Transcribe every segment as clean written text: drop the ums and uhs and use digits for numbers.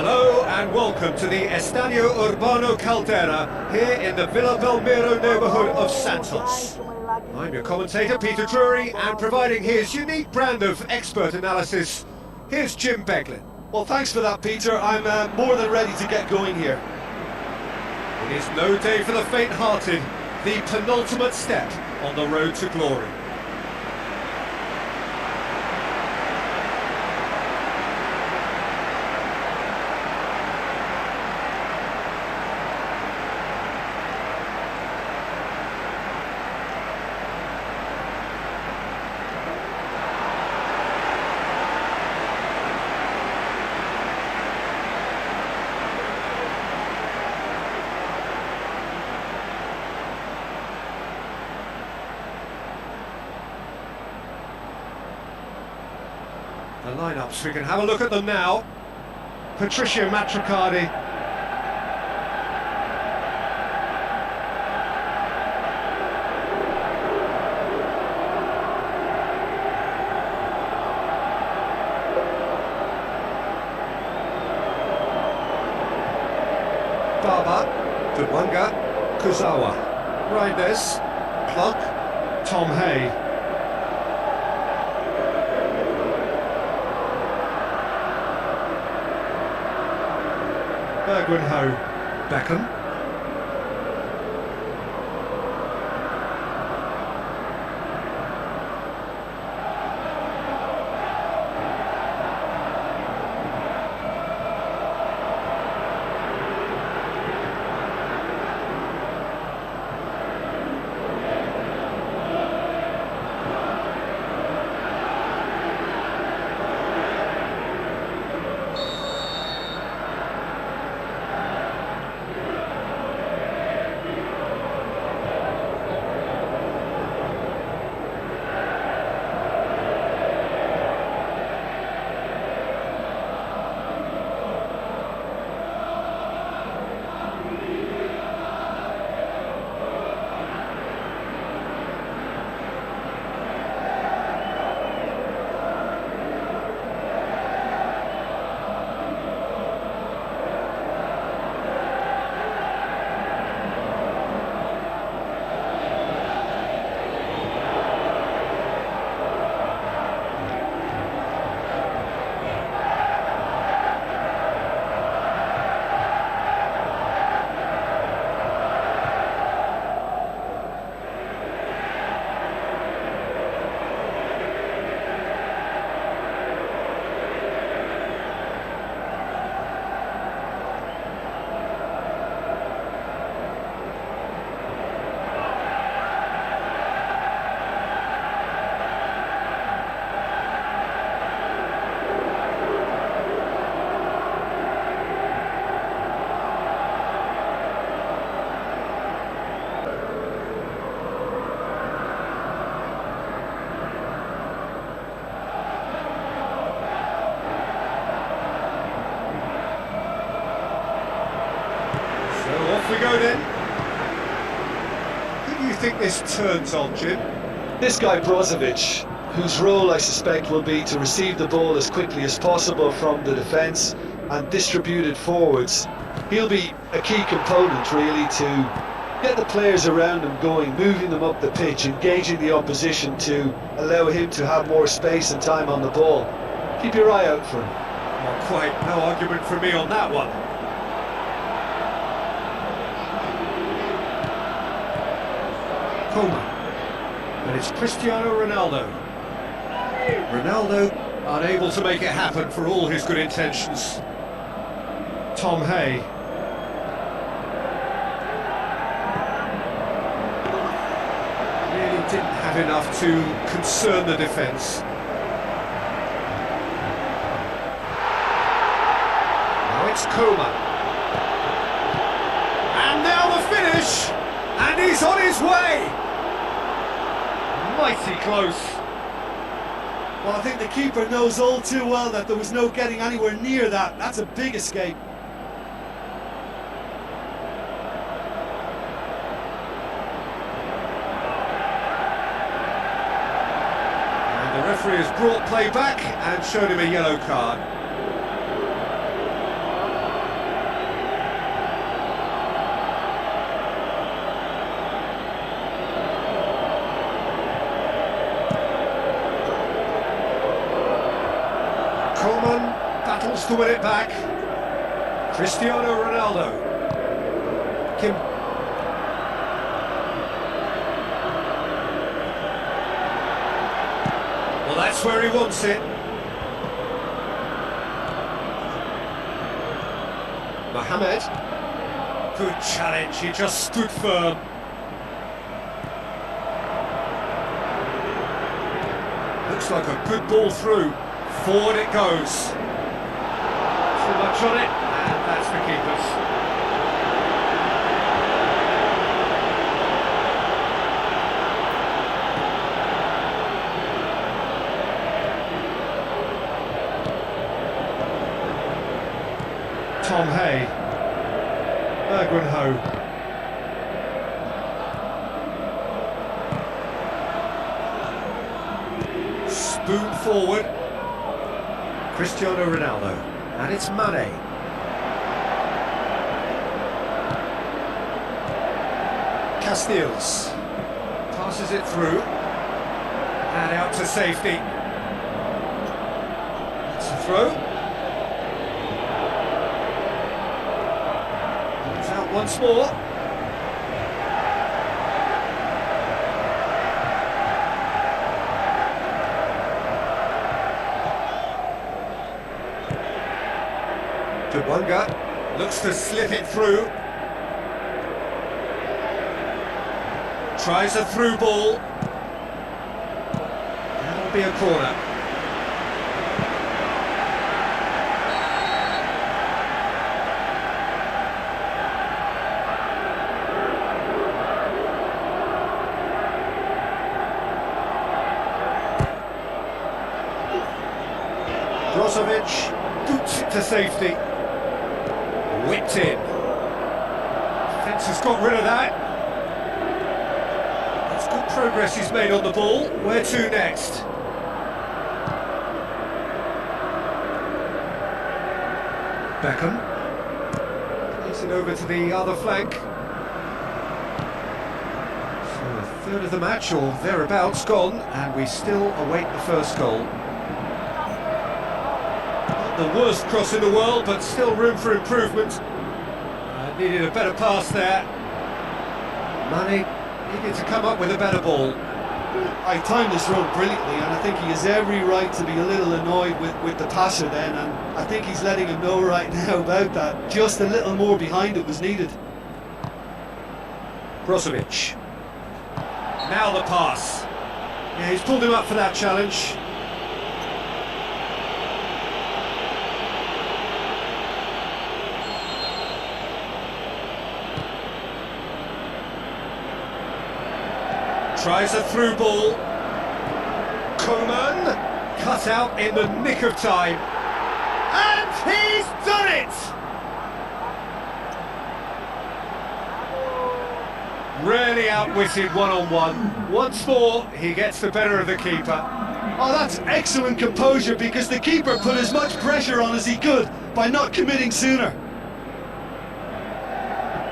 Hello and welcome to the Estadio Urbano Caldera here in the Villa Belmiro neighbourhood of Santos. I'm your commentator Peter Drury, and providing his unique brand of expert analysis, here's Jim Beglin. Well, thanks for that, Peter. I'm more than ready to get going here. It is no day for the faint-hearted, the penultimate step on the road to glory. The lineups, we can have a look at them now. Patricio Matricardi. Baba, Dubanga, Kuzawa. Reinders, Clark, Tom Hay. Bergwijn, Beckham. We go then. Who do you think this turns on, Jim? This guy Brozovic, whose role I suspect will be to receive the ball as quickly as possible from the defence and distribute it forwards. He'll be a key component really to get the players around him going, moving them up the pitch, engaging the opposition to allow him to have more space and time on the ball. Keep your eye out for him. Not quite, no argument from me on that one. And it's Cristiano Ronaldo. Ronaldo unable to make it happen for all his good intentions. Tom Hay. Really didn't have enough to concern the defence. Now it's Koeman. And now the finish! And he's on his way! Mighty close. Well, I think the keeper knows all too well that there was no getting anywhere near that. That's a big escape. And the referee has brought play back and showed him a yellow card. wants to win it back. Cristiano Ronaldo. Kim. Well, that's where he wants it. Mohamed. Good challenge, he just stood firm. Looks like a good ball through. Forward it goes. Too much on it, and that's the keeper's. Tom Hay. Bergrenho. Spoon forward. Cristiano Ronaldo. And it's Mane. Casteels. Passes it through. And out to safety. It's a throw. Out once more. Kebanggaan looks to slip it through. Tries a through ball. That'll be a corner. Boots it to safety. Whipped in. Defence has got rid of that. That's good progress he's made on the ball. Where to next? Beckham. Plays it over to the other flank. So a third of the match, or thereabouts, gone, and we still await the first goal. The worst cross in the world, but still room for improvement. Needed a better pass there. Mane needed to come up with a better ball. I timed this run brilliantly, and I think he has every right to be a little annoyed with the passer then, and I think he's letting him know right now about that. Just a little more behind it was needed. Brozovic. Now the pass. Yeah, he's pulled him up for that challenge. Tries a through ball. Coman cut out in the nick of time. And he's done it! Really outwitted one-on-one. Once more, he gets the better of the keeper. Oh, that's excellent composure, because the keeper put as much pressure on as he could by not committing sooner.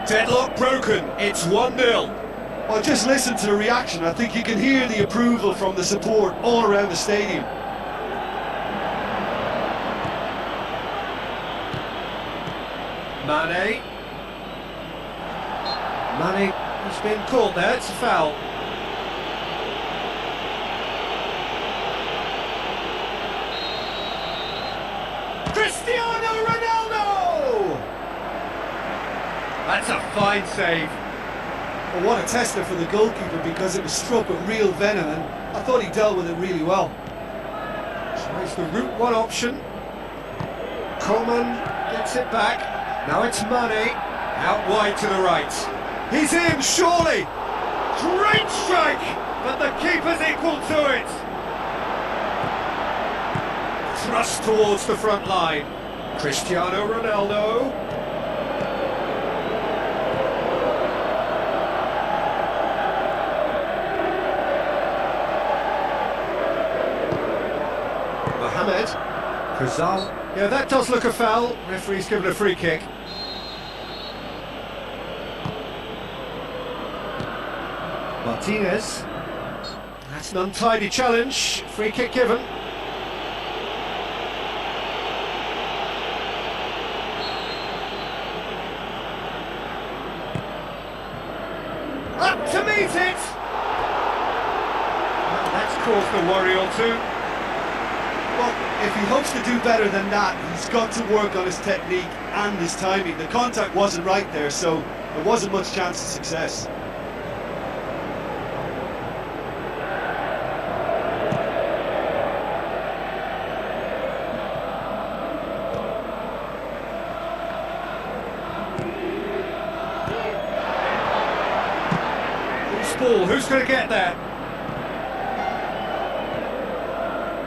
Deadlock broken, it's 1-0. Well, just listen to the reaction. I think you can hear the approval from the support all around the stadium. Mane has been caught there, it's a foul. Cristiano Ronaldo! That's a fine save. Well, what a tester for the goalkeeper, because it was struck with real venom, and I thought he dealt with it really well. Tries the route one option. Coman gets it back. Now it's Mane, out wide to the right. He's in, surely! Great strike, but the keeper's equal to it. Thrust towards the front line. Cristiano Ronaldo. Mohamed. Kazal. Yeah, that does look a foul. Referee's given a free kick. Martinez. That's an untidy challenge. Free kick given. caused a worry or two. Well, if he hopes to do better than that, he's got to work on his technique and his timing. The contact wasn't right there, so there wasn't much chance of success. Ball, who's going to get there?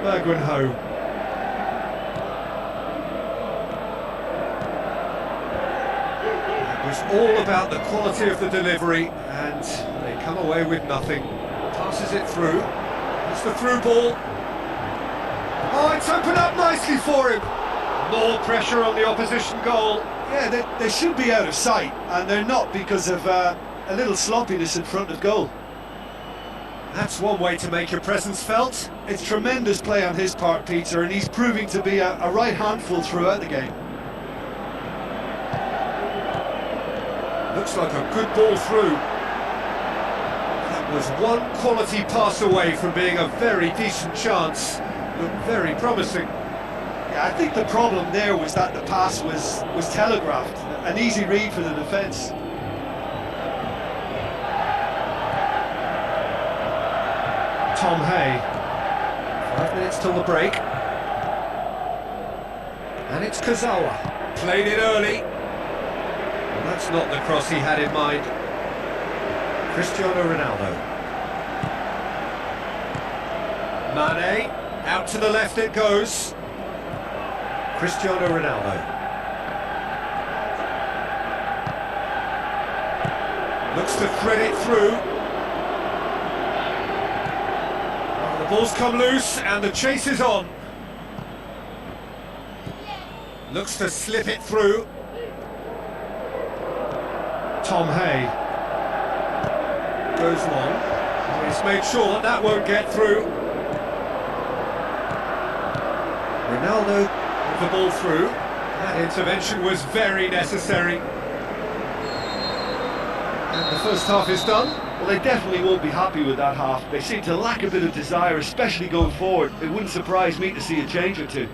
Bergwenho. It was all about the quality of the delivery, and they come away with nothing. Passes it through. It's the through ball. Oh, it's opened up nicely for him. More pressure on the opposition goal. Yeah, they should be out of sight, and they're not because of a little sloppiness in front of goal. That's one way to make your presence felt. It's tremendous play on his part, Peter, and he's proving to be a right handful throughout the game. Looks like a good ball through. That was one quality pass away from being a very decent chance. Looked very promising. Yeah, I think the problem there was that the pass was telegraphed. An easy read for the defence. Tom Hay. 5 minutes till the break. And it's Kazawa. Played it early. Well, that's not the cross he had in mind. Cristiano Ronaldo. Mane. Out to the left it goes. Cristiano Ronaldo. Looks to thread it through. Ball's come loose and the chase is on. Looks to slip it through. Tom Hay. Goes long. He's made sure that won't get through. Ronaldo with the ball through. That intervention was very necessary. And the first half is done. Well, they definitely won't be happy with that half. They seem to lack a bit of desire, especially going forward. It wouldn't surprise me to see a change or two.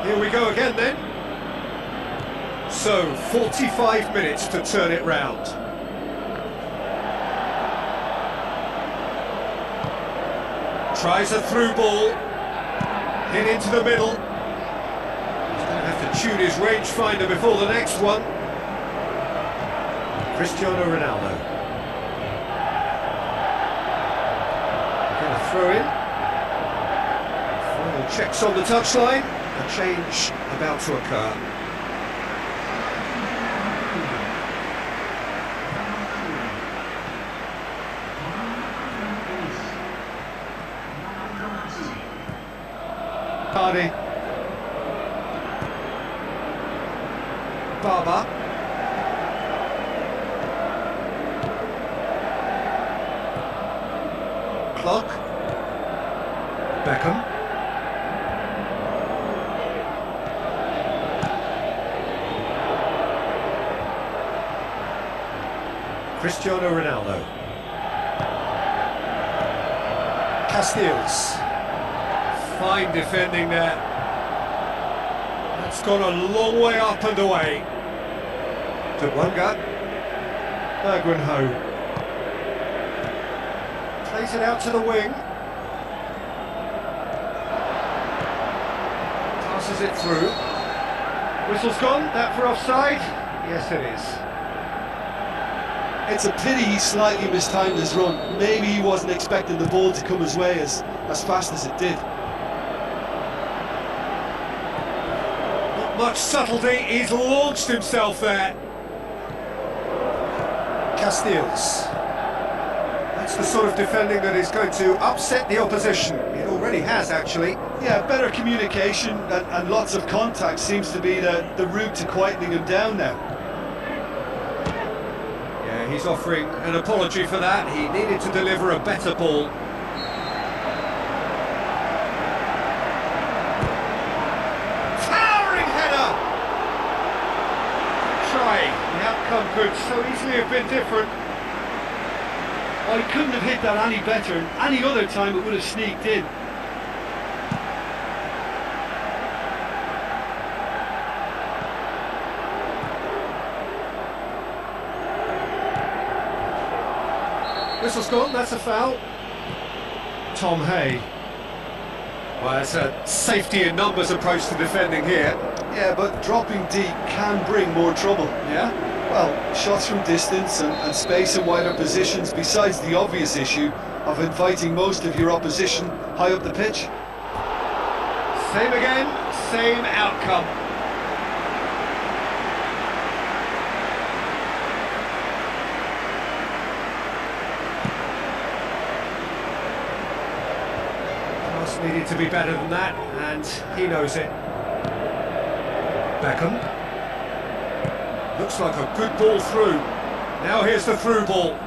Here we go again then. So, 45 minutes to turn it round. Tries a through ball. Hit into the middle. He's going to have to tune his rangefinder before the next one. Cristiano Ronaldo. Going to throw in. Final checks on the touchline. A change about to occur. Hardy. Barber. Clock. Beckham. Cristiano Ronaldo. Casteels. Fine defending there. That's gone a long way up and away. Tawanga. Bergrenho. Plays it out to the wing. Passes it through. Whistle's gone. That for offside? Yes, it is. It's a pity he slightly mistimed his run. Maybe he wasn't expecting the ball to come his way as fast as it did. Not much subtlety. He's launched himself there. Casteels. That's the sort of defending that is going to upset the opposition. It already has, actually. Yeah, better communication and lots of contact seems to be the route to quietening him down now. Yeah, he's offering an apology for that. He needed to deliver a better ball. Towering header! Try. The outcome could so easily have been different. Oh, he couldn't have hit that any better. Any other time it would have sneaked in. Whistle's gone, that's a foul. Tom Hay. Well, it's a safety in numbers approach to defending here. Yeah, but dropping deep can bring more trouble. Yeah? Well, shots from distance and space in wider positions, besides the obvious issue of inviting most of your opposition high up the pitch. Same again, same outcome. Pass needed to be better than that, and he knows it. Beckham. Looks like a good ball through. Now here's the through ball.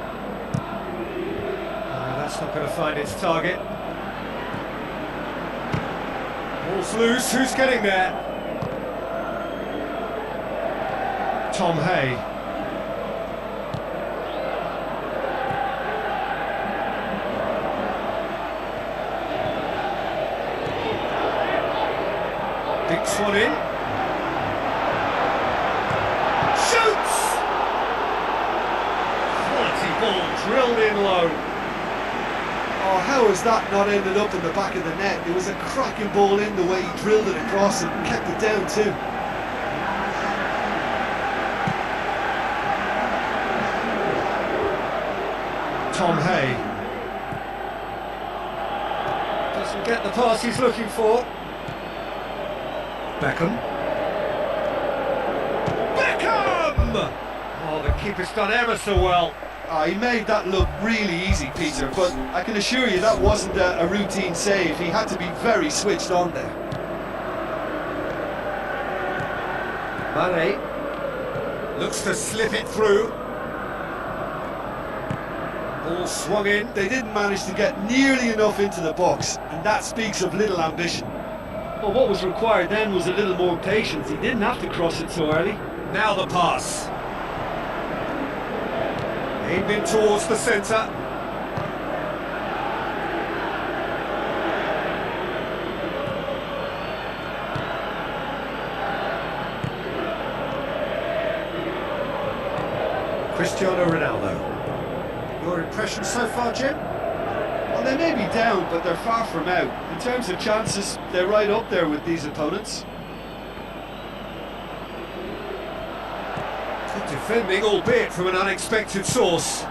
That's not going to find its target. Ball's loose, who's getting there? Tom Hay. Dinks one in. Shoots! Quality ball drilled in low. Oh, how has that not ended up in the back of the net? It was a cracking ball in the way he drilled it across and kept it down too. Tom Hay. Doesn't get the pass he's looking for. Beckham. Oh, the keeper's done ever so well. He made that look really easy, Peter, but I can assure you that wasn't a routine save. He had to be very switched on there. Mane looks to slip it through. Ball swung in. They didn't manage to get nearly enough into the box, and that speaks of little ambition. Well, what was required then was a little more patience. He didn't have to cross it so early. Now the pass. Aimed in towards the centre. Cristiano Ronaldo. Your impression so far, Jim? Well, they may be down, but they're far from out. In terms of chances, they're right up there with these opponents. Good defending, albeit from an unexpected source.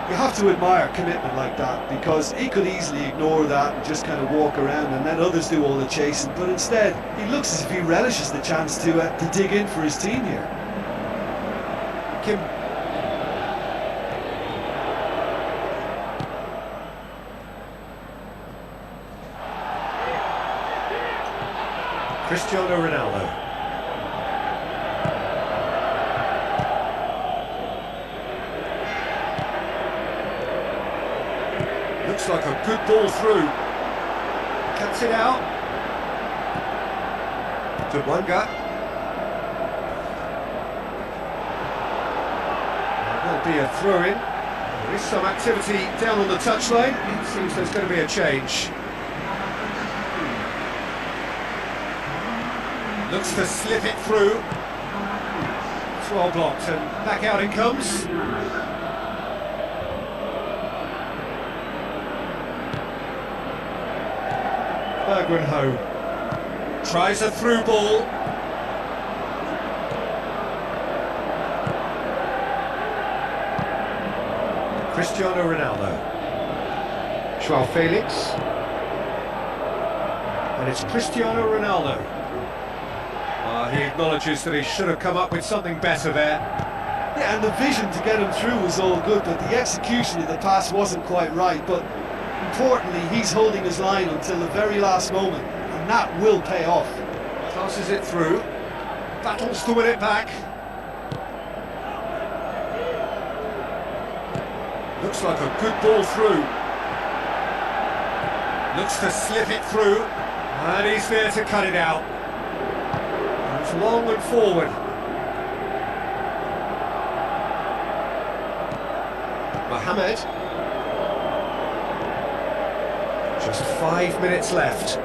You have to admire commitment like that, because he could easily ignore that and just kind of walk around and let others do all the chasing, but instead he looks as if he relishes the chance to dig in for his team here. Kim. Cristiano Ronaldo. Looks like a good ball through. Cuts it out. Tawanga. Well be a throw-in. There is some activity down on the touchline. It seems there's going to be a change. Looks to slip it through. It's well blocked and back out it comes. Bergwenho tries a through ball. Cristiano Ronaldo. Joao Felix. And it's Cristiano Ronaldo. He acknowledges that he should have come up with something better there. Yeah, and the vision to get him through was all good, but the execution of the pass wasn't quite right. But importantly, he's holding his line until the very last moment, and that will pay off. Passes it through, battles to win it back. Looks like a good ball through. Looks to slip it through, and he's there to cut it out. Moves long and forward. Mohamed. Just 5 minutes left.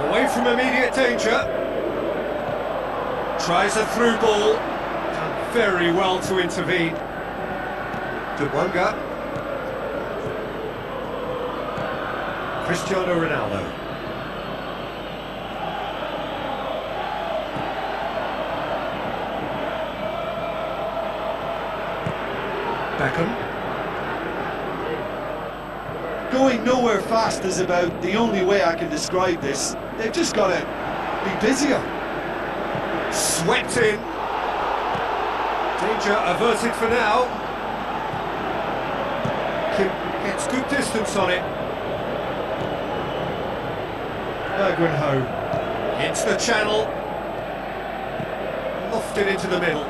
Away from immediate danger. Tries a through ball. Done very well to intervene. Dewanga. Cristiano Ronaldo. Beckham. Going nowhere fast is about the only way I can describe this. They've just got to be busier. Swept in. Danger averted for now. Kim gets good distance on it. Bergwenho hits the channel. Lofted into the middle.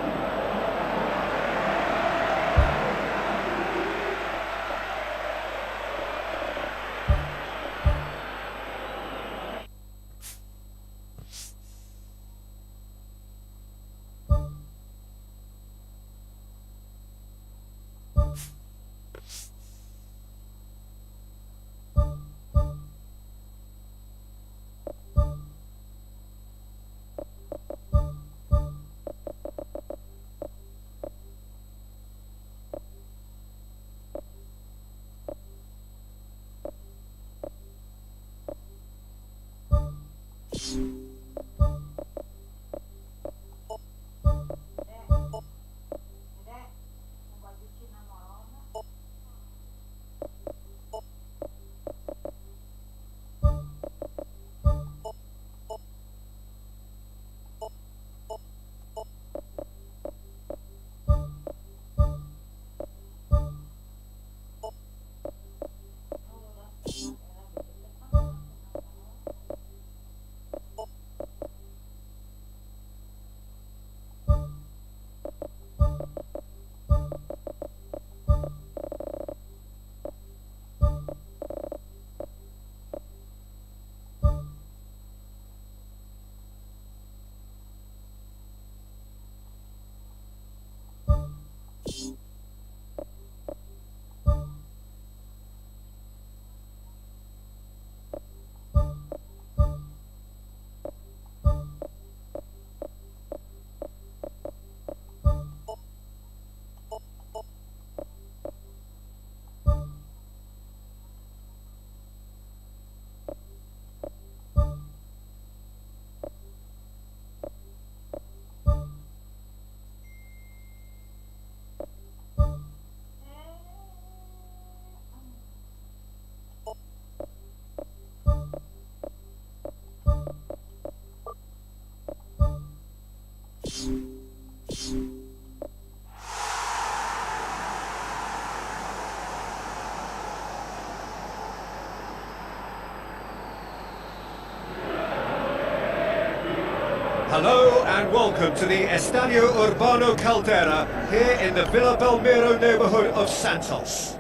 Hello and welcome to the Estadio Urbano Caldera here in the Villa Belmiro neighbourhood of Santos.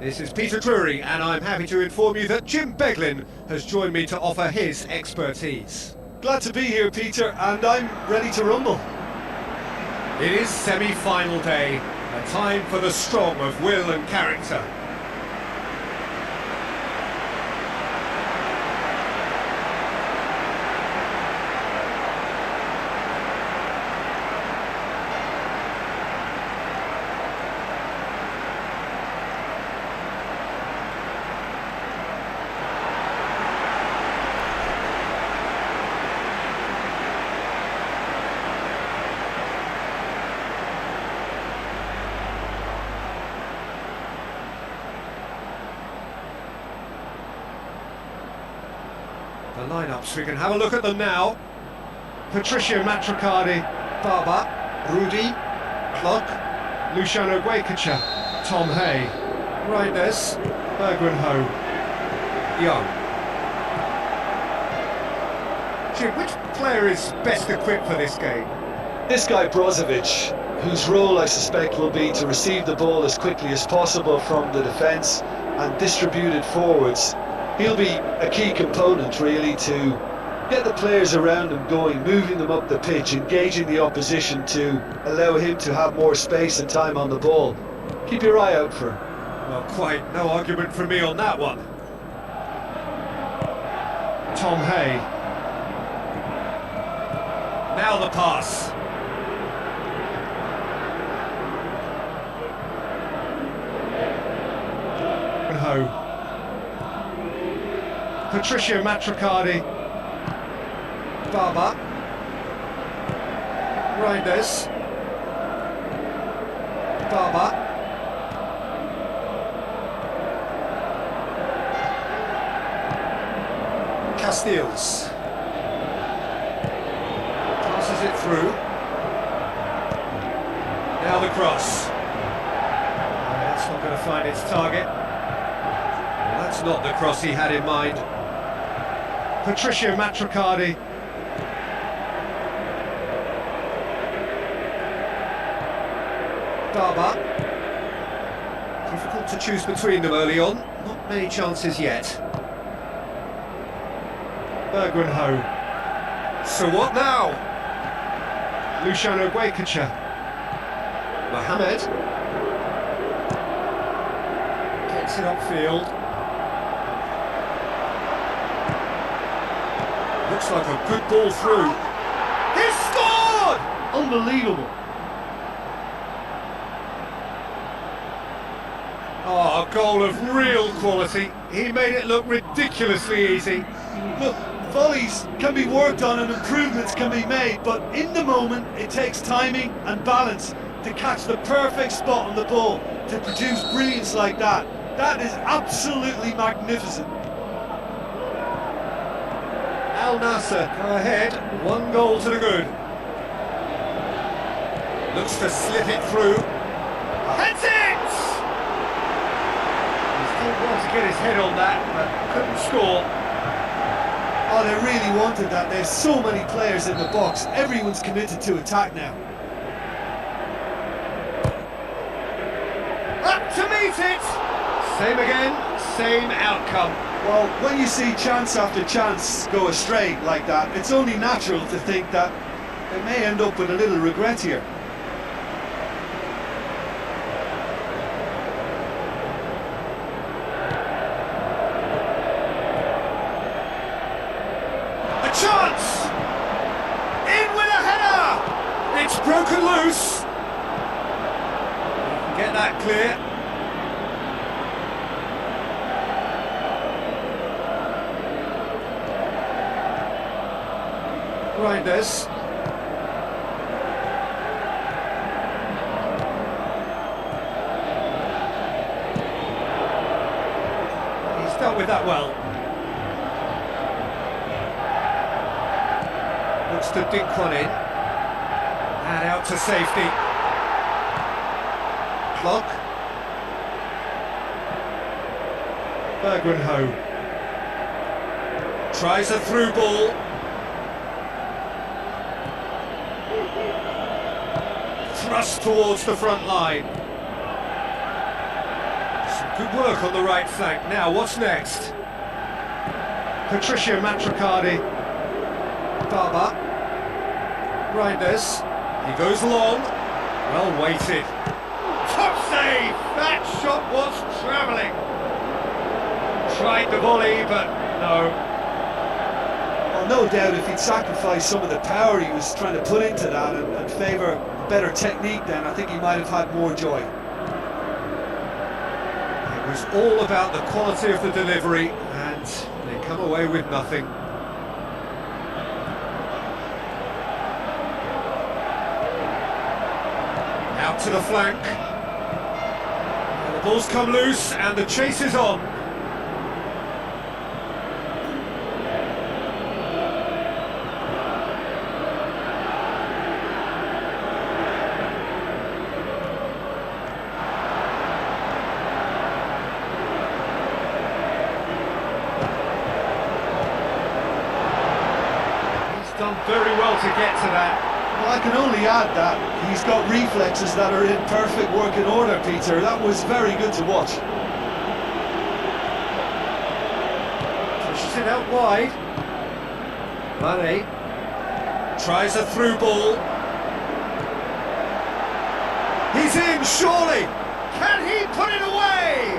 This is Peter Drury and I'm happy to inform you that Jim Beglin has joined me to offer his expertise. Glad to be here, Peter, and I'm ready to rumble. It is semi-final day, a time for the strong of will and character. The lineups, we can have a look at them now. Patricio Matricardi, Barba, Rudi, Klock, Luciano Guaycacha, Tom Hay, Reinders, Bergwijn, Young. Jim, which player is best equipped for this game? This guy Brozovic, whose role I suspect will be to receive the ball as quickly as possible from the defence and distribute it forwards. He'll be a key component really to get the players around him going, moving them up the pitch, engaging the opposition to allow him to have more space and time on the ball. Keep your eye out for him. Well, quite no argument from me on that one. Tom Hay. Now the pass. Ho. Patricio Matricardi, Barba, Reinders, Barba, Castiles, passes it through, now the cross, that's not going to find its target, well, that's not the cross he had in mind. Patricio Matricardi. Barba. Difficult to choose between them early on. Not many chances yet. Bergwijn. So what now? Luciano Guaycacha. Mohamed. Gets it upfield. Looks like a good ball through. He scored! Unbelievable. Oh, a goal of real quality. He made it look ridiculously easy. Look, volleys can be worked on and improvements can be made, but in the moment it takes timing and balance to catch the perfect spot on the ball to produce brilliance like that. That is absolutely magnificent. Al Nasser go ahead, 1 goal to the good. Looks to slip it through. Heads it! He still wants to get his head on that, but couldn't score. Oh, they really wanted that. There's so many players in the box. Everyone's committed to attack now. Up to meet it! Same again, same outcome. Well, when you see chance after chance go astray like that, it's only natural to think that they may end up with a little regret here. A chance! In with a header! It's broken loose. You can get that clear. Reinders. He's dealt with that well. Looks to dink one in. And out to safety. Klock. Bergwijn. Tries a through ball. Thrust towards the front line. Some good work on the right flank. Now, what's next? Patricio Matricardi. Baba. Reinders. He goes long. Well weighted. Top save! That shot was travelling. Tried the volley, but no. Well, no doubt if he'd sacrificed some of the power he was trying to put into that and favour better technique, then I think he might have had more joy. It was all about the quality of the delivery, and they come away with nothing. Out to the flank. And the ball's come loose, and the chase is on. Done very well to get to that. Well, I can only add that he's got reflexes that are in perfect working order, Peter. That was very good to watch. Pushes it out wide. Mane tries a through ball. He's in, surely! Can he put it away?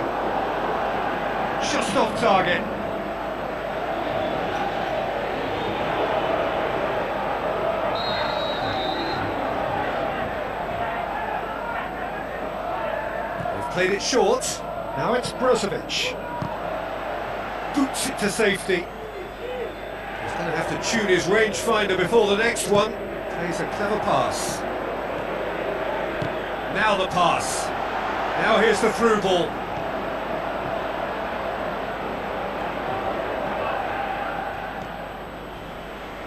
Just off target. Played it short, now it's Brozovic. Boots it to safety. He's going to have to tune his rangefinder before the next one. Plays a clever pass. Now the pass. Now here's the through ball.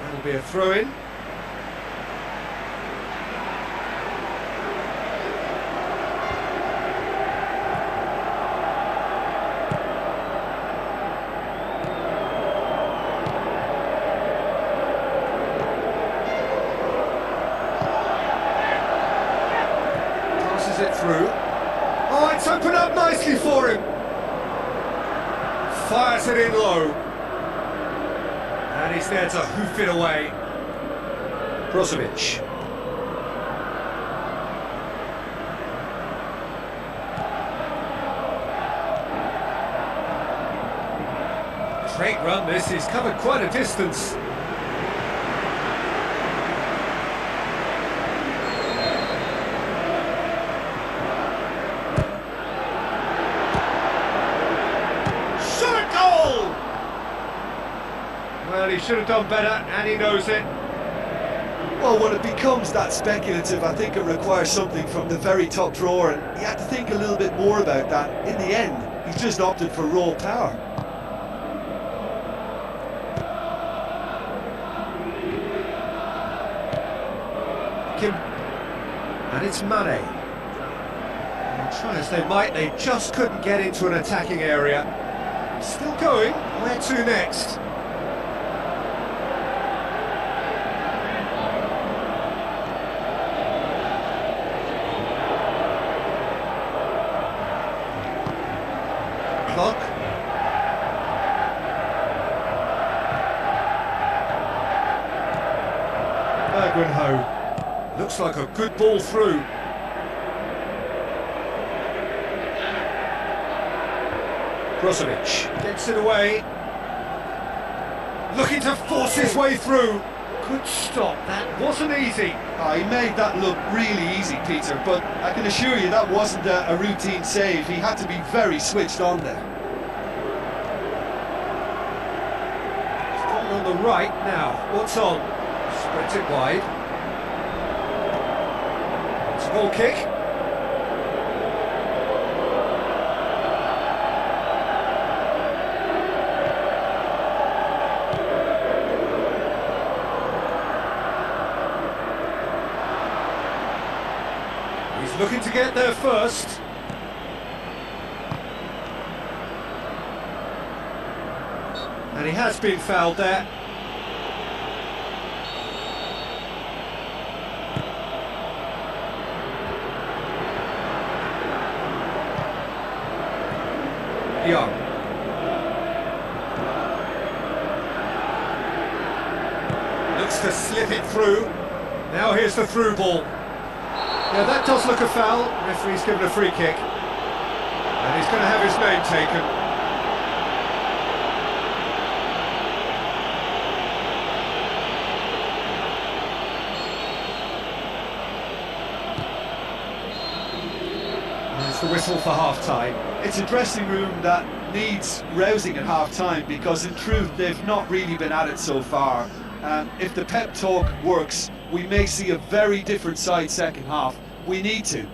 That'll be a throw-in. It through. Oh, it's opened up nicely for him. Fires it in low. And he's there to hoof it away. Brozovic. Great run this, he's covered quite a distance. Well, he should have done better, and he knows it. Well, when it becomes that speculative, I think it requires something from the very top drawer, and he had to think a little bit more about that. In the end, he's just opted for raw power. And it's Mane. And try as they might, they just couldn't get into an attacking area. Still going, where to next? Clock. Bergwenho. Looks like a good ball through. Brozovic gets it away. Looking to force his way through. Good stop, that wasn't easy. Oh, he made that look really easy, Peter, but I can assure you that wasn't a routine save. He had to be very switched on there. It's on the right now. What's on? Spreads it wide. It's a ball kick. He's looking to get there first. And he has been fouled there. Young. looks to slip it through. Now here's the through ball. Yeah, that does look a foul. Referee's given a free kick. And he's going to have his name taken. There's the whistle for half-time. It's a dressing room that needs rousing at half-time, because in truth they've not really been at it so far. If the pep talk works, we may see a very different side second half. We need to.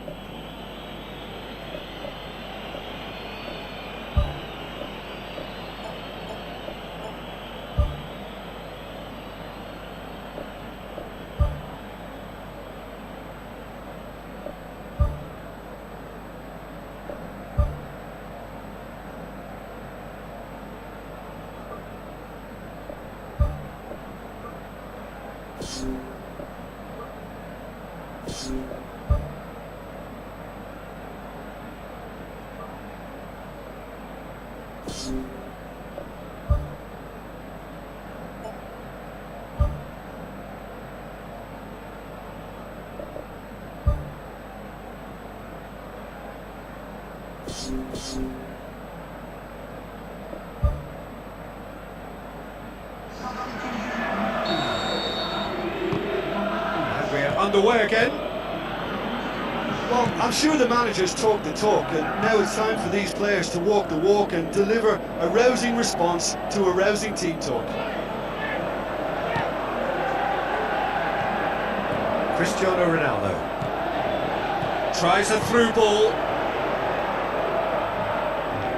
And we're underway again. Well, I'm sure the managers talk the talk, and now it's time for these players to walk the walk and deliver a rousing response to a rousing team talk. Cristiano Ronaldo tries a through ball.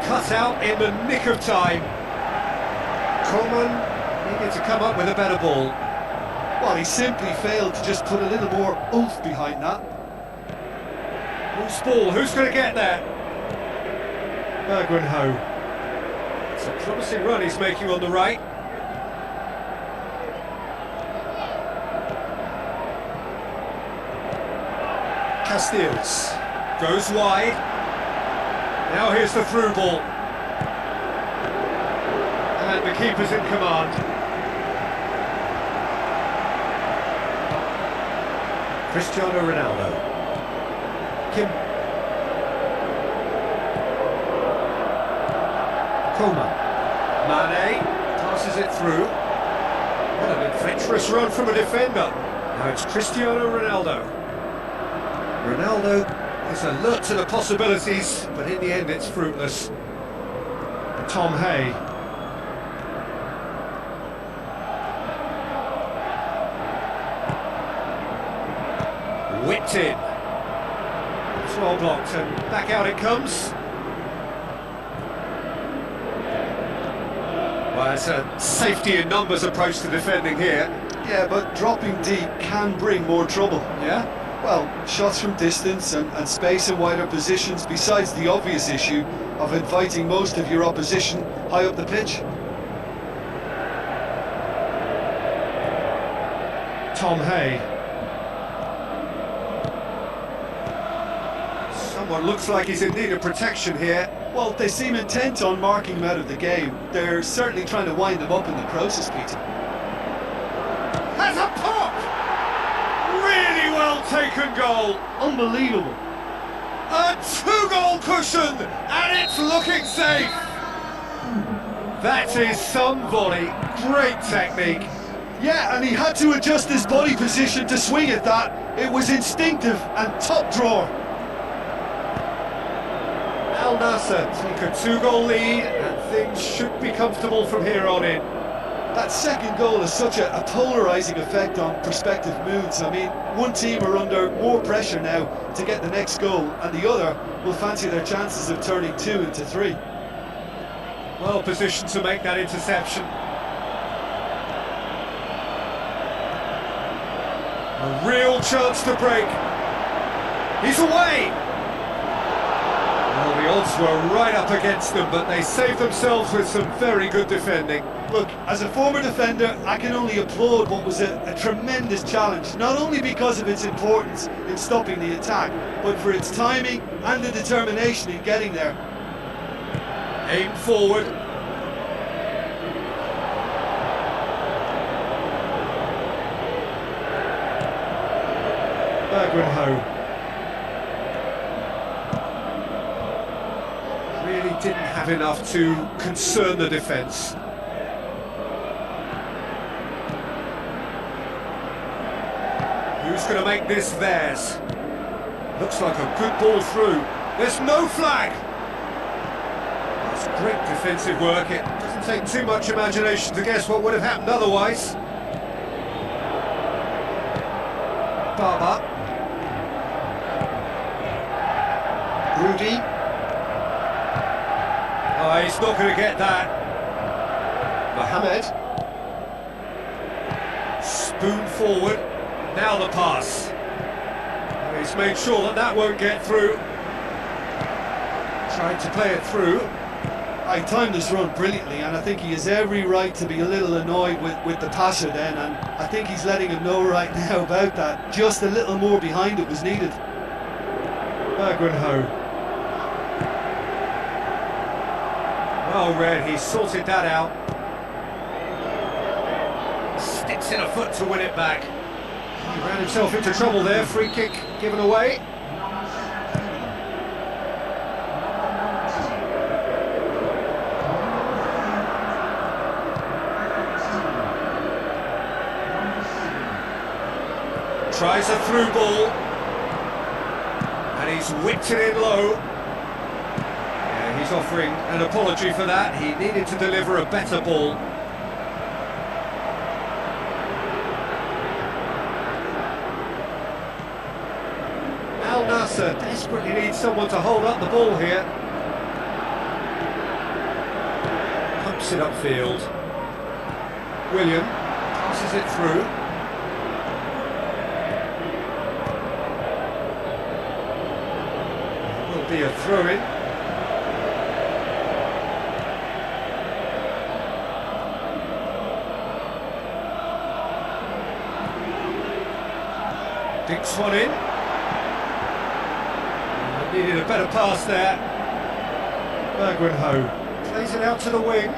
Cut out in the nick of time. Coleman needed to come up with a better ball. Well, he simply failed to just put a little more oomph behind that. Loose ball, who's going to get there? Bergwijn. It's a promising run he's making on the right. Casteels goes wide. Now here's the through ball. And the keeper's in command. Cristiano Ronaldo. Kim. Coleman. Mane passes it through. What an adventurous run from a defender. Now it's Cristiano Ronaldo. Ronaldo is alert to the possibilities, but in the end it's fruitless. Tom Hay. Whipped in. It's well blocked and back out it comes. Well, it's a safety in numbers approach to defending here. Yeah, but dropping deep can bring more trouble. Yeah? Well, shots from distance and space in wider positions, besides the obvious issue of inviting most of your opposition high up the pitch. Tom Hay. Someone looks like he's in need of protection here. Well, they seem intent on marking him out of the game. They're certainly trying to wind him up in the process, Peter. Has a pop! Really well taken goal. Unbelievable. A two-goal cushion, and it's looking safe. That is some volley. Great technique. Yeah, and he had to adjust his body position to swing at that. It was instinctive and top drawer. Al Nassr take a two-goal lead, and things should be comfortable from here on in. That second goal has such a polarising effect on prospective moods. I mean, one team are under more pressure now to get the next goal, and the other will fancy their chances of turning 2 into 3. Well positioned to make that interception. A real chance to break. He's away! Well, the odds were right up against them, but they saved themselves with some very good defending. Look, as a former defender, I can only applaud what was a tremendous challenge, not only because of its importance in stopping the attack, but for its timing and the determination in getting there. Aim forward. Really didn't have enough to concern the defence. Who's going to make this theirs? Looks like a good ball through. There's no flag! That's great defensive work. It doesn't take too much imagination to guess what would have happened otherwise. Barber. Rudy. Oh, he's not going to get that. Mohamed. Spoon forward. Now the pass. Oh, he's made sure that that won't get through. Tried to play it through. I timed this run brilliantly, and I think he has every right to be a little annoyed with the passer then, and I think he's letting him know right now about that. Just a little more behind it was needed. Bergwijn. Well read, he sorted that out. Sticks in a foot to win it back. He ran himself into trouble there, free kick given away. Tries a through ball, and he's whipped it in low. Yeah, he's offering an apology for that. He needed to deliver a better ball. Al Nasser desperately needs someone to hold up the ball here. Pumps it upfield. William passes it through. Be a throw-in. Dinks one in. Needed a better pass there. Bergwijn plays it out to the wing.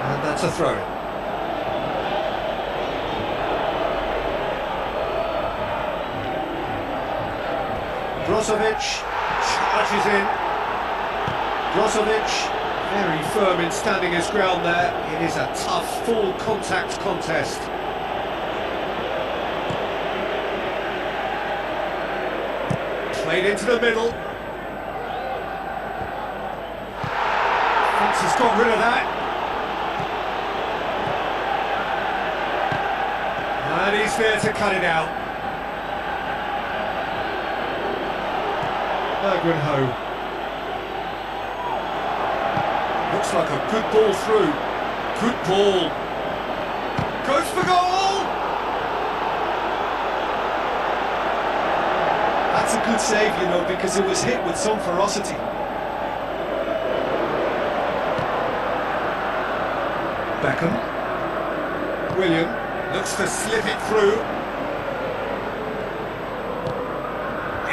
And that's a throw-in. Brozovic charges in. Brozovic very firm in standing his ground there. It is a tough, full contact contest. Played into the middle. Fence has got rid of that. And he's there to cut it out. Bergwijn. Looks like a good ball through. Good ball. Goes for goal! That's a good save, you know, because it was hit with some ferocity. Beckham. William looks to slip it through.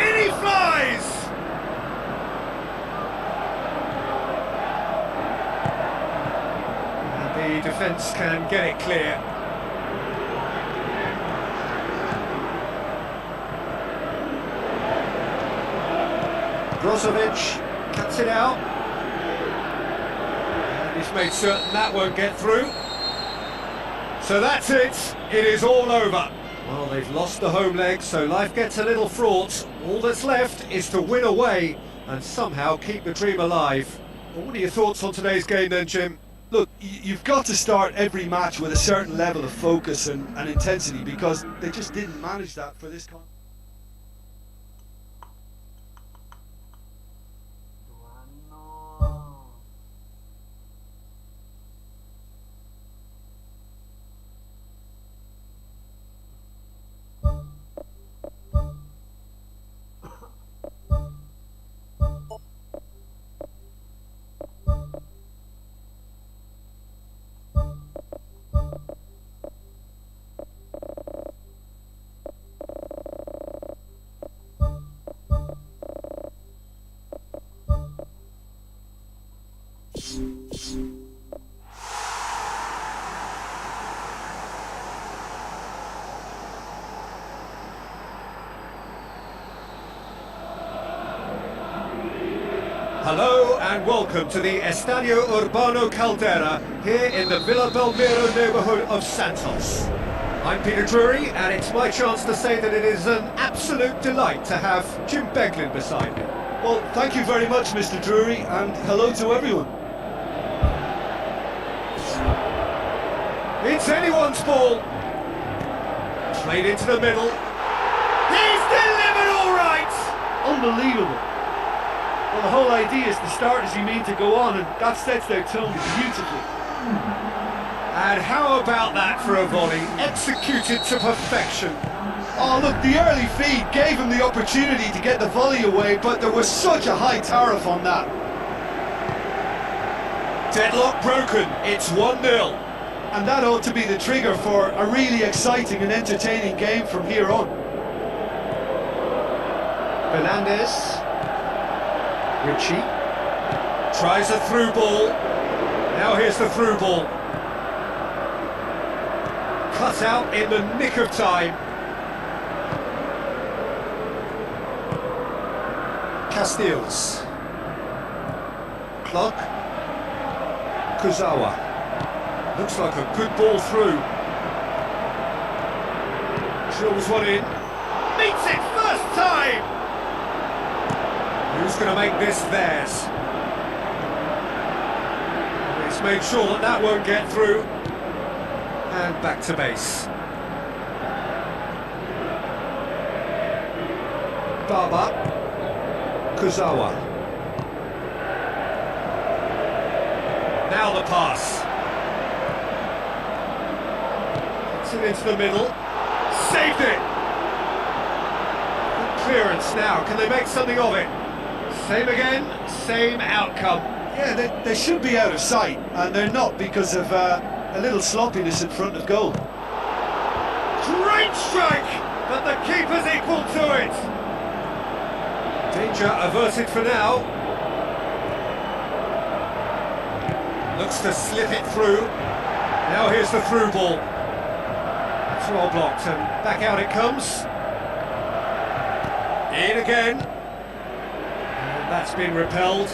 In he flies! The defence can get it clear. Brozovic cuts it out. And he's made certain that won't get through. So that's it. It is all over. Well, they've lost the home leg, so life gets a little fraught. All that's left is to win away and somehow keep the dream alive. Well, what are your thoughts on today's game then, Jim? Look, you've got to start every match with a certain level of focus and intensity, because they just didn't manage that for this contest. Hello and welcome to the Estadio Urbano Caldera here in the Villa Belmiro neighbourhood of Santos. I'm Peter Drury and it's my chance to say that it is an absolute delight to have Jim Beglin beside me. Well, thank you very much, Mr. Drury, and hello to everyone. It's anyone's ball. Played into the middle. He's delivered all right! Unbelievable. Well, the whole idea is to start as you mean to go on, and that sets their tone beautifully. And how about that for a volley, executed to perfection? Oh, look, the early feed gave him the opportunity to get the volley away, but there was such a high tariff on that. Deadlock broken, it's 1-0. And that ought to be the trigger for a really exciting and entertaining game from here on. Fernandez. Ritchie. Tries a through ball. Now here's the through ball. Cut out in the nick of time. Castiles. Clark. Kuzawa. Looks like a good ball through. Drills one in. Meets it first time! Who's going to make this theirs? He's made sure that that won't get through. And back to base. Baba. Kuzawa. Now the pass. Gets it into the middle. Saved it! Good clearance now. Can they make something of it? Same again, same outcome. Yeah, they should be out of sight, and they're not because of a little sloppiness in front of goal. Great strike, but the keeper's equal to it. Danger averted for now. Looks to slip it through. Now here's the through ball. It's well blocked and back out it comes. In again. And that's been repelled.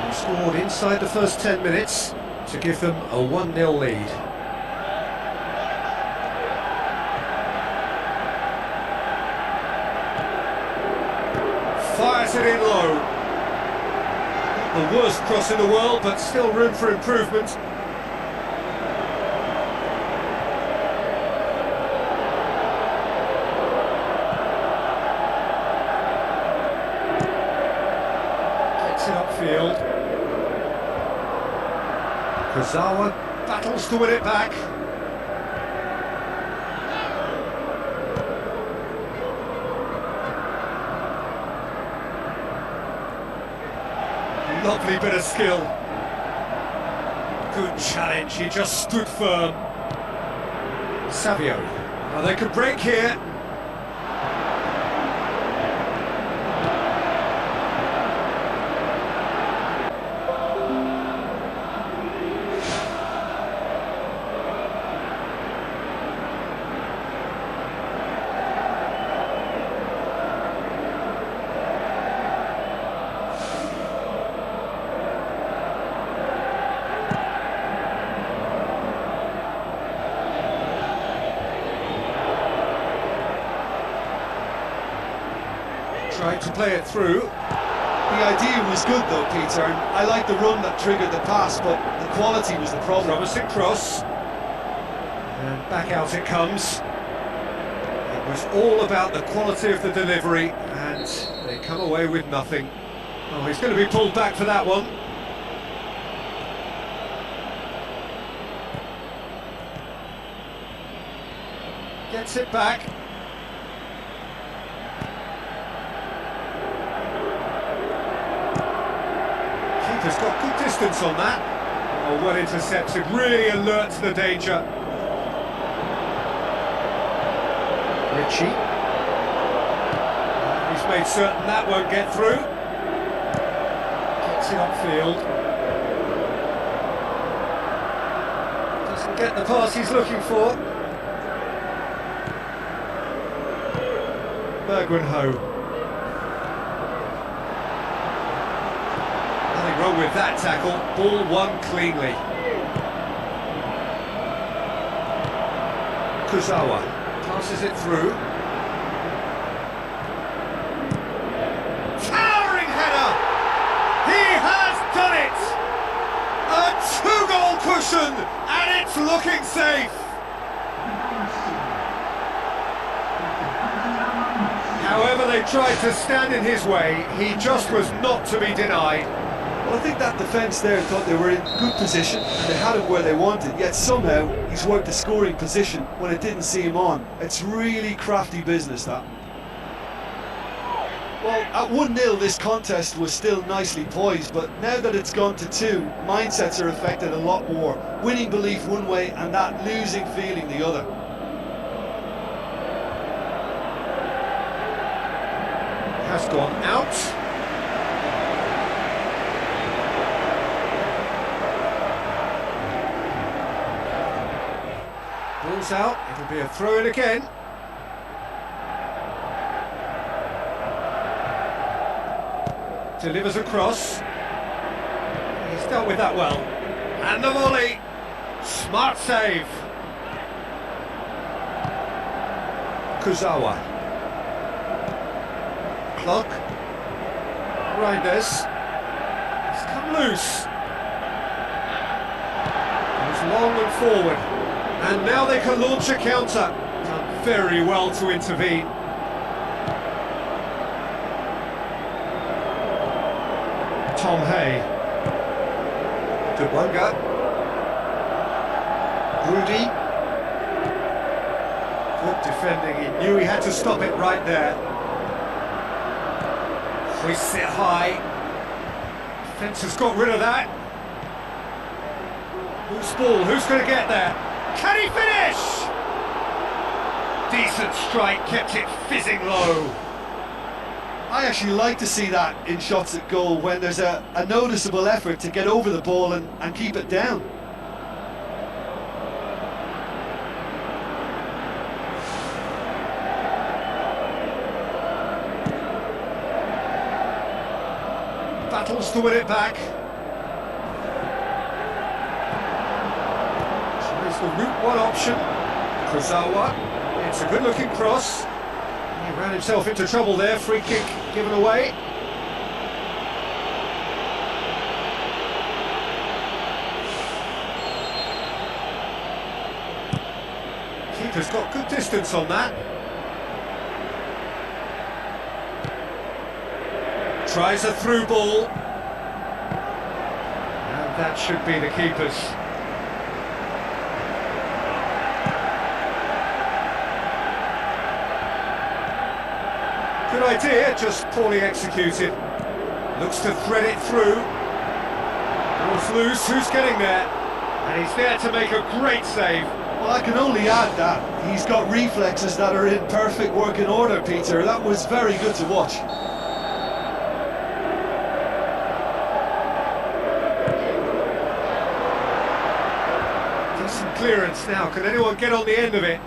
They scored inside the first 10 minutes to give them a 1-0 lead. Fires it in low. Not the worst cross in the world, but still room for improvement. Gets it upfield. Kuzawa battles to win it back. Lovely bit of skill. Good challenge, he just stood firm. Savio. Oh, they could break here. Tried to play it through. The idea was good though, Peter, and I like the run that triggered the pass, but the quality was the problem. Promising cross. And back out it comes. It was all about the quality of the delivery, and they come away with nothing. Oh, he's going to be pulled back for that one. Gets it back. Keeper's got good distance on that. Oh, well intercepted, really alert to the danger. Ritchie. He's made certain that won't get through. Gets it upfield. Doesn't get the pass he's looking for. Bergwenho. Nothing wrong with that tackle. Ball won cleanly. Kuzawa passes it through. Towering header! He has done it! A two-goal cushion, and it's looking safe! However they tried to stand in his way, he just was not to be denied. Well, I think that defence there thought they were in good position and they had him where they wanted, yet somehow he's worked the scoring position when it didn't see him on. It's really crafty business, that. Well, at 1-0 this contest was still nicely poised, but now that it's gone to 2, mindsets are affected a lot more. Winning belief one way and that losing feeling the other. Has gone out. Ball's out, it'll be a throw-in again. Delivers across. He's dealt with that well. And the volley. Smart save. Kuzawa. Clock. Reinders. He's come loose. He's long and forward. And now they can launch a counter. Done very well to intervene. Tom Hay. Dubunga. Rudy. Good defending, he knew he had to stop it right there. Hoists it high. Defence has got rid of that. Who's ball? Who's going to get there? Can he finish? Decent strike, kept it fizzing low. I actually like to see that in shots at goal when there's a noticeable effort to get over the ball and keep it down. Battles to win it back. Tries the route one option. Kuzawa. It's a good looking cross. He ran himself into trouble there. Free kick given away. Keeper's got good distance on that. Tries a through ball. And that should be the keeper's. Good idea, just poorly executed. Looks to thread it through. Ball's loose, who's getting there? And he's there to make a great save. Well, I can only add that he's got reflexes that are in perfect working order, Peter. That was very good to watch. Decent clearance now, can anyone get on the end of it?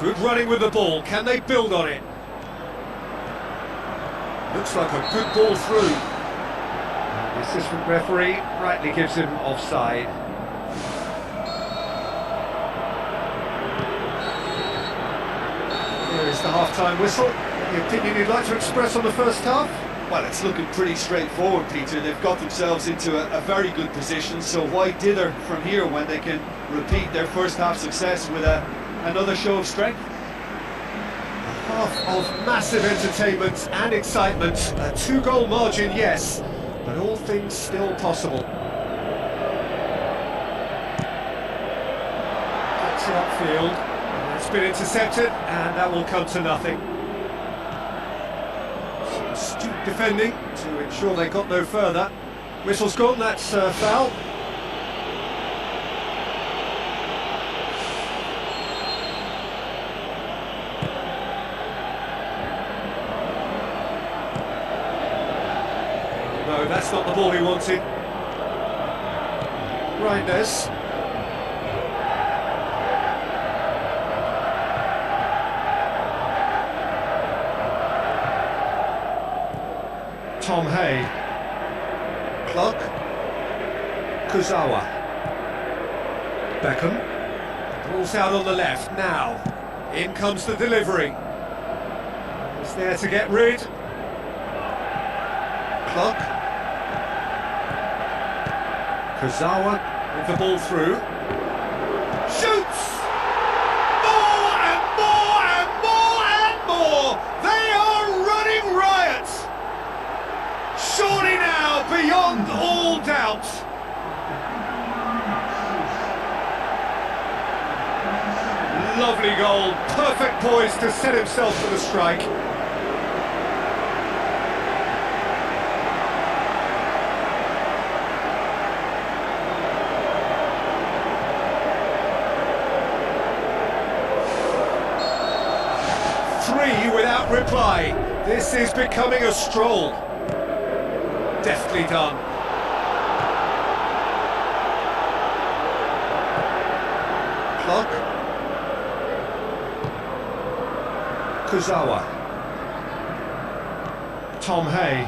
Good running with the ball, can they build on it? Looks like a good ball through. The assistant referee rightly gives him offside. Here is the half-time whistle. Any opinion you'd like to express on the first half? Well, it's looking pretty straightforward, Peter. They've got themselves into a very good position, so why dither from here when they can repeat their first half success with another show of strength? Half of massive entertainment and excitement. A 2-goal margin, yes, but all things still possible. Gets it upfield. It's been intercepted, and that will come to nothing. Some astute defending to ensure they got no further. Whistle's gone, that's foul. No, that's not the ball he wanted. Reinders. Tom Hay. Clark. Kuzawa. Beckham. Ball's out on the left now. In comes the delivery. He's there to get rid. Clark. Kuzawa with the ball through. Shoots! More and more and more and more! They are running riot! Surely now, beyond all doubt. Lovely goal, perfect poise to set himself for the strike. Three without reply. This is becoming a stroll. Deftly done. Clock. Kuzawa. Tom Hay.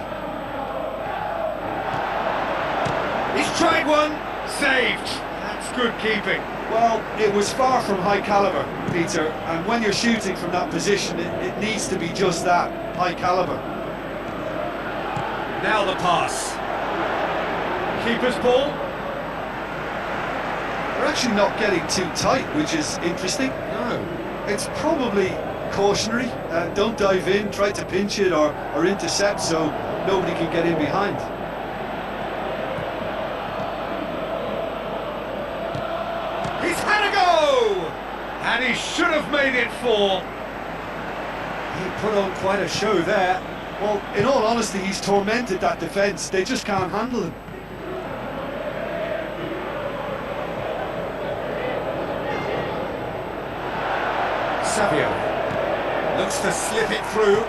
He's tried one. Saved. That's good keeping. Well, it was far from high calibre, Peter, and when you're shooting from that position, it needs to be just that, high calibre. Now the pass. Keeper's ball. They're actually not getting too tight, which is interesting. No. It's probably cautionary. Don't dive in, try to pinch it or intercept so nobody can get in behind. He's had a go! And he should have made it 4. He put on quite a show there. Well, in all honesty, he's tormented that defence. They just can't handle him. Savio looks to slip it through.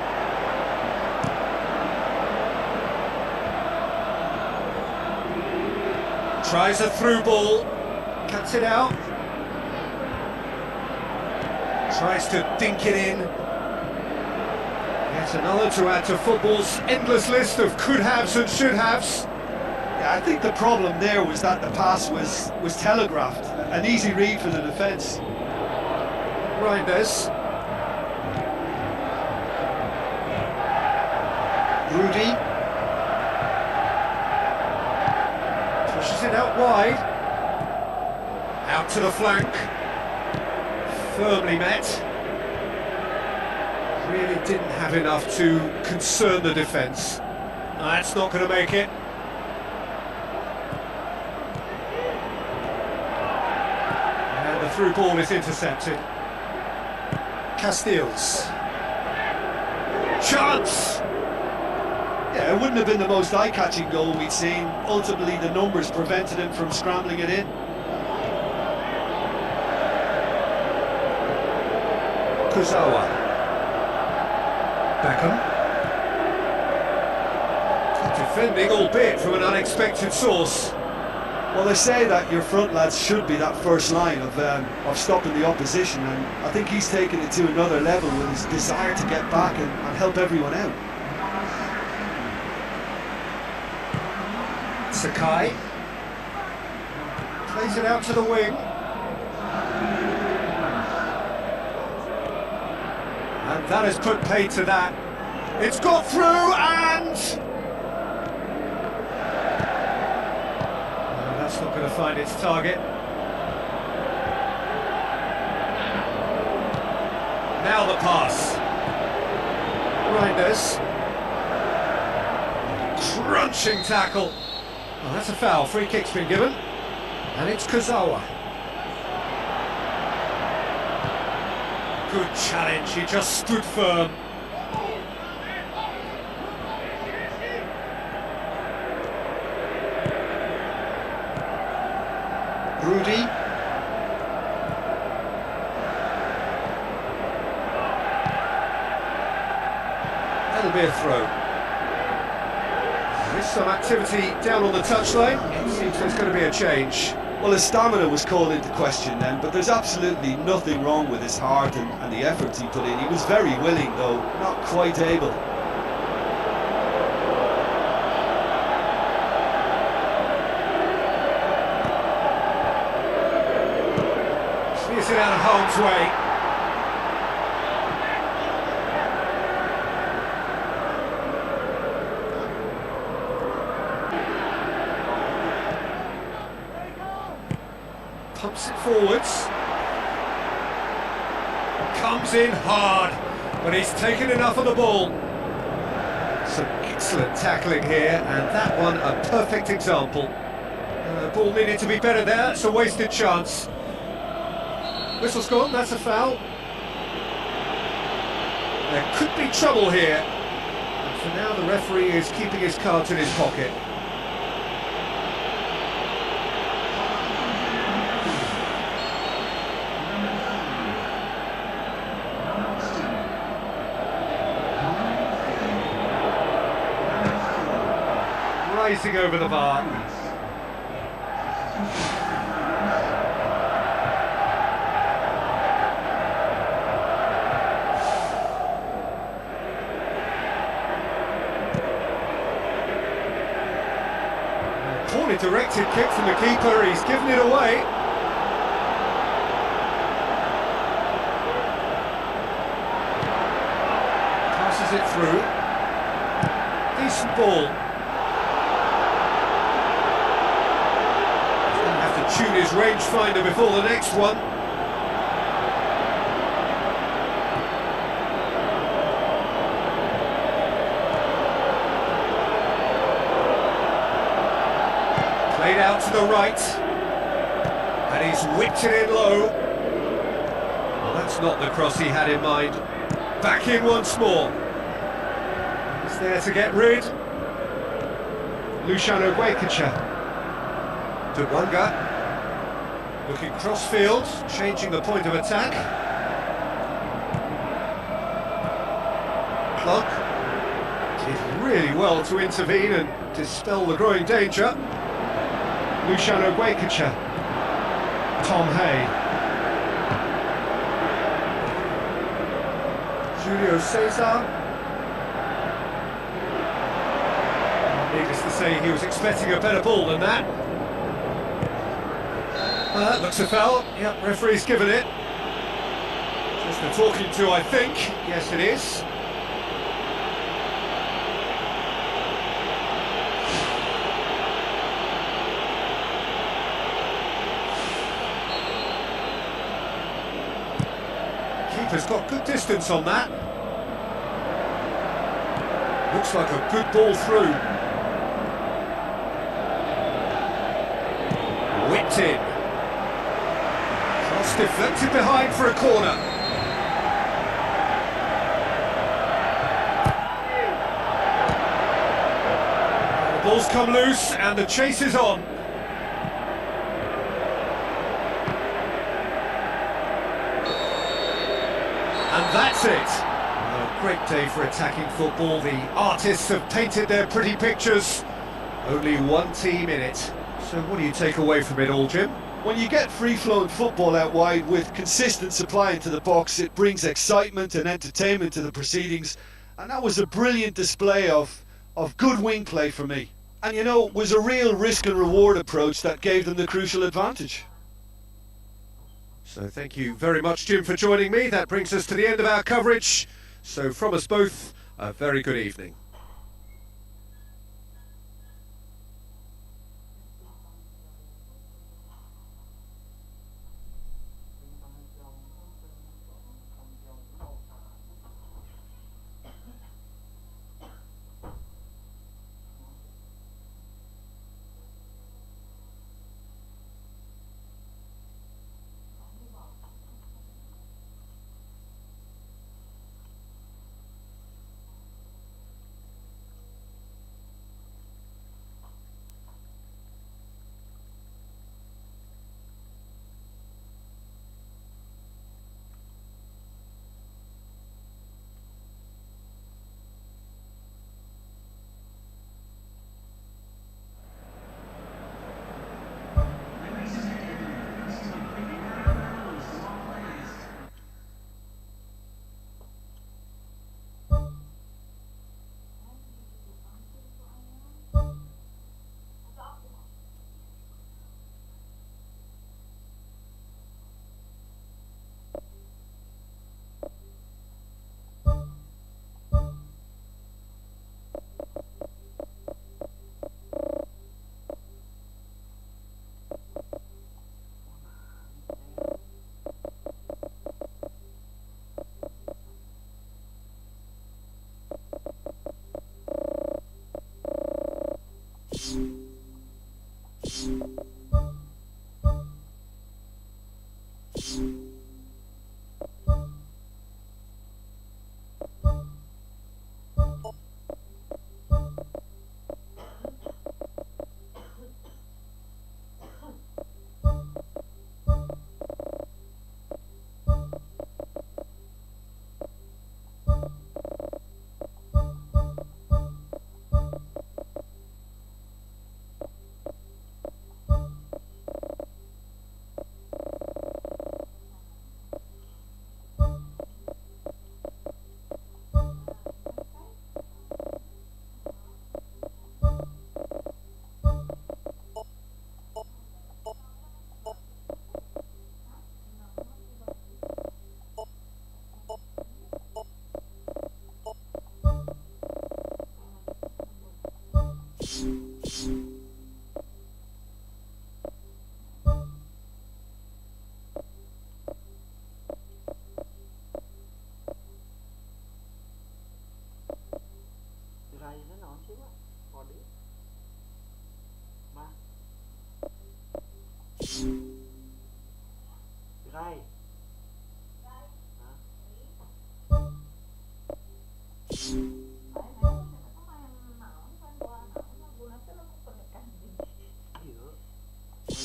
Tries a through ball, cuts it out. Tries to dink it in. Yet another to add to football's endless list of could-haves and should-haves. Yeah, I think the problem there was that the pass was telegraphed. An easy read for the defence. Reinders. Rudy. Pushes it out wide. Out to the flank. Firmly met. Really didn't have enough to concern the defence. That's not going to make it. And the through ball is intercepted. Castiles. Chance! Yeah, it wouldn't have been the most eye-catching goal we'd seen. Ultimately, the numbers prevented him from scrambling it in. Kuzawa. Beckham. Good defending, albeit from an unexpected source. Well, they say that your front lads should be that first line of stopping the opposition, and I think he's taken it to another level with his desire to get back and help everyone out. Sakai plays it out to the wing. And that has put paid to that. It's got through and... That's not going to find its target. Now the pass. Reinders. Crunching tackle. Oh, that's a foul. Free kick's been given. And it's Kuzawa. Good challenge. He just stood firm. Rudy. That'll be a throw. There is some activity down on the touchline. It seems there's going to be a change. Well, his stamina was called into question then, but there's absolutely nothing wrong with his heart and the efforts he put in. He was very willing, though not quite able. harm's way. Pumps it forwards. Comes in hard, but he's taken enough of the ball. Some excellent tackling here, and that one a perfect example. The ball needed to be better there, it's a wasted chance. Whistle's gone, that's a foul. There could be trouble here. And for now the referee is keeping his cards in his pocket. Rising over the bar. Poorly directed kick from the keeper, he's given it away. Passes it through. Decent ball. Tune his rangefinder before the next one. Played out to the right, and he's whipped it in low. Well, that's not the cross he had in mind. Back in once more. He's there to get rid. Luciano Guaycacha. Tubwanga. Looking cross-field, changing the point of attack. Clark did really well to intervene and dispel the growing danger. Luciano Guaycacha. Tom Hay. Julio Cesar. Needless to say, he was expecting a better ball than that. That looks a foul. Yep, referee's given it. Just a talking to, I think. Yes, it is. Keeper's got good distance on that. Looks like a good ball through. Whipped in. Cross deflected behind for a corner. The ball's come loose and the chase is on. And that's it. A great day for attacking football. The artists have painted their pretty pictures. Only one team in it. So what do you take away from it all, Jim? When you get free-flowing football out wide with consistent supply into the box, it brings excitement and entertainment to the proceedings. And that was a brilliant display of good wing play for me. And you know, it was a real risk and reward approach that gave them the crucial advantage. So thank you very much, Jim, for joining me. That brings us to the end of our coverage. So from us both, a very good evening.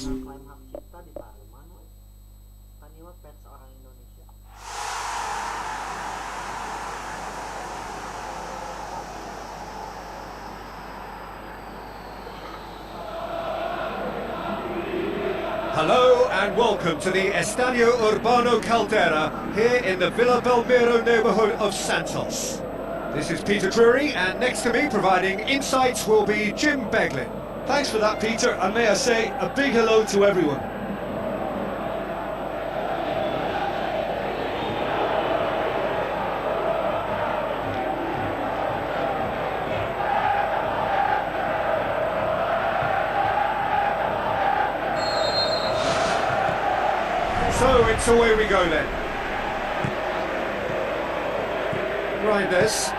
Klaim hak cipta di Parlemen, tadi mah pers orang Indonesia. Hello and welcome to the Estadio Urbano Caldera here in the Villa Belmiro neighbourhood of Santos. This is Peter Drury, and next to me providing insights will be Jim Beglin. Thanks for that, Peter, and may I say a big hello to everyone. So it's away we go then. Right, this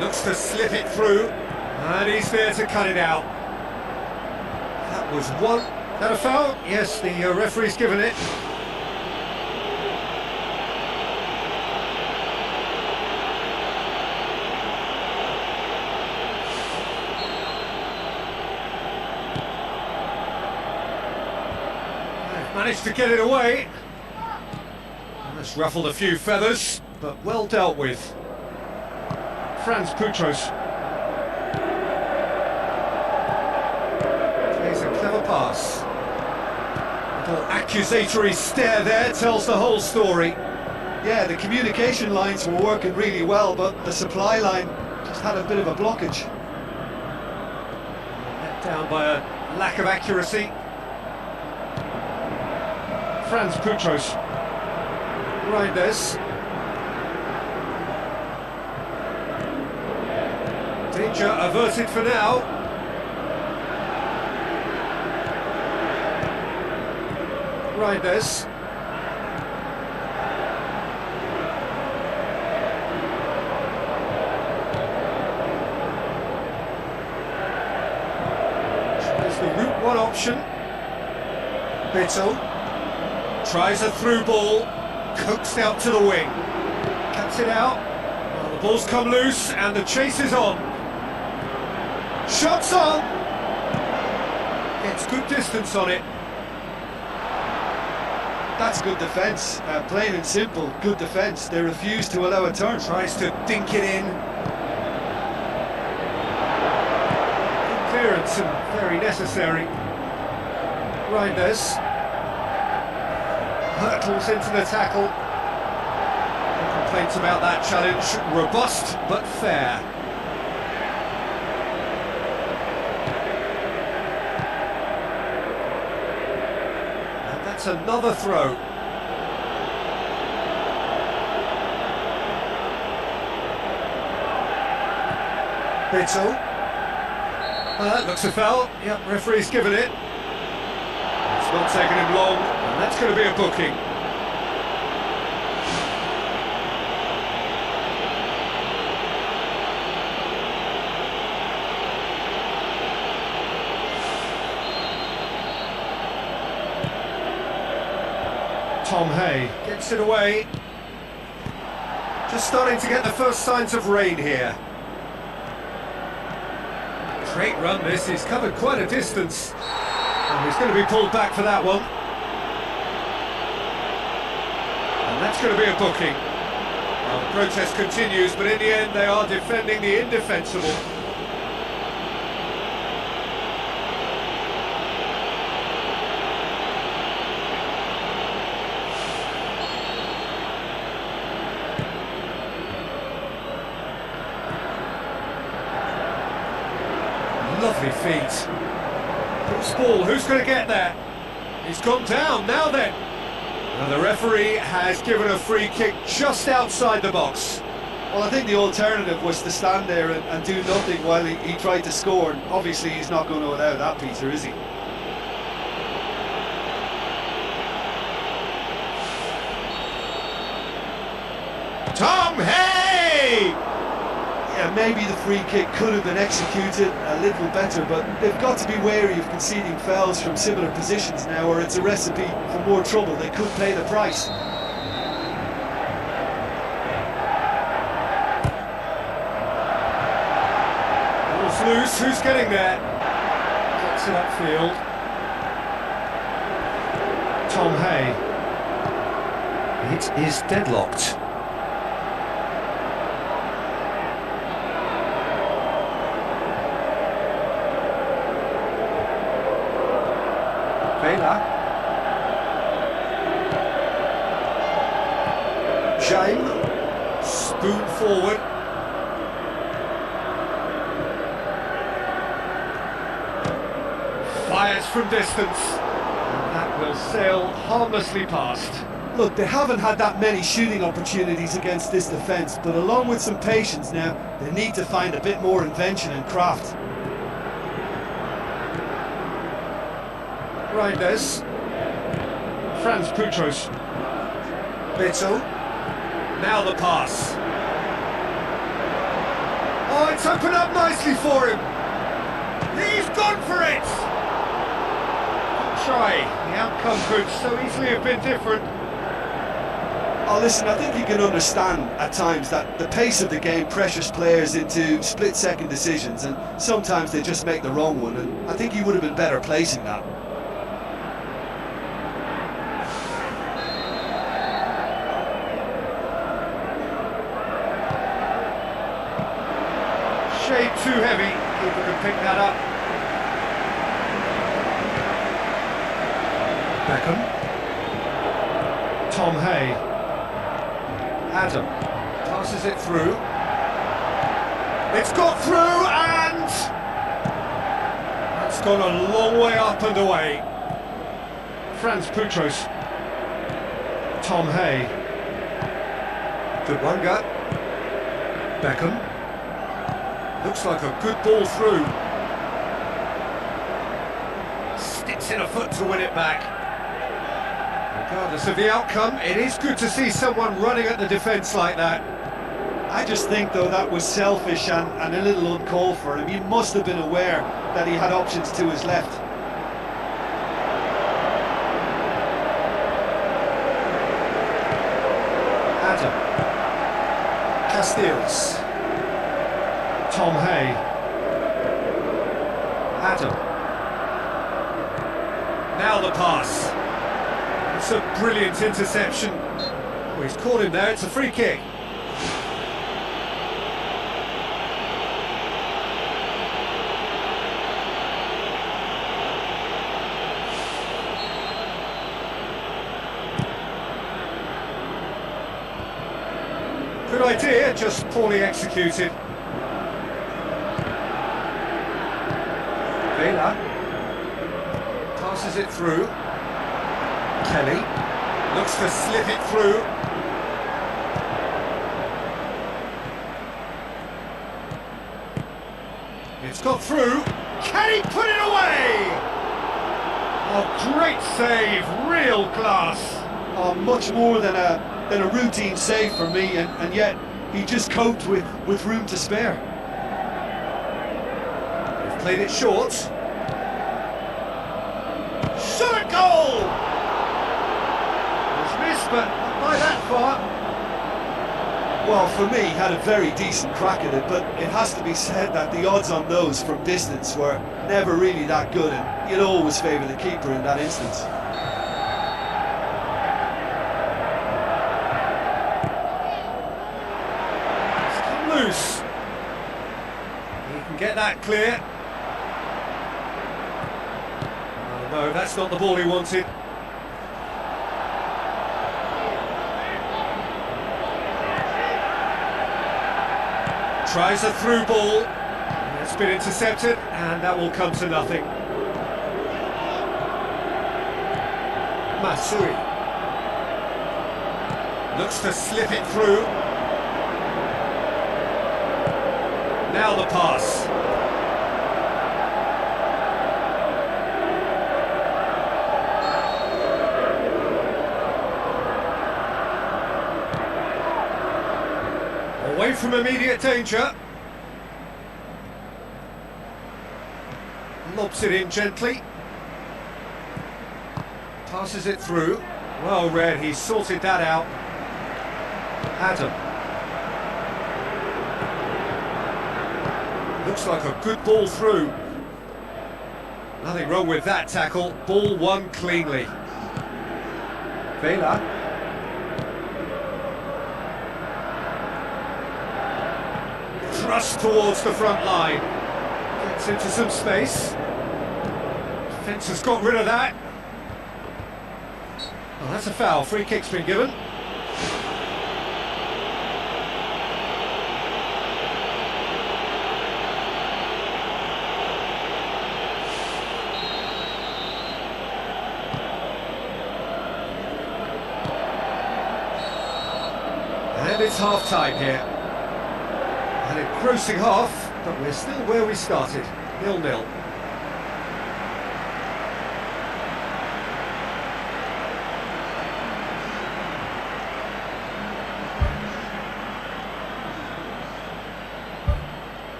looks to slip it through, and he's there to cut it out. That was one. That a foul? Yes, the referee's given it. They've managed to get it away. That's ruffled a few feathers, but well dealt with. Franz Putros. Plays a clever pass. Little accusatory stare there tells the whole story. Yeah, the communication lines were working really well, but the supply line just had a bit of a blockage. Let down by a lack of accuracy. Franz Putros. Right, this. Danger averted for now. Right, this. There's the route one option. Bittel tries a through ball, coaxed out to the wing, cuts it out. Well, the ball's come loose and the chase is on. Shots on. Gets good distance on it. That's good defence, plain and simple, good defence. They refuse to allow a turn. Tries to dink it in. Good clearance and very necessary. Reinders hurtles into the tackle. No complaints about that challenge. Robust but fair. And that's another throw. Bittel. That looks a foul. Yep, referee's given it. It's not taking him long, and that's going to be a booking. Tom Hay gets it away. Just starting to get the first signs of rain here. Great run this, he's covered quite a distance. And he's going to be pulled back for that one. And that's going to be a booking. Well, the protest continues, but in the end they are defending the indefensible. Lovely feet. Cross ball, who's going to get there? He's gone down, now then. And the referee has given a free kick just outside the box. Well, I think the alternative was to stand there and do nothing while he tried to score, and obviously he's not going to allow that, Peter, is he? Tom Hay! Yeah, maybe the free kick could have been executed a little better, but they've got to be wary of conceding fouls from similar positions now, or it's a recipe for more trouble. They could pay the price. Ball's loose, who's getting there? Gets it upfield. Tom Hay. It is deadlocked. Bola. James, spoon forward. Fires from distance. And that will sail harmlessly past. Look, they haven't had that many shooting opportunities against this defence, but along with some patience now, they need to find a bit more invention and craft. Reinders, Franz Putros, Beto, now the pass. Oh, it's opened up nicely for him. He's gone for it. Good try, the outcome could so easily have been different. Oh, listen, I think you can understand at times that the pace of the game pressures players into split-second decisions, and sometimes they just make the wrong one, and I think he would have been better placing that. Shade too heavy, keeper can pick that up. Beckham. Tom Hay. Adam passes it through. It's got through and that's gone a long way up and away. Franz Putros. Tom Hay. Good one, gut. Beckham. Looks like a good ball through. Sticks in a foot to win it back. Regardless of the outcome, it is good to see someone running at the defence like that. I just think, though, that was selfish and a little uncalled for him. He must have been aware that he had options to his left. Adam. Castiles. Tom Hay. Adam. Now the pass. It's a brilliant interception. Oh, he's caught him there, it's a free kick. Good idea, just poorly executed. Bola passes it through. Kelly looks to slip it through. It's got through. Can he put it away? Oh, great save, real class. Oh, much more than a routine save for me, and yet he just coped with room to spare. They've played it short. Shot at goal! There's but not by that far. Well, for me, he had a very decent crack at it, but it has to be said that the odds on those from distance were never really that good, and you'd always favour the keeper in that instance. It's come loose. He can get that clear. Oh no, that's not the ball he wanted. Tries a through ball. It's been intercepted, and that will come to nothing. Masui looks to slip it through. Now the pass. Away from immediate danger. Lobs it in gently. Passes it through. Well read, he's sorted that out. Adam. Looks like a good ball through. Nothing wrong with that tackle. Ball won cleanly. Vela. Thrust towards the front line. Gets into some space. Defence has got rid of that. Well, that's a foul. Free kick's been given. And it's half-time here. An engrossing half, but we're still where we started, 0-0.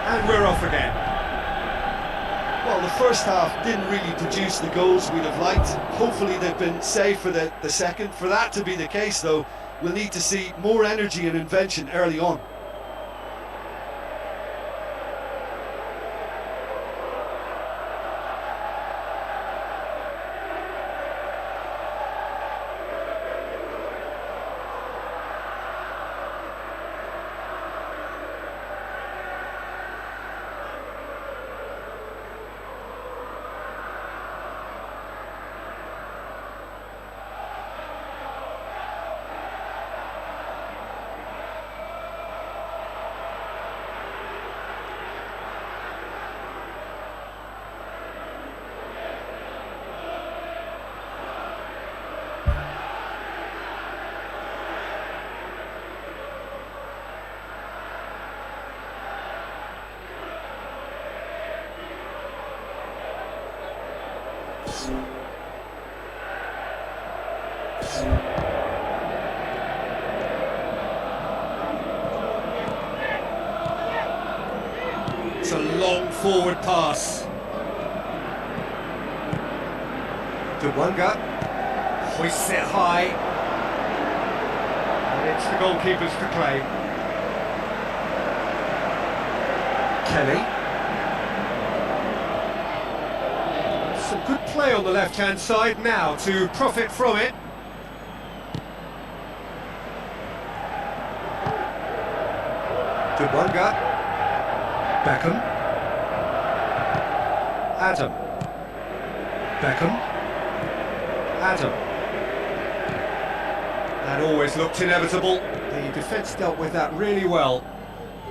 And we're off again. Well, the first half didn't really produce the goals we'd have liked. Hopefully they've been saved for the second. For that to be the case, though, we'll need to see more energy and invention early on. It's a long forward pass. Dewanga hoists it high. And it's the goalkeepers to claim. Kelly. Some good play on the left-hand side now to profit from it. Dewanga. Beckham. Adam. Beckham. Adam. That always looked inevitable. The defence dealt with that really well.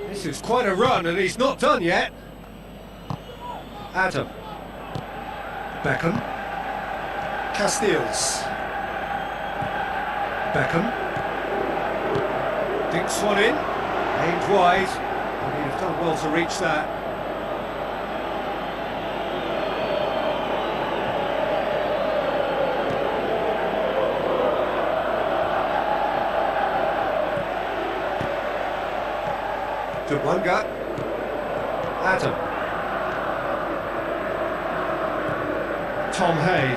This is quite a run, and he's not done yet. Adam. Beckham. Castiles. Beckham. Dinks one in. Aimed wide. He'd have done well to reach that. Dewanga. Adam. Tom Hay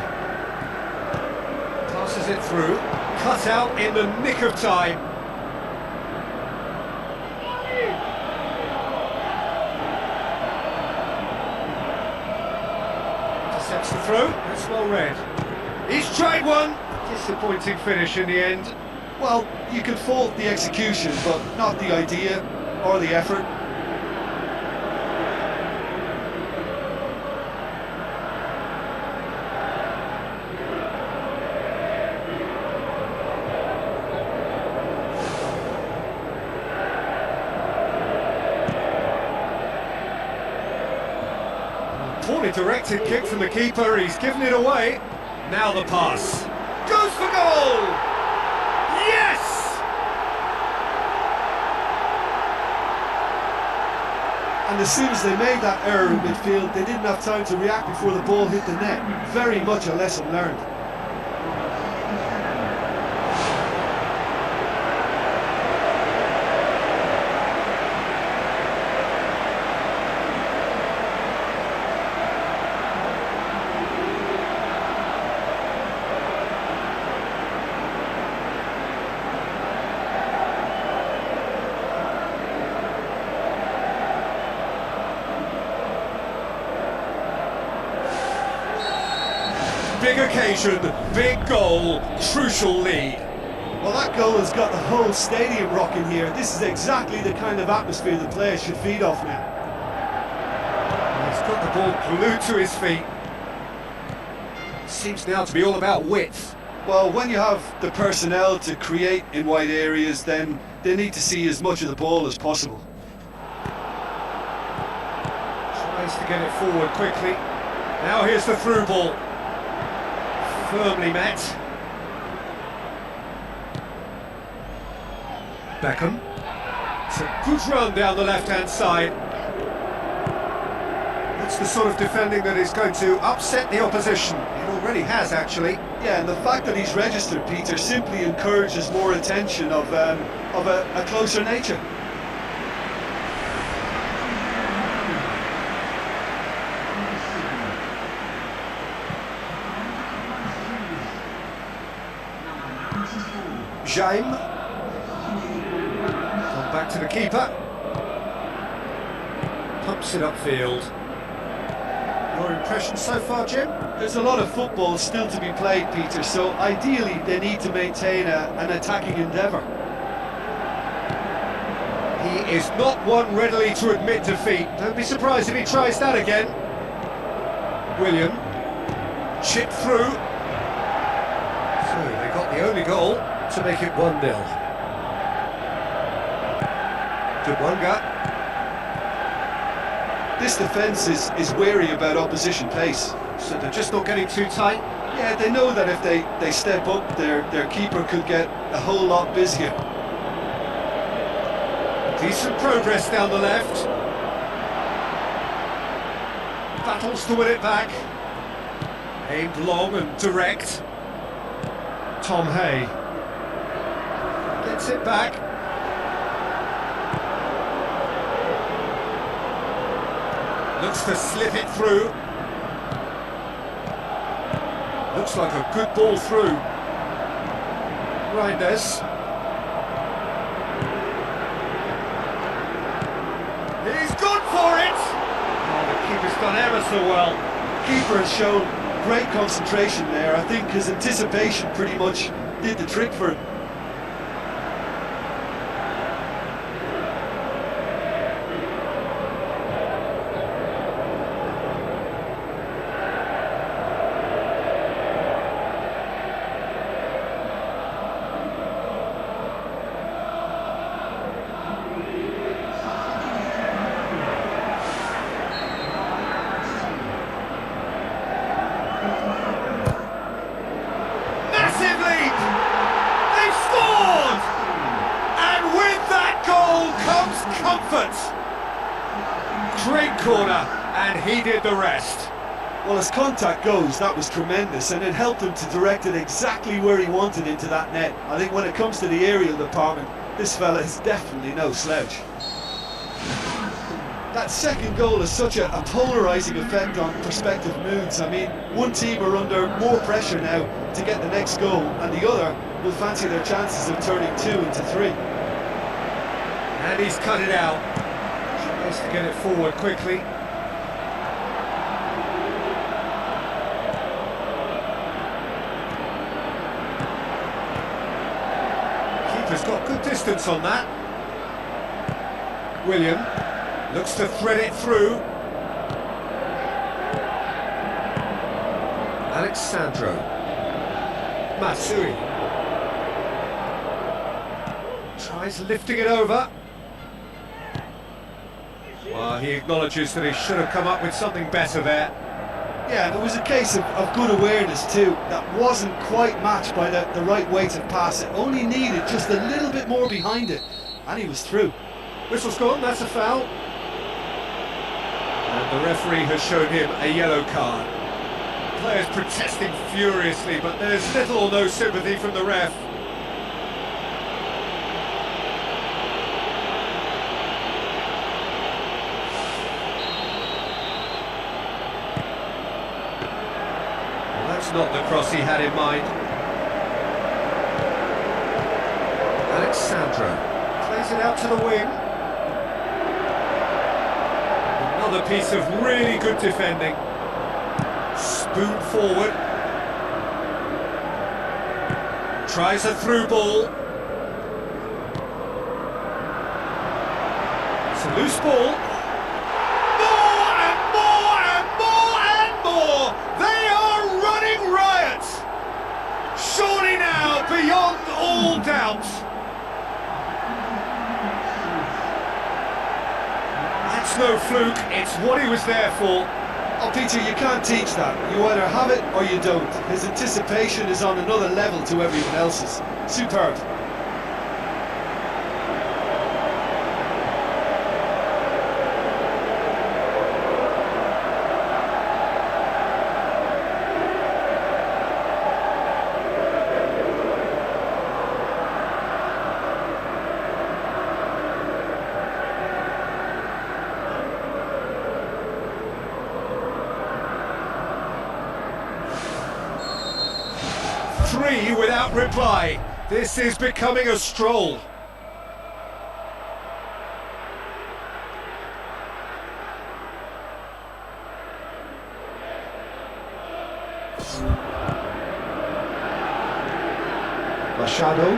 passes it through, cut out in the nick of time. Intercepts the throw, that's well read. He's tried one! Disappointing finish in the end. Well, you can fault the execution, but not the idea or the effort. Poorly directed kick from the keeper, he's given it away. Now the pass. Goes for goal! Yes! And as soon as they made that error in midfield, they didn't have time to react before the ball hit the net. Very much a lesson learned. Big occasion, big goal, crucial lead. Well, that goal has got the whole stadium rocking here. This is exactly the kind of atmosphere the players should feed off now. He's got the ball glued to his feet. Seems now to be all about width. Well, when you have the personnel to create in wide areas, then they need to see as much of the ball as possible. Tries to get it forward quickly. Now here's the through ball. Firmly met. Beckham. It's a good run down the left-hand side. That's the sort of defending that is going to upset the opposition. It already has, actually. Yeah, and the fact that he's registered, Peter, simply encourages more attention of a closer nature. Jaime. Gone back to the keeper. Pumps it upfield. Your impression so far, Jim? There's a lot of football still to be played, Peter, so ideally they need to maintain an attacking endeavour. He is not one readily to admit defeat. Don't be surprised if he tries that again. William. Chip through. So they got the only goal to make it 1-0. Dubwanga. This defence is wary about opposition pace. So they're just not getting too tight? Yeah, they know that if they step up, their keeper could get a whole lot busier. Decent progress down the left. Battles to win it back. Aimed long and direct. Tom Hay. Gets it back. Looks to slip it through. Looks like a good ball through. Reinders. He's gone for it! Oh, the keeper's done ever so well. Keeper has shown great concentration there. I think his anticipation pretty much did the trick for him. Great corner, and he did the rest. Well, as contact goes, that was tremendous, and it helped him to direct it exactly where he wanted into that net. I think when it comes to the aerial department, this fella is definitely no slouch. That second goal has such a polarising effect on prospective moods. I mean, one team are under more pressure now to get the next goal, and the other will fancy their chances of turning 2 into 3. And he's cut it out. Tries to get it forward quickly. Keeper's got good distance on that. William looks to thread it through. Alexandro. Matsui. Tries lifting it over. Well, he acknowledges that he should have come up with something better there. Yeah, it was a case of good awareness too. That wasn't quite matched by the right weight of pass. It only needed just a little bit more behind it, and he was through. Whistle's gone, that's a foul. And the referee has shown him a yellow card. Players protesting furiously, but there's little or no sympathy from the ref. Well, that's not the cross he had in mind. Alexandro plays it out to the wing. Another piece of really good defending. Spoon forward. Tries a through ball. It's a loose ball. More and more and more and more! They are running riot! Surely now, beyond all doubt. That's no fluke, it's what he was there for. Oh, Peter, you can't teach that. You either have it or you don't. His anticipation is on another level to everyone else's. Superb. Three without reply. This is becoming a stroll. Machado.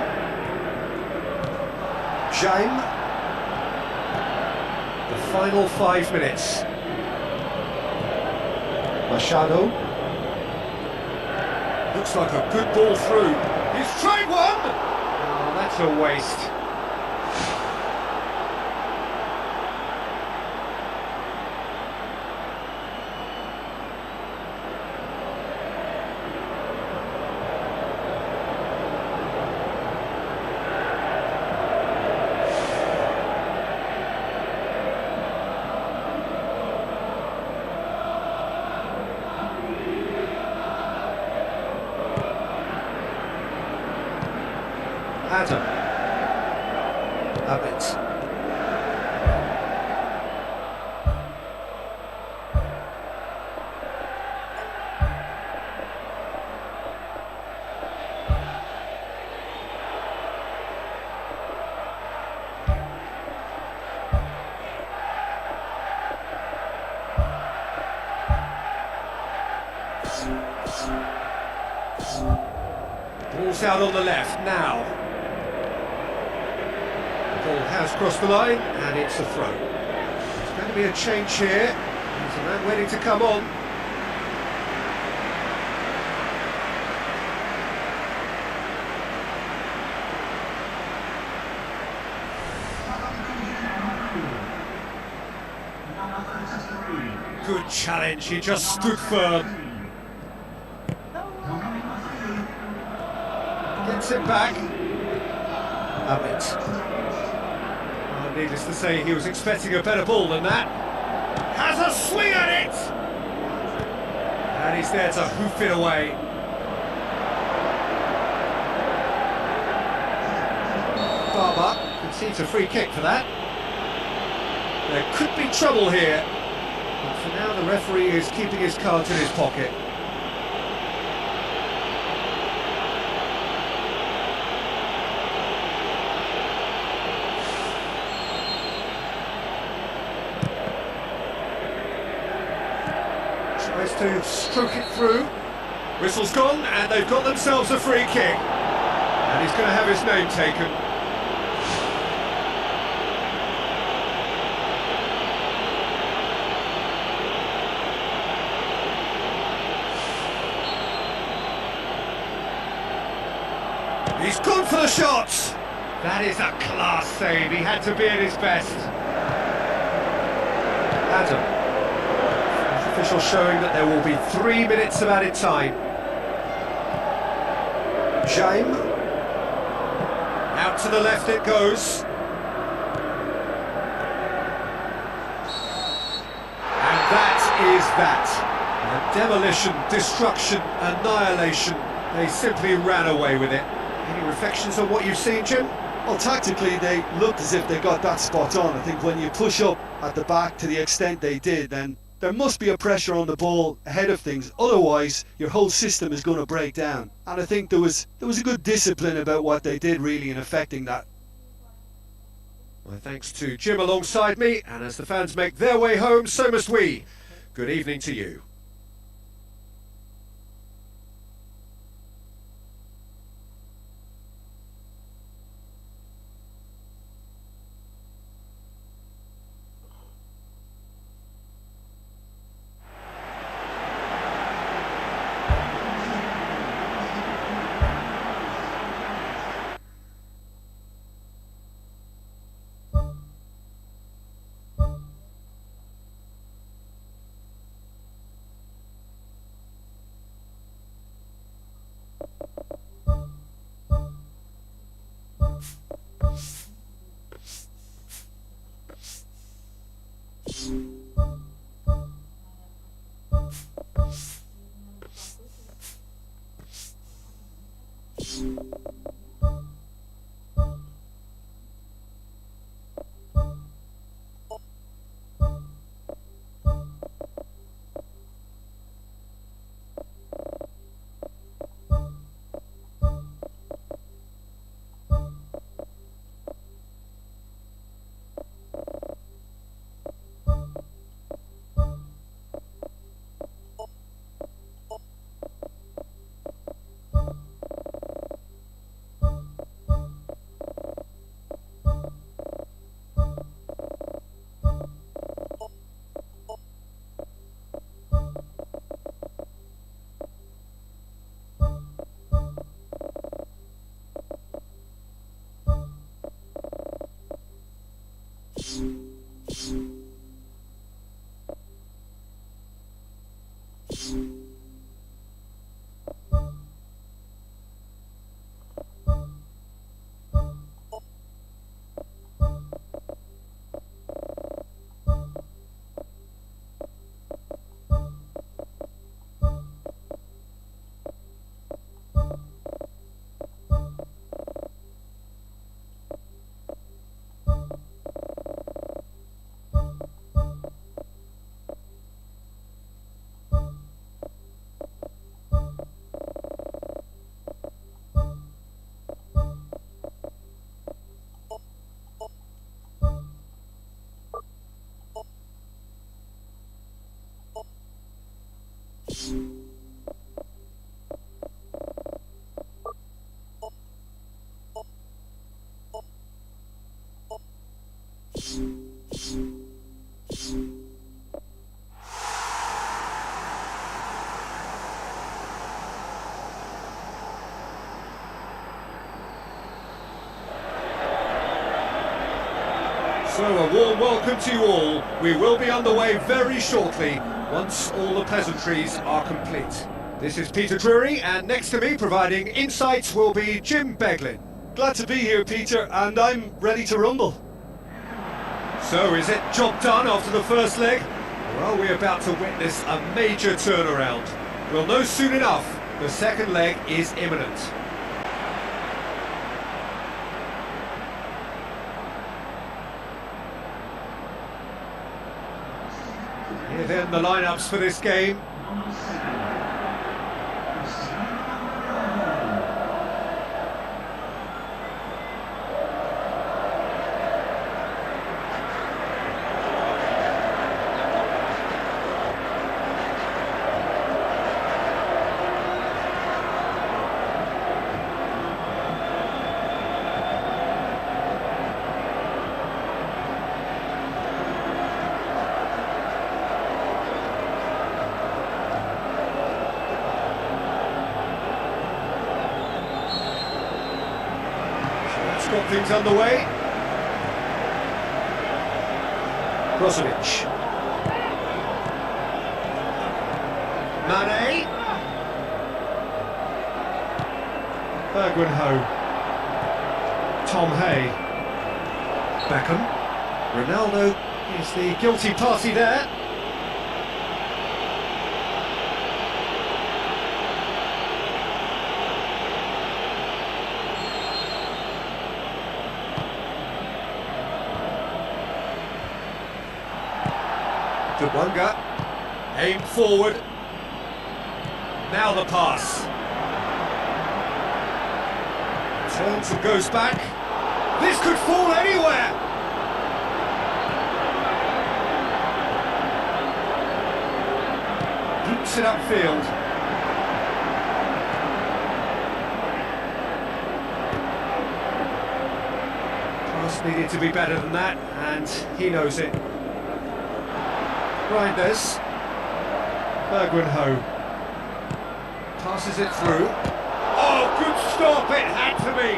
Jaime. The final 5 minutes. Machado. Looks like a good ball through. He's tried one! Oh, that's a waste. Adam. Abbott. Ball's out on the left now. Ball has crossed the line, and it's a throw. There's going to be a change here. There's a man waiting to come on. Good challenge, he just stood firm. Gets it back. Abbott. Needless to say, he was expecting a better ball than that. Has a swing at it! And he's there to hoof it away. Barber concedes a free kick for that. There could be trouble here. But for now, the referee is keeping his cards in his pocket. Tries to stroke it through. Whistle's gone, and they've got themselves a free kick. And he's going to have his name taken. He's gone for the shot! That is a class save, he had to be at his best. Adam. Official showing that there will be 3 minutes of added time. Jaime. Out to the left it goes. And that is that. Demolition, destruction, annihilation. They simply ran away with it. Any reflections on what you've seen, Jim? Well, tactically they looked as if they got that spot on. I think when you push up at the back to the extent they did, then there must be a pressure on the ball ahead of things. Otherwise, your whole system is going to break down. And I think there was a good discipline about what they did really in affecting that. My thanks to Jim alongside me, and as the fans make their way home, so must we. Good evening to you. So a warm welcome to you all. We will be underway very shortly, once all the pleasantries are complete. This is Peter Drury, and next to me providing insights will be Jim Beglin. Glad to be here, Peter, and I'm ready to rumble. So is it job done after the first leg? Or are we about to witness a major turnaround? We'll know soon enough. The second leg is imminent. Here then the lineups for this game. Got things underway. Brozovic. Mane. Bergwijn. Tom Hay. Beckham. Ronaldo is the guilty party there. Wanga, aimed forward, now the pass, turns and goes back, this could fall anywhere, boots it upfield, pass needed to be better than that, and he knows it. Reinders, Bergwijn passes it through. Oh, good stop, it had to be.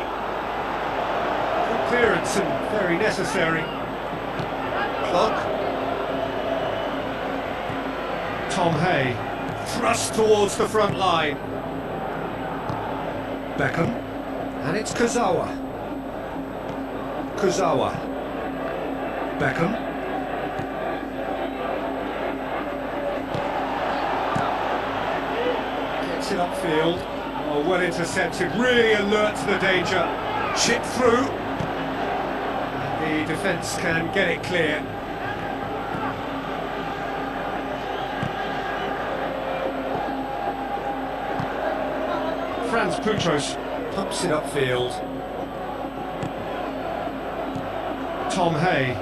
Good clearance and very necessary. Clock. Tom Hay, thrust towards the front line. Beckham, and it's Kurzawa. Beckham. It upfield, oh, well intercepted, really alert to the danger, chip through, and the defence can get it clear. Franz Putros pumps it upfield. Tom Hay,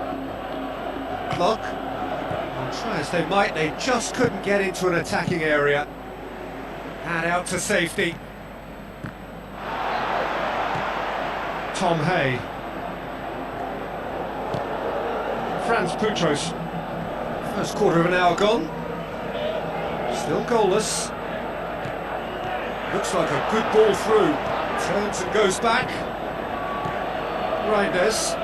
clock, and try as they might, they just couldn't get into an attacking area. And out to safety. Tom Hay. Franz Putros. First quarter of an hour gone. Still goalless. Looks like a good ball through. Turns and goes back. Reinders.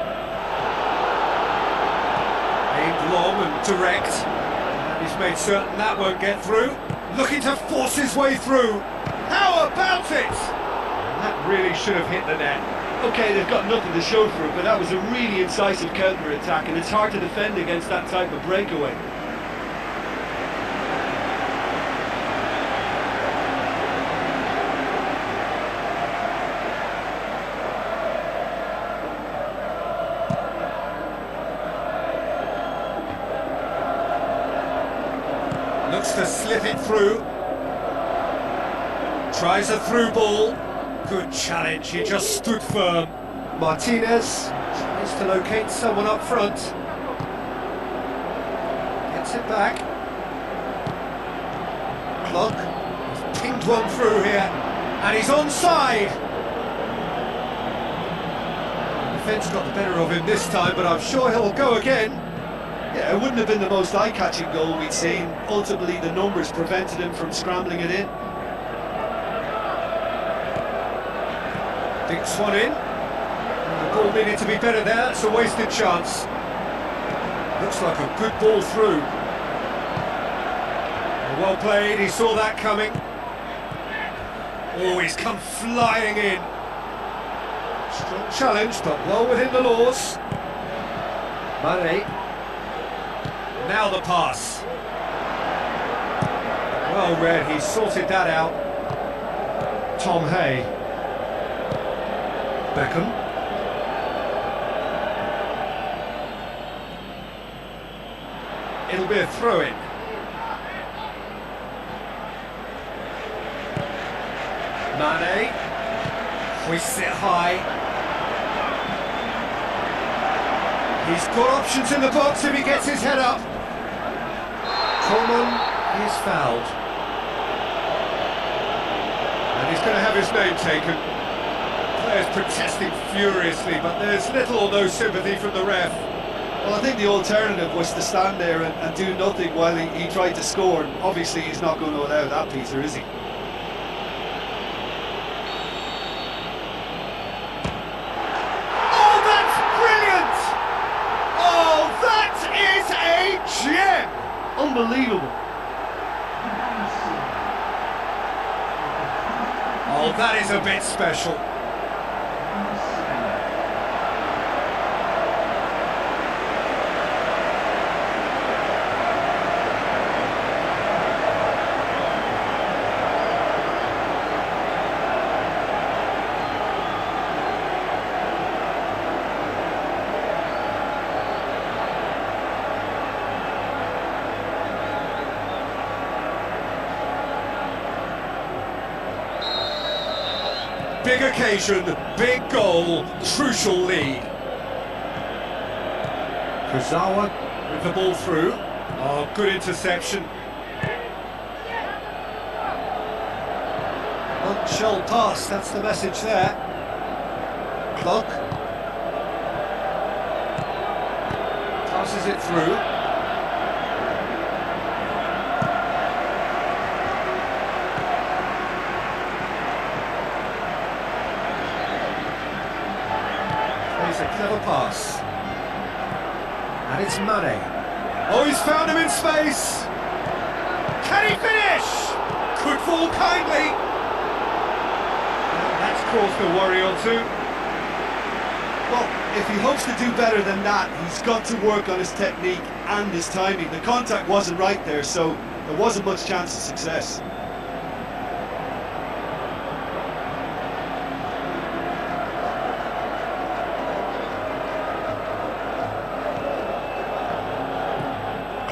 Aimed long and direct. And he's made certain that won't get through. Looking to force his way through. How about it? That really should have hit the net. Okay, they've got nothing to show for it, but that was a really incisive counter-attack, and it's hard to defend against that type of breakaway. Looks to slip it through. Tries a through ball. Good challenge, he just stood firm. Martinez tries to locate someone up front. Gets it back. Clock. He's pinged one through here. And he's onside. The defence got the better of him this time, but I'm sure he'll go again. Yeah, it wouldn't have been the most eye-catching goal we'd seen. Ultimately, the numbers prevented him from scrambling it in. Dinks one in. The ball needed to be better there, it's a wasted chance. Looks like a good ball through. Well played, he saw that coming. Oh, he's come flying in. Strong challenge, but well within the laws. Mane. Now the pass. Well read, he sorted that out. Tom Hay. Beckham. It'll be a throw-in. Mane hoists it high. He's got options in the box if he gets his head up. Coleman is fouled. And he's going to have his name taken. Players protesting furiously, but there's little or no sympathy from the ref. Well, I think the alternative was to stand there and do nothing while he tried to score. And obviously he's not going to allow that, Peter, is he? Oh, that's brilliant! Oh, that is a gem! Unbelievable. Oh, that is a bit special. Big occasion, big goal, crucial lead. Kurzawa with the ball through. Oh, good interception. Unshell pass, that's the message there. Clock. Passes it through. Plays a clever pass. And it's Mane. Oh, he's found him in space! Can he finish? Could fall kindly. That's caused a worry or two. Well, if he hopes to do better than that, he's got to work on his technique and his timing. The contact wasn't right there, so there wasn't much chance of success.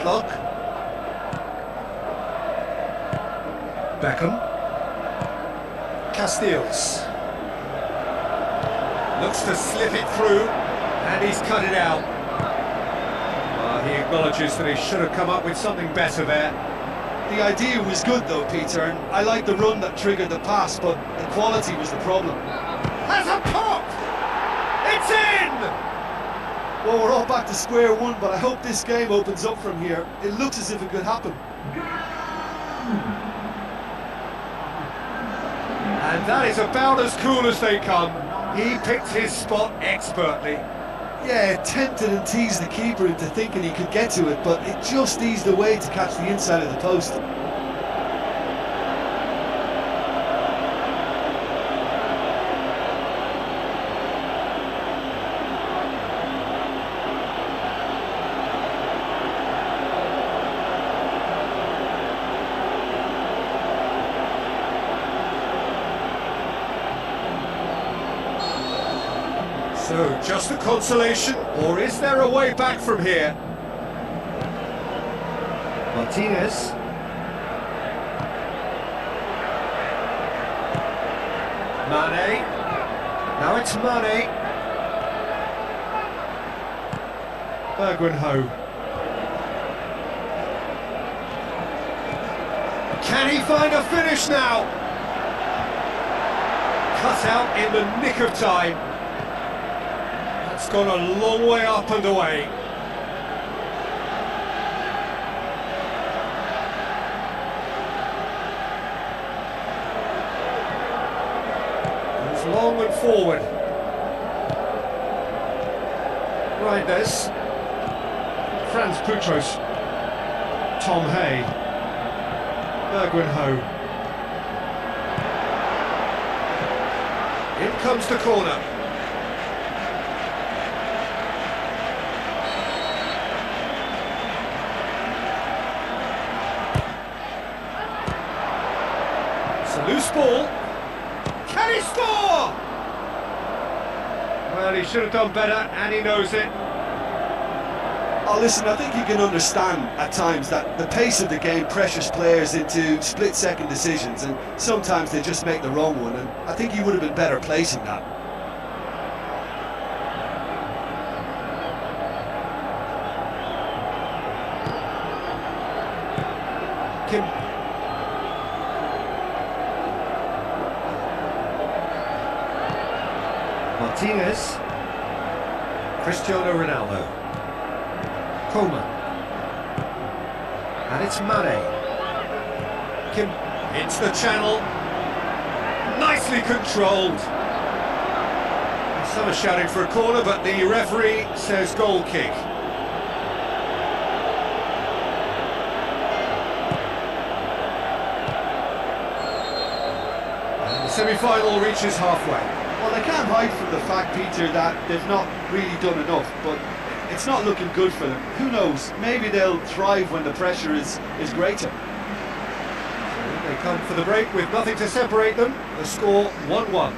Clock. Beckham. Castiles. Looks to slip it through, and he's cut it out. He acknowledges that he should have come up with something better there. The idea was good though, Peter, and I like the run that triggered the pass, but the quality was the problem. Has a pop! It's in! Well, we're all back to square one, but I hope this game opens up from here. It looks as if it could happen. And that is about as cool as they come. He picked his spot expertly. Yeah, it tempted and teased the keeper into thinking he could get to it, but it just eased away to catch the inside of the post. So, just a consolation, or is there a way back from here? Martinez. Mane. Now it's Mane. Bergwijn. Can he find a finish now? Cut out in the nick of time. It's gone a long way up and away. It's long and forward. Right, there's Franz Putros. Tom Hay. Bergwijn. In comes the corner. Loose ball. Can he score? Well, he should have done better, and he knows it. Oh, listen, I think you can understand at times that the pace of the game pressures players into split-second decisions, and sometimes they just make the wrong one, and I think he would have been better placing that. Kim. Martinez. Cristiano Ronaldo. Coman. And it's Mane. Kim into the channel. Nicely controlled. Some are shouting for a corner, but the referee says goal kick. And the semi-final reaches halfway. Well, they can't hide from the fact, Peter, that they've not really done enough, but it's not looking good for them. Who knows? Maybe they'll thrive when the pressure is greater. So they come for the break with nothing to separate them. The score 1-1.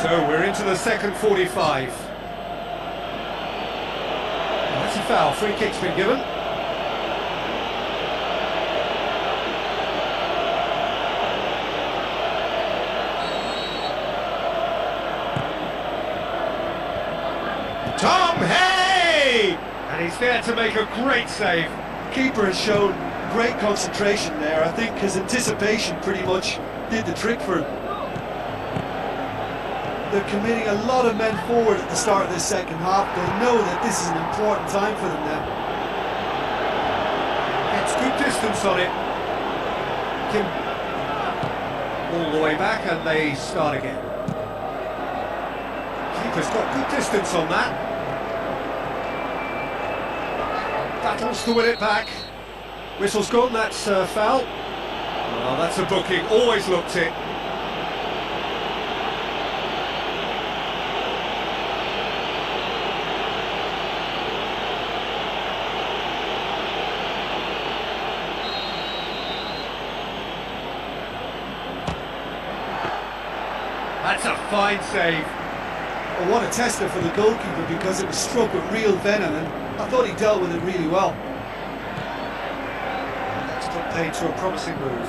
So we're into the second 45. That's a foul. Free kick's been given. Tom Hay! And he's there to make a great save. Keeper has shown great concentration there. I think his anticipation pretty much did the trick for him. They're committing a lot of men forward at the start of this second half. They know that this is an important time for them now. Gets good distance on it. Kim all the way back and they start again. Keeper's got good distance on that. Battles to win it back. Whistle's gone, that's foul. Well, that's a booking, always looked it. That's a fine save. Well, what a tester for the goalkeeper, because it was struck with real venom, and I thought he dealt with it really well. That's put paid to a promising move.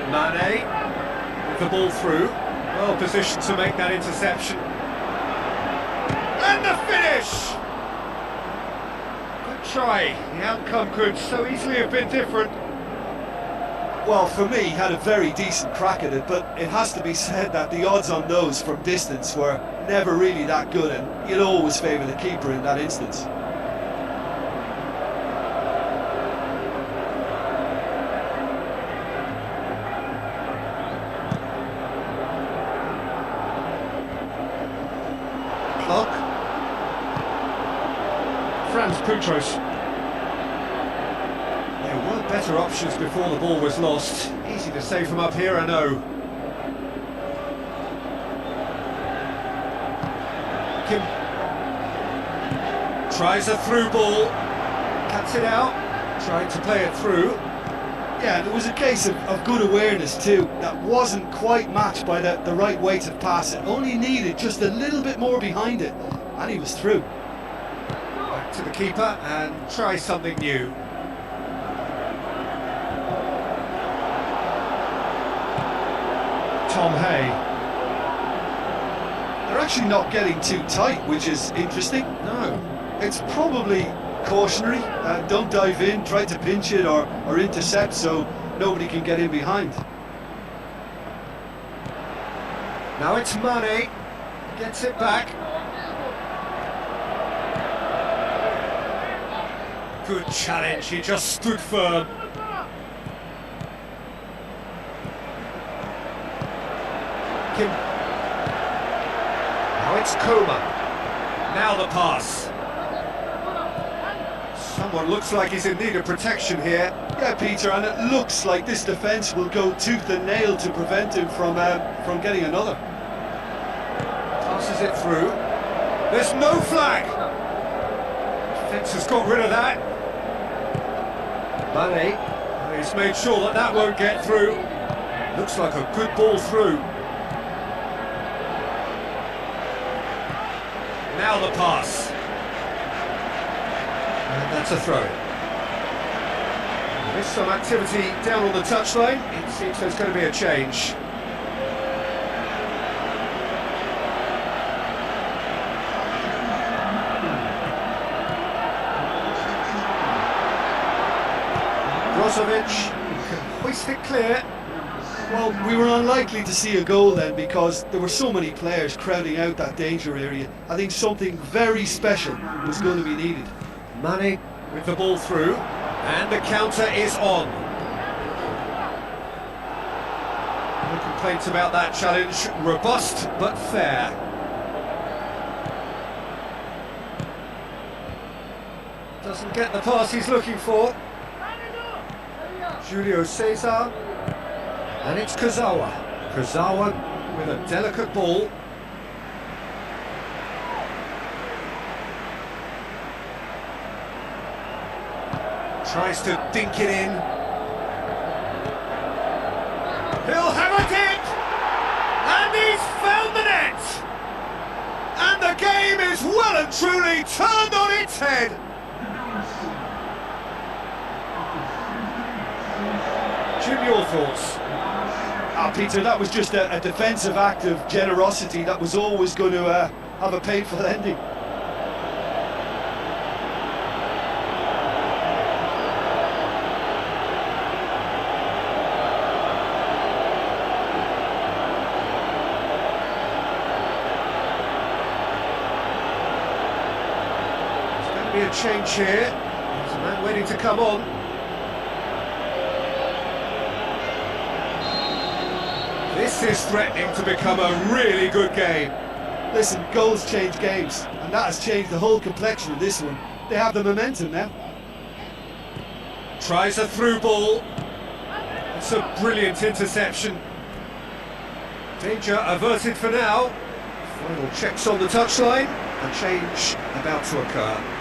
Mane with the ball through. Well positioned to make that interception. And the finish! Good try. The outcome could so easily have been different. Well, for me, he had a very decent crack at it, but it has to be said that the odds on those from distance were never really that good, and you'd always favour the keeper in that instance. Clock. Franz Putros. There were better options before the ball was lost. Easy to say from up here, I know. Kim tries a through ball, cuts it out, trying to play it through. Yeah, and it was a case of good awareness too. That wasn't quite matched by the right weight of pass. It only needed just a little bit more behind it, and he was through. Back to the keeper and try something new. Tom Hay. They're actually not getting too tight, which is interesting. No. It's probably cautionary. Don't dive in, try to pinch it or intercept so nobody can get in behind. Now it's Mane. Gets it back. Good challenge, he just stood firm. Kim. Now it's Koma. Now the pass. Someone looks like he's in need of protection here. Yeah, Peter, and it looks like this defence will go tooth and nail to prevent him from getting another. Passes it through. There's no flag. Defence has got rid of that. Mane, he's made sure that that won't get through. Looks like a good ball through. Now the pass. And that's a throw. There's some activity down on the touchline. It seems there's going to be a change. Brozovic can hoist it clear. Well, we were unlikely to see a goal then because there were so many players crowding out that danger area. I think something very special was going to be needed. Mane with the ball through, and the counter is on. No complaints about that challenge. Robust but fair. Doesn't get the pass he's looking for. Julio Cesar. And it's Kurzawa. Kurzawa with a delicate ball. Tries to dink it in. He'll have it! And he's found the net! And the game is well and truly turned on its head. Jim, your thoughts? Peter, that was just a defensive act of generosity that was always going to have a painful ending. There's going to be a change here. There's a man waiting to come on. This is threatening to become a really good game. Listen, goals change games, and that has changed the whole complexion of this one. They have the momentum now. Tries a through ball. It's a brilliant interception. Danger averted for now. Final checks on the touchline, and change about to occur.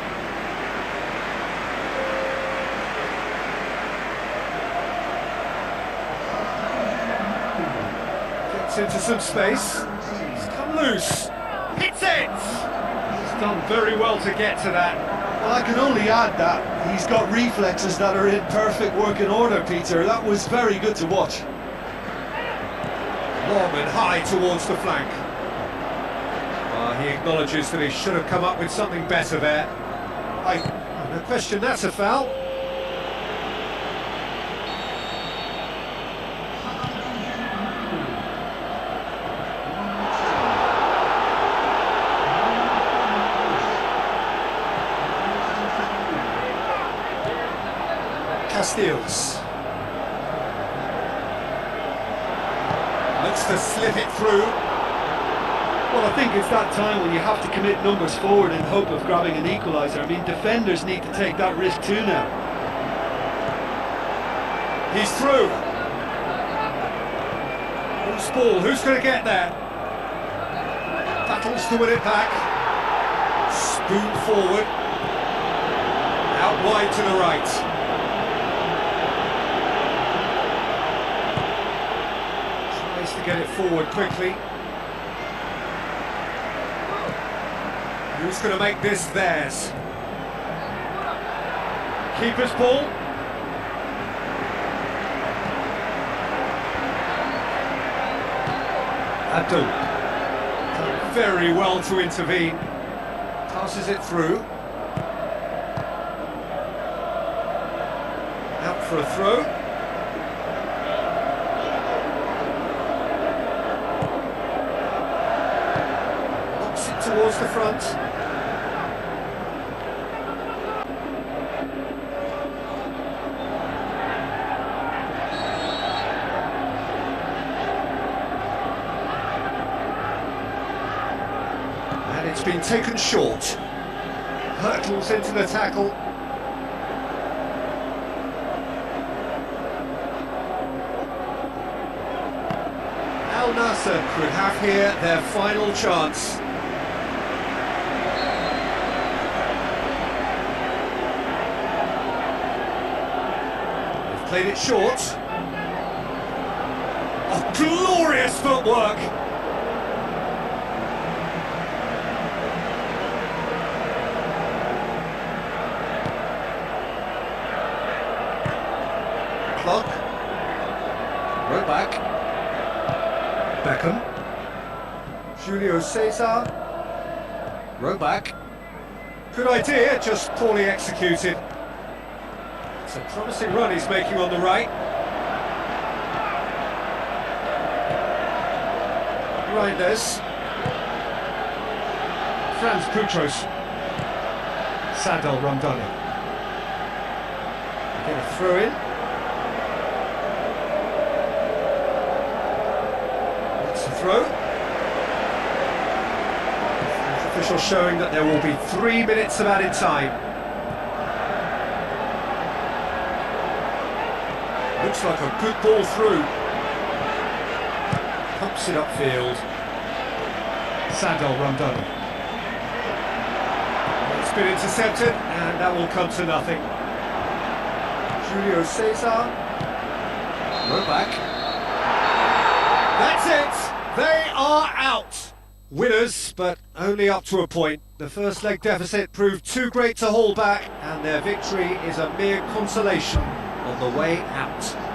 Into some space, he's come loose, hits it! He's done very well to get to that. Well, I can only add that he's got reflexes that are in perfect working order, Peter. That was very good to watch. Long and high towards the flank. He acknowledges that he should have come up with something better there. No question that's a foul. Steals. Looks to slip it through. Well, I think it's that time when you have to commit numbers forward in hope of grabbing an equaliser. I mean, defenders need to take that risk too now. He's through. Loose ball, who's going to get there? Battles to win it back. Spoon forward. Out wide to the right. To get it forward quickly. Who's going to make this theirs? Keeper's ball. Abdul. Done very well to intervene. Passes it through. Out for a throw. Towards the front. And it's been taken short. Hurtles into the tackle. Al Nassr could have here their final chance. Played it short. Oh, glorious footwork! Clock. Right back. Beckham. Julio Cesar. Right back. Good idea, just poorly executed. It's a promising run he's making on the right. Reinders. Franz Putros. Sadal Ramdani. Get a throw in. It's a throw. The official showing that there will be 3 minutes of added time. Looks like a good ball through. Pumps it upfield. Sadal Ramdani. It's been intercepted, and that will come to nothing. Julio Cesar. Right back. That's it! They are out! Winners, but only up to a point. The first leg deficit proved too great to hold back, and their victory is a mere consolation on the way out.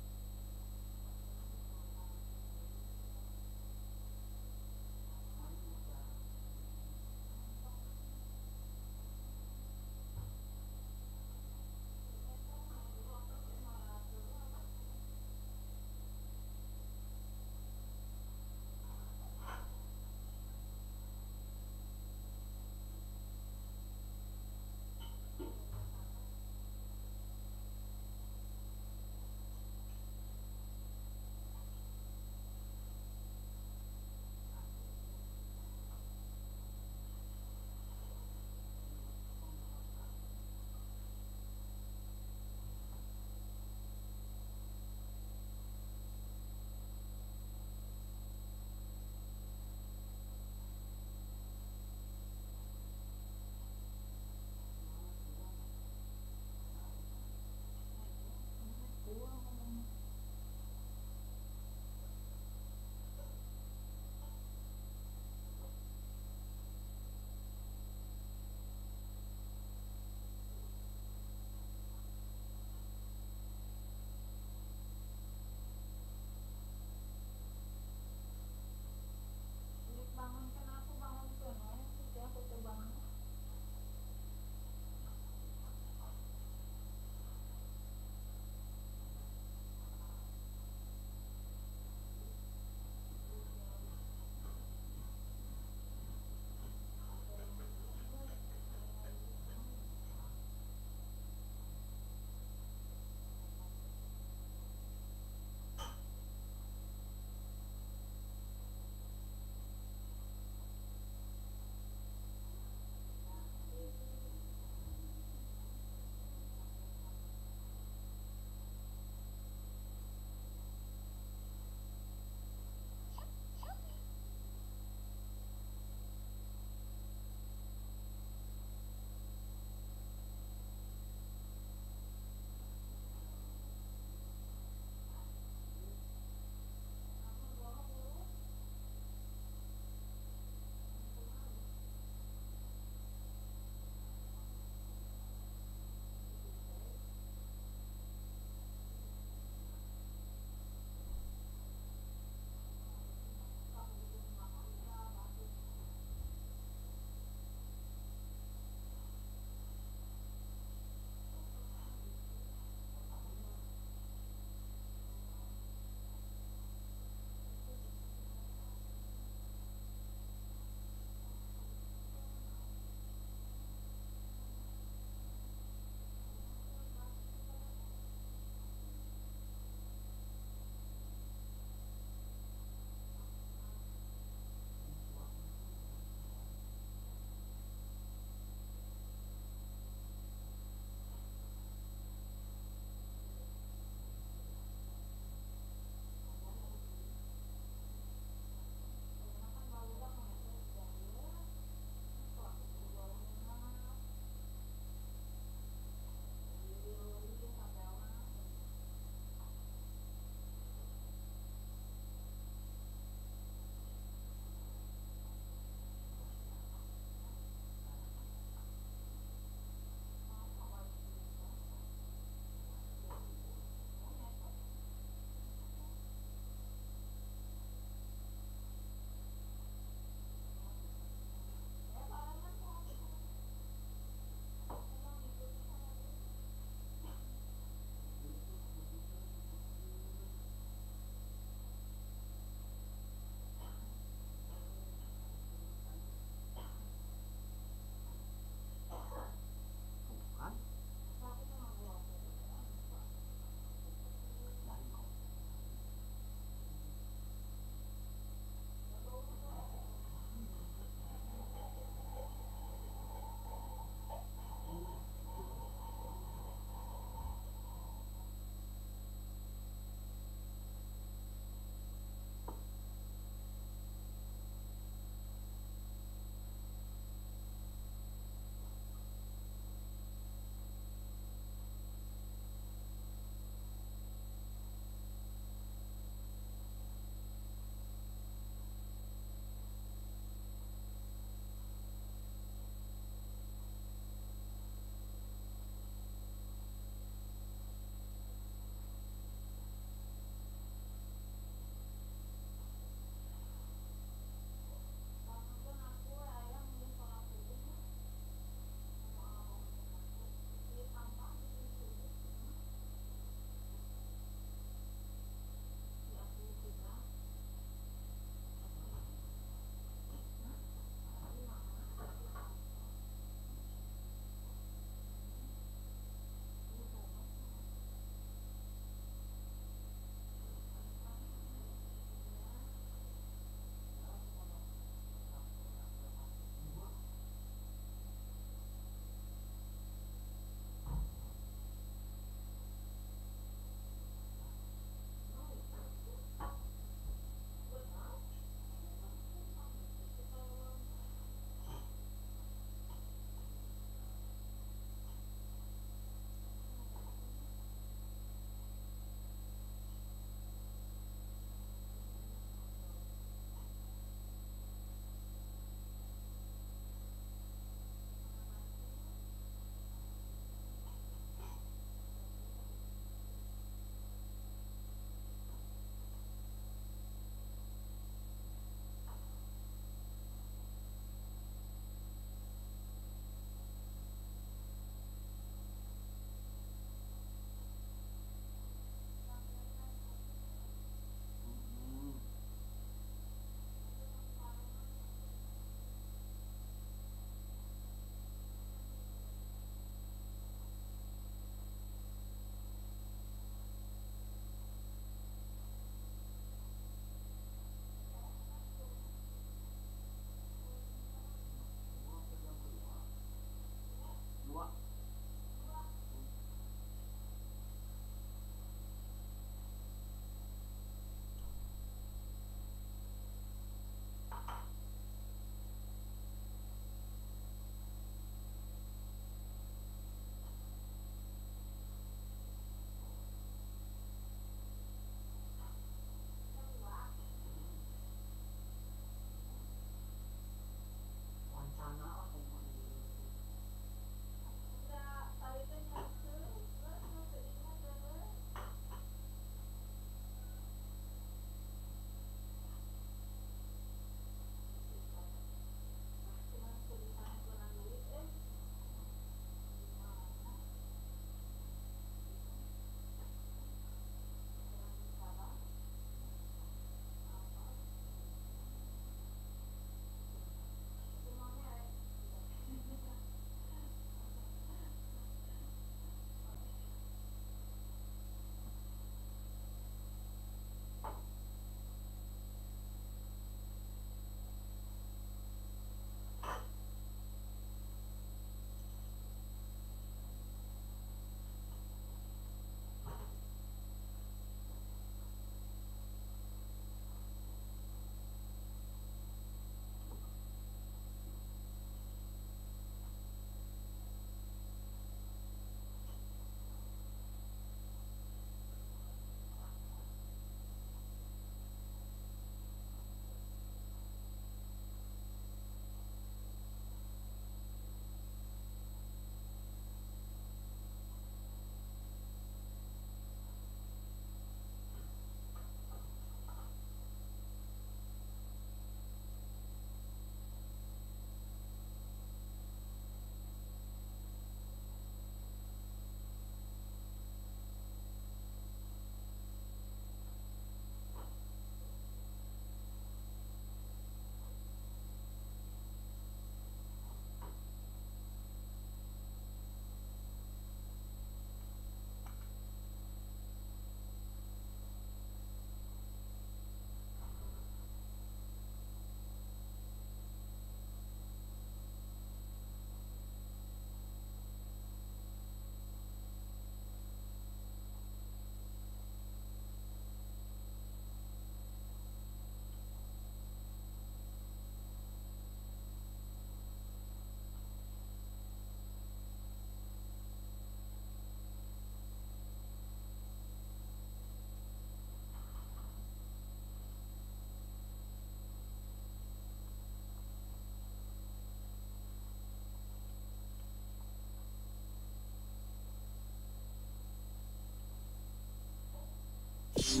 So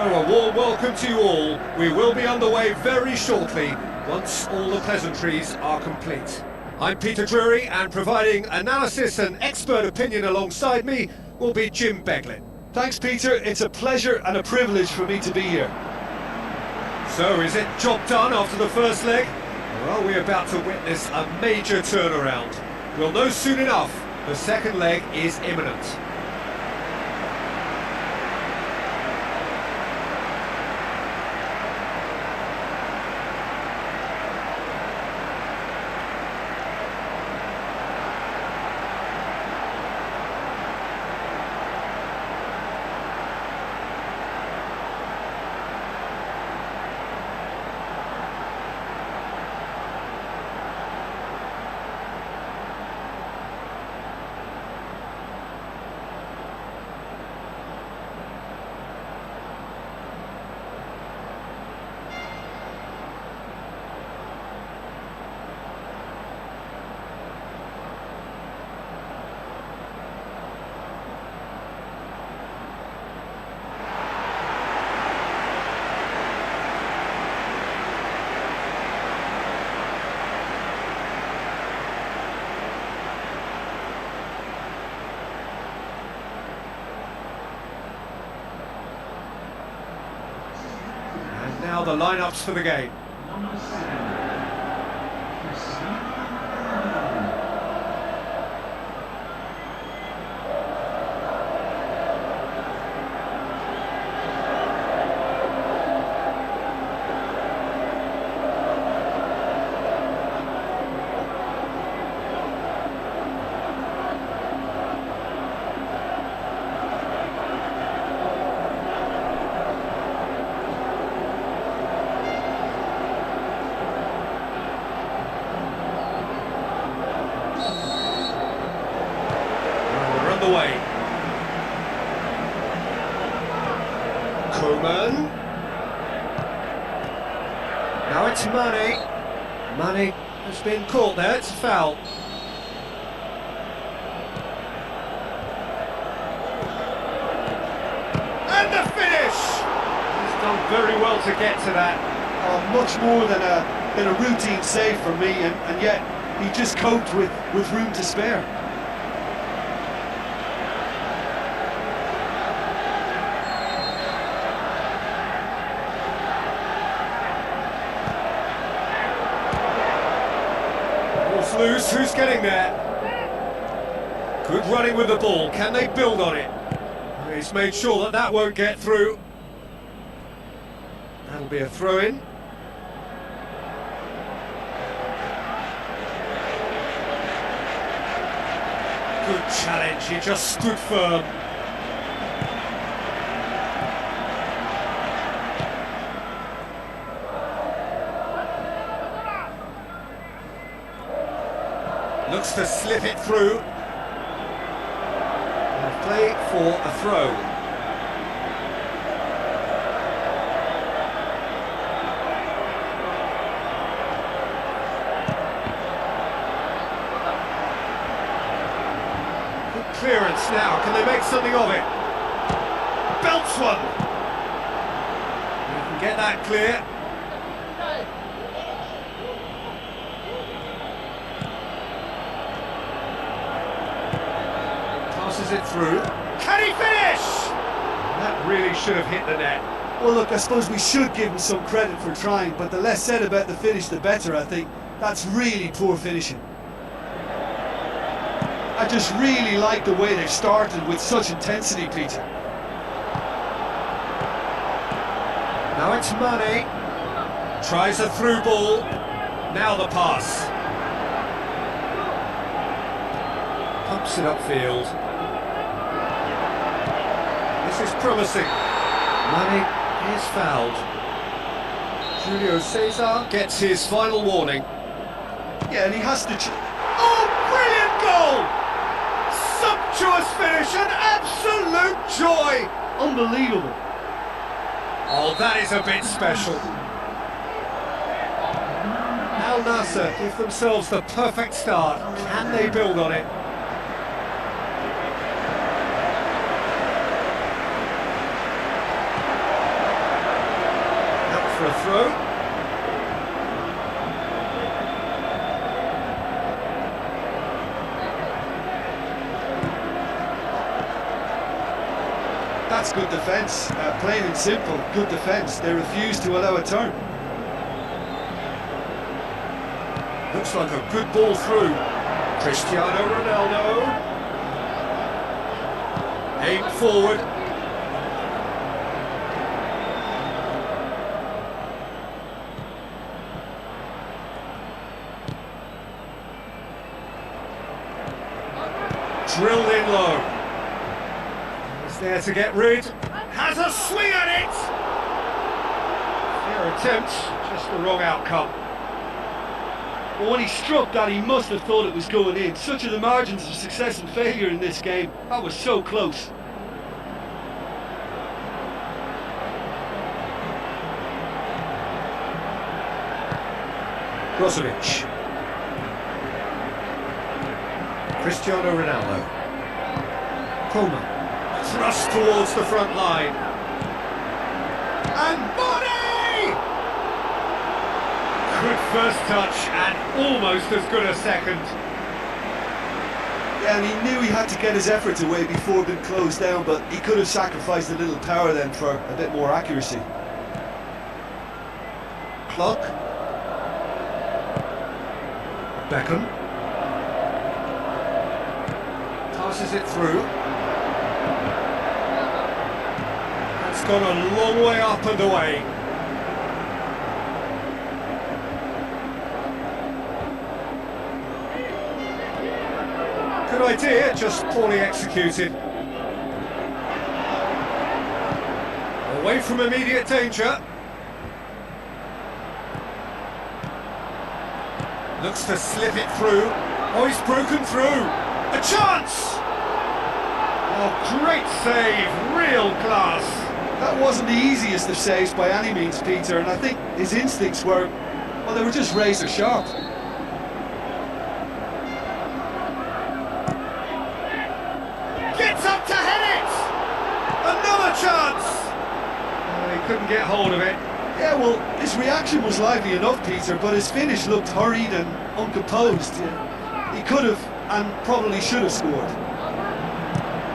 a warm welcome to you all. We will be underway very shortly, once all the pleasantries are complete. I'm Peter Drury, and providing analysis and expert opinion alongside me will be Jim Beglin. Thanks, Peter. It's a pleasure and a privilege for me to be here. So is it job done after the first leg? Or are we about to witness a major turnaround? We'll know soon enough. The second leg is imminent. Now the lineups for the game. Away. Koeman. Now it's Mane. Mane has been caught there, it's a foul. And the finish! He's done very well to get to that. Much more than a routine save for me, and yet he just coped with room to spare. Loose, who's getting there? Good running with the ball, can they build on it? He's made sure that won't get through. That'll be a throw-in. Good challenge, he just stood firm. Looks to slip it through. And play for a throw. Good clearance now. Can they make something of it? Belts one. You can get that clear. It through. Can he finish? That really should have hit the net. Well, look, I suppose we should give him some credit for trying, but the less said about the finish, the better, I think. That's really poor finishing. I just really like the way they've started with such intensity, Peter. Now it's Mane. Tries a through ball. Now the pass. Pumps it upfield. This is promising. Mane is fouled. Julio Cesar gets his final warning. Yeah, and he has to... Oh, brilliant goal! Sumptuous finish, an absolute joy! Unbelievable. Oh, that is a bit special. Al Nassr give themselves the perfect start. Can they build on it? Out for a throw. That's good defence, plain and simple, good defence. They refuse to allow a turn. Looks like a good ball through. Cristiano Ronaldo. Aim forward. Drilled in low. He's there to get rid. Has a swing at it! Fair attempt, just the wrong outcome. But when he struck that, he must have thought it was going in. Such are the margins of success and failure in this game. That was so close. Brozovic. Cristiano Ronaldo. Coleman. Thrust towards the front line. And body! Good first touch and almost as good a second. Yeah, and he knew he had to get his efforts away before being closed down, but he could have sacrificed a little power then for a bit more accuracy. Clock. Beckham. Passes it through. It's gone a long way up and away. Good idea, just poorly executed. Away from immediate danger. Looks to slip it through. Oh, he's broken through. A chance! Oh, great save, real class. That wasn't the easiest of saves by any means, Peter, and I think his instincts were, well, they were just razor sharp. Gets up to head it! Another chance! He couldn't get hold of it. Yeah, well, his reaction was lively enough, Peter, but his finish looked hurried and uncomposed. He could have, and probably should have scored.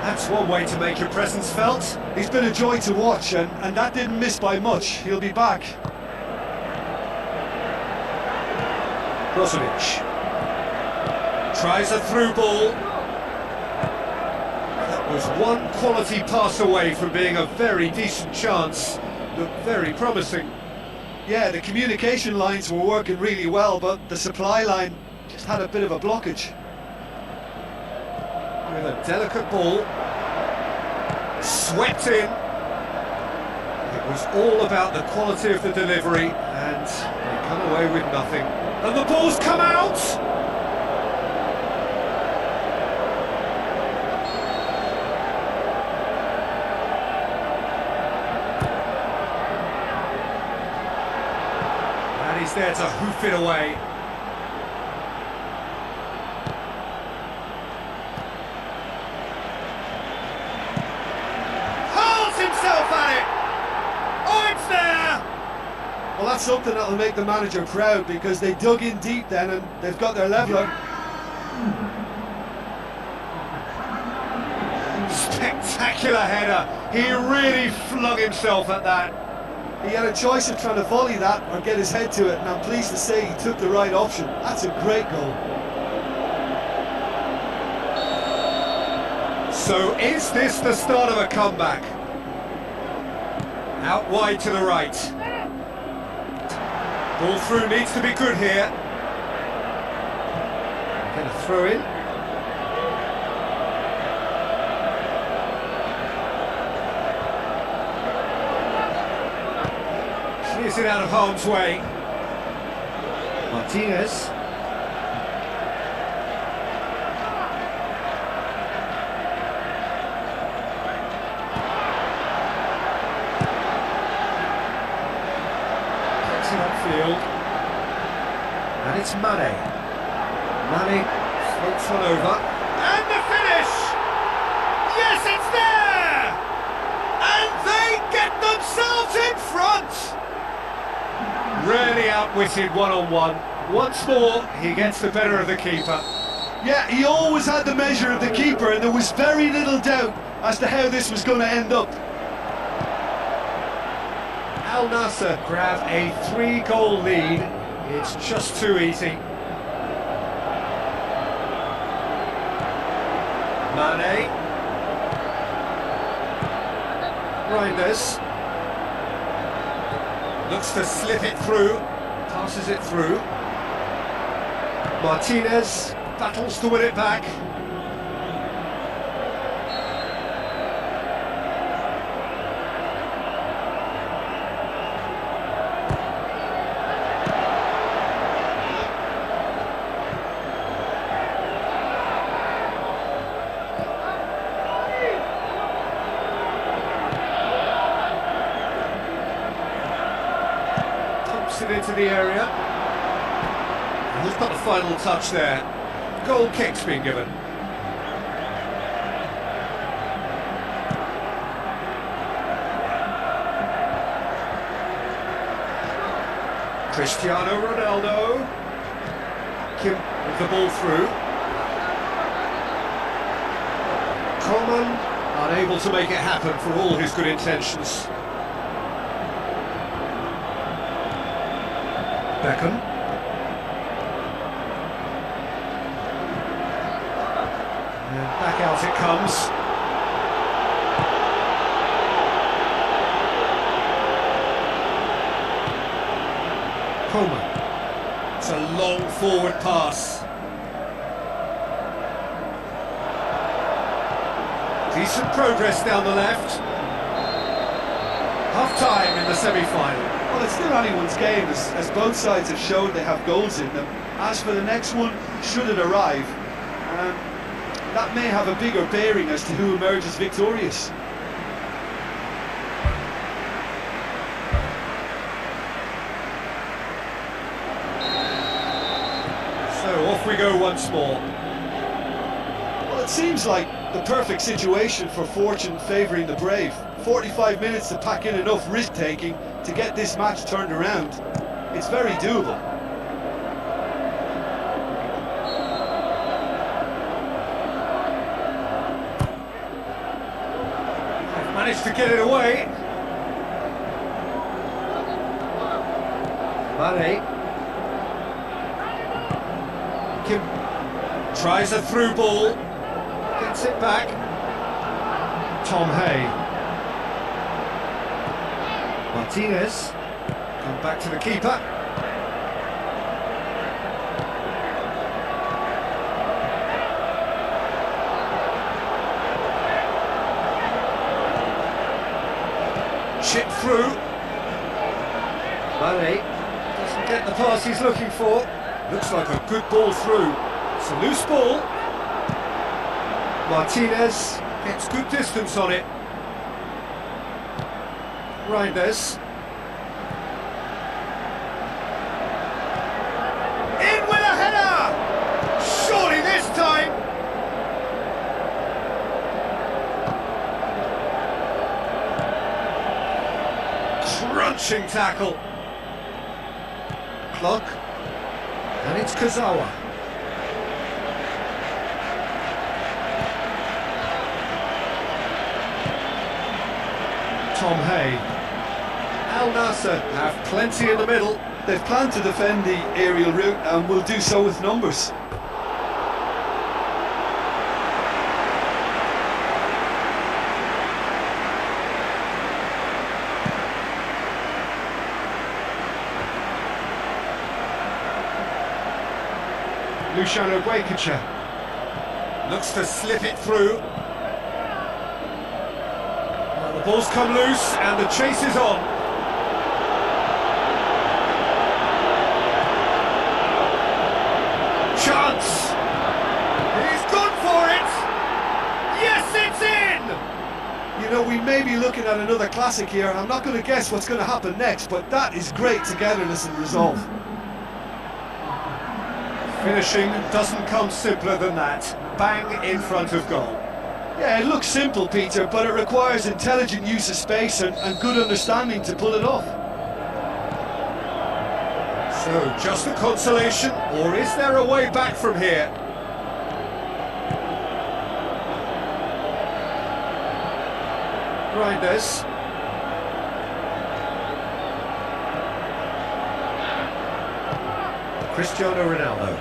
That's one way to make your presence felt. He's been a joy to watch, and that didn't miss by much. He'll be back. Brozovic tries a through ball. That was one quality pass away from being a very decent chance. Looked very promising. Yeah, the communication lines were working really well, but the supply line just had a bit of a blockage. With a delicate ball, swept in. It was all about the quality of the delivery, and they come away with nothing. And the ball's come out! And he's there to hoof it away. Himself at it! Oh, it's there! Well, that's something that'll make the manager proud, because they dug in deep then and they've got their leveller. Spectacular header. He really flung himself at that. He had a choice of trying to volley that or get his head to it, and I'm pleased to say he took the right option. That's a great goal. So is this the start of a comeback? Out wide to the right. Ball through needs to be good here. Going to throw in. Clears it out of harm's way. Martinez. midfield. And it's Mane. Mane floats one over. And the finish! Yes, it's there! And they get themselves in front! Really outwitted one-on-one. Once more, he gets the better of the keeper. Yeah, he always had the measure of the keeper, and there was very little doubt as to how this was going to end up. Al Nassr grab a 3-goal lead. It's just too easy. Mane. Reinders. Looks to slip it through. Passes it through. Martinez battles to win it back. Pumps it into the area. Who's got the final touch there? Goal kick's been given. Cristiano Ronaldo. Kim with the ball through. Coleman unable to make it happen for all his good intentions. Beckham. Back out it comes. Coleman. It's a long forward pass. Decent progress down the left. Half time in the semi-final. Well, it's still anyone's game, as both sides have shown they have goals in them. As for the next one, should it arrive, that may have a bigger bearing as to who emerges victorious. So off we go once more. Well, it seems like the perfect situation for fortune favouring the brave. 45 minutes to pack in enough risk-taking to get this match turned around. It's very doable. Managed to get it away. Mane. Kim tries a through ball. Gets it back. Tom Hay. Martinez. Come back to the keeper. Chip through. Mane doesn't get the pass he's looking for. Looks like a good ball through. It's a loose ball. Martinez gets good distance on it. Reinders. In with a header! Surely this time! Crunching tackle. Clock. And it's Kazawa. Tom Hay. Al Nassr have plenty in the middle. They've planned to defend the aerial route and will do so with numbers. Luciano Guaycacha looks to slip it through. Well, the ball's come loose and the chase is on. Chance! He's gone for it! Yes, it's in! You know, we may be looking at another classic here. I'm not going to guess what's going to happen next, but that is great togetherness and resolve. Finishing doesn't come simpler than that. Bang in front of goal. Yeah, it looks simple, Peter, but it requires intelligent use of space and good understanding to pull it off. So, just a consolation, or is there a way back from here? Grinders. Cristiano Ronaldo.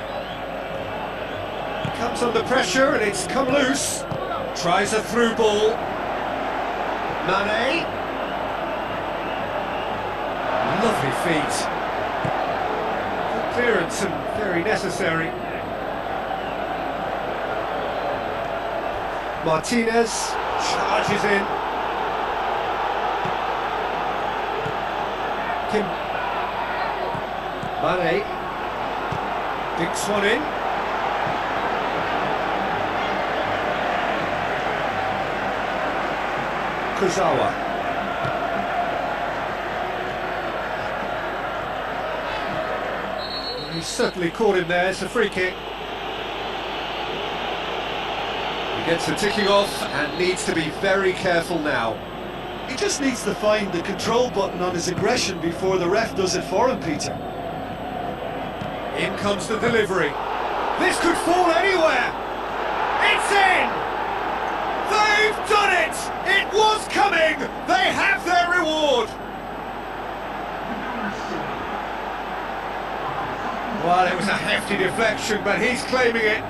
Comes under pressure and it's come loose. Tries a through ball. Mane. Lovely feet. Good clearance and very necessary. Martinez charges in. Mane dinks one in. Kurzawa. He certainly caught him there. It's a free kick. He gets the ticking off and needs to be very careful now. He just needs to find the control button on his aggression before the ref does it for him, Peter. In comes the delivery. This could fall anywhere. It's in! They've done it! It was coming! They have their reward! Well, it was a hefty deflection, but he's claiming it.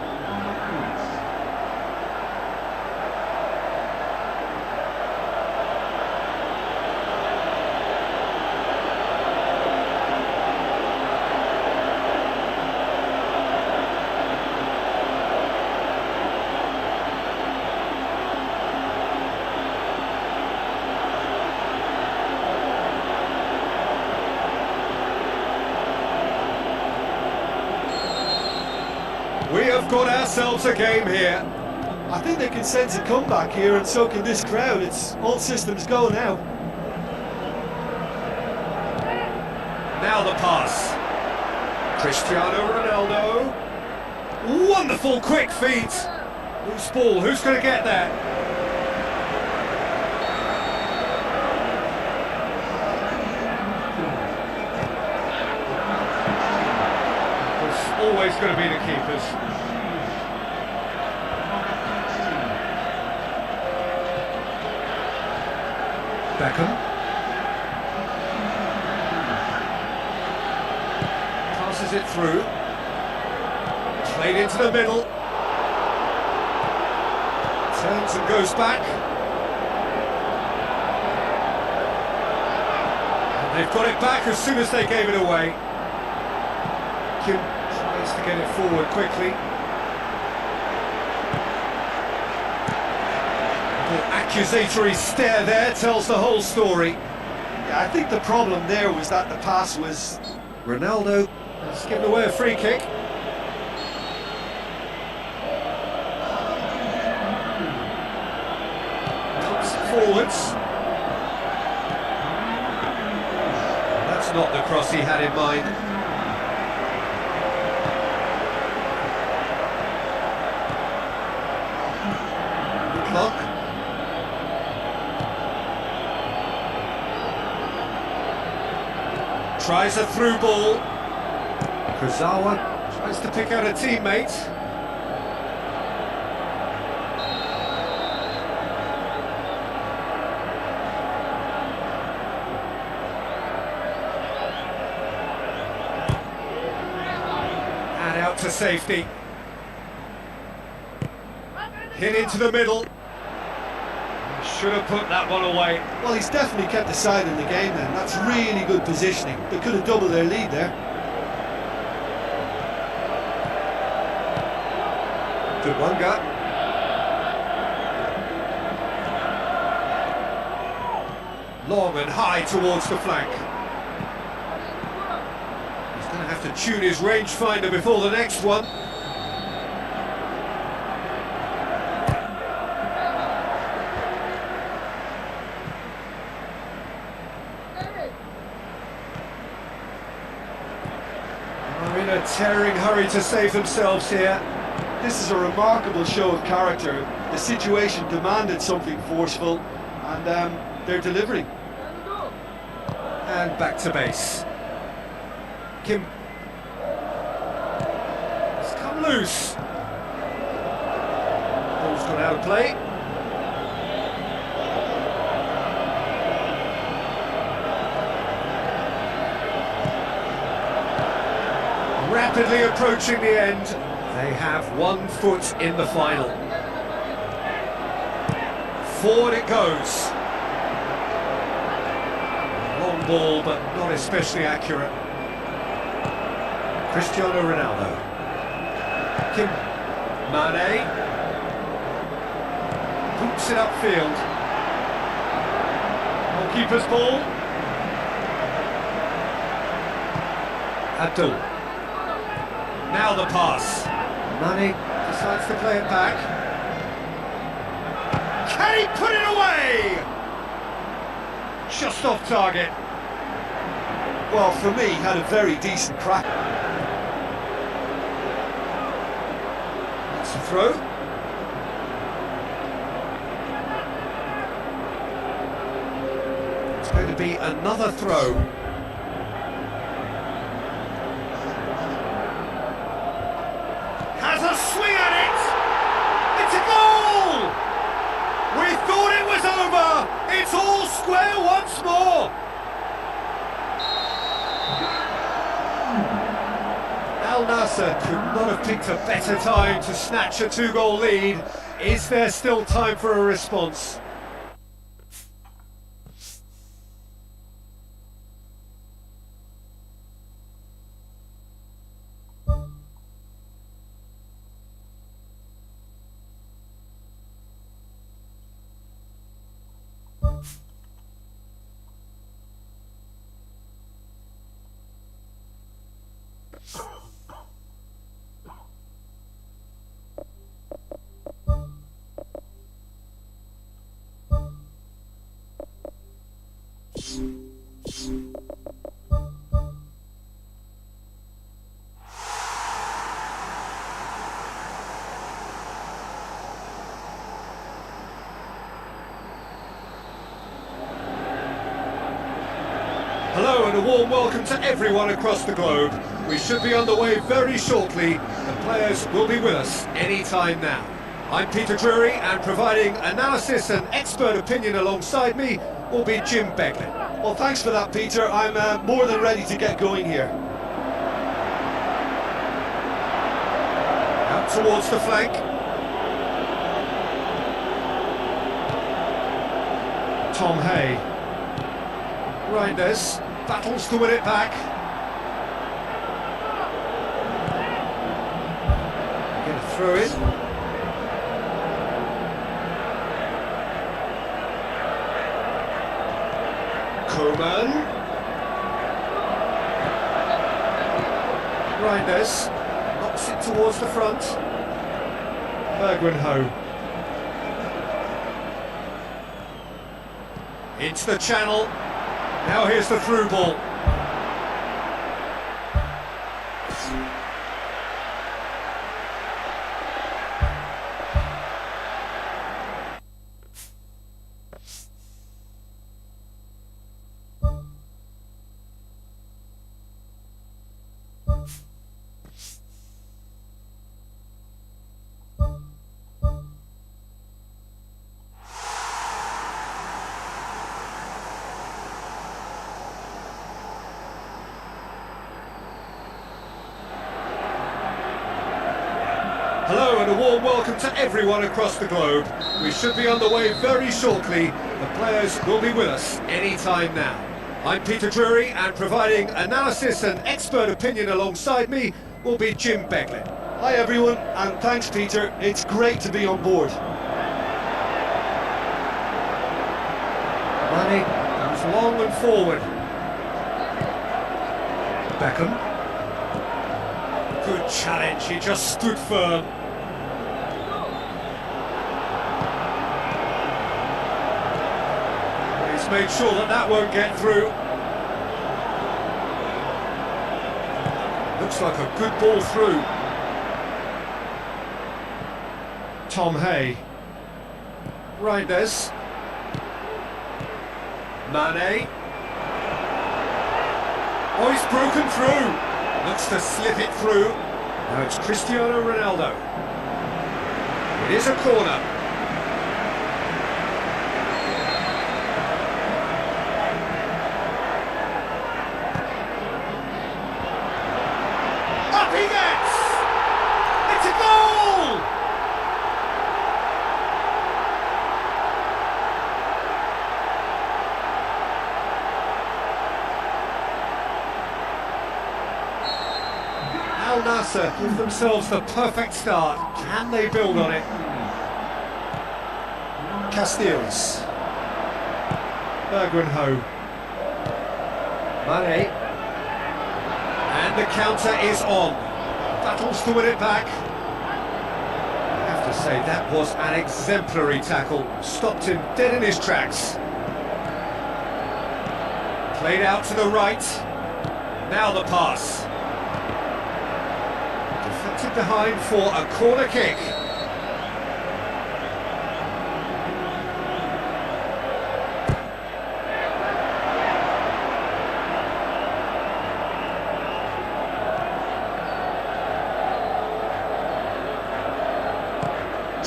We have got ourselves a game here. I think they can sense a comeback here, and so can this crowd. It's all systems go now. Now the pass. Cristiano Ronaldo. Wonderful quick feet. Loose ball, who's going to get that? It's always going to be the keepers. Beckham. Passes it through. Played into the middle. Turns and goes back. And they've got it back as soon as they gave it away. Kim tries to get it forward quickly. Accusatory stare there tells the whole story. Yeah, I think the problem there was that the pass was... Ronaldo has given away a free kick. Comes forwards. That's not the cross he had in mind. Clock. Tries a through ball. Kurzawa tries to pick out a teammate. And out to safety. Hit into the middle. Should have put that one away. Well, he's definitely kept the side in the game then. That's really good positioning. They could have doubled their lead there. Good one, gut. Long and high towards the flank. He's going to have to tune his rangefinder before the next one. in a tearing hurry to save themselves here. This is a remarkable show of character. The situation demanded something forceful, and they're delivering. And back to base. Kim. It's come loose. Ball's gone out of play. Rapidly approaching the end. They have 1 foot in the final. Forward it goes. Long ball, but not especially accurate. Cristiano Ronaldo. Kim. Mane. Boots it upfield. Goalkeeper's ball. Abdul. Now the pass. Mane decides to play it back. Can he put it away? Just off target. Well, for me, had a very decent crack. It's a throw. It's going to be another throw. Has a swing at it! It's a goal! We thought it was over! It's all square once more! Al Nassr could not have picked a better time to snatch a 2-goal lead. Is there still time for a response? Hello and a warm welcome to everyone across the globe. We should be on the way very shortly. The players will be with us any time now. I'm Peter Drury, and providing analysis and expert opinion alongside me will be Jim Beglin. Well, thanks for that, Peter. I'm more than ready to get going here. Out towards the flank. Tom Hay. Reinders battles to win it back. Get a throw in. Koeman. Reinders knocks it towards the front. Bergwijn. Into the channel. Now here's the through ball. Hello and a warm welcome to everyone across the globe. We should be on the way very shortly. The players will be with us any time now. I'm Peter Drury, and providing analysis and expert opinion alongside me will be Jim Beglin. Hi everyone, and thanks Peter. It's great to be on board. Mane comes long and forward. Beckham. Good challenge, he just stood firm. He's made sure that that won't get through. Looks like a good ball through. Tom Hay. Reinders. Mane. Oh, he's broken through. Looks to slip it through. Now it's Cristiano Ronaldo. It is a corner. Up he gets! It's a goal! Al Nassr give themselves the perfect start. Can they build on it? Casteels. Bergrenho. Mane. And the counter is on. Battles to win it back. I have to say, that was an exemplary tackle. Stopped him dead in his tracks. Played out to the right. Now the pass. Deflected behind for a corner kick.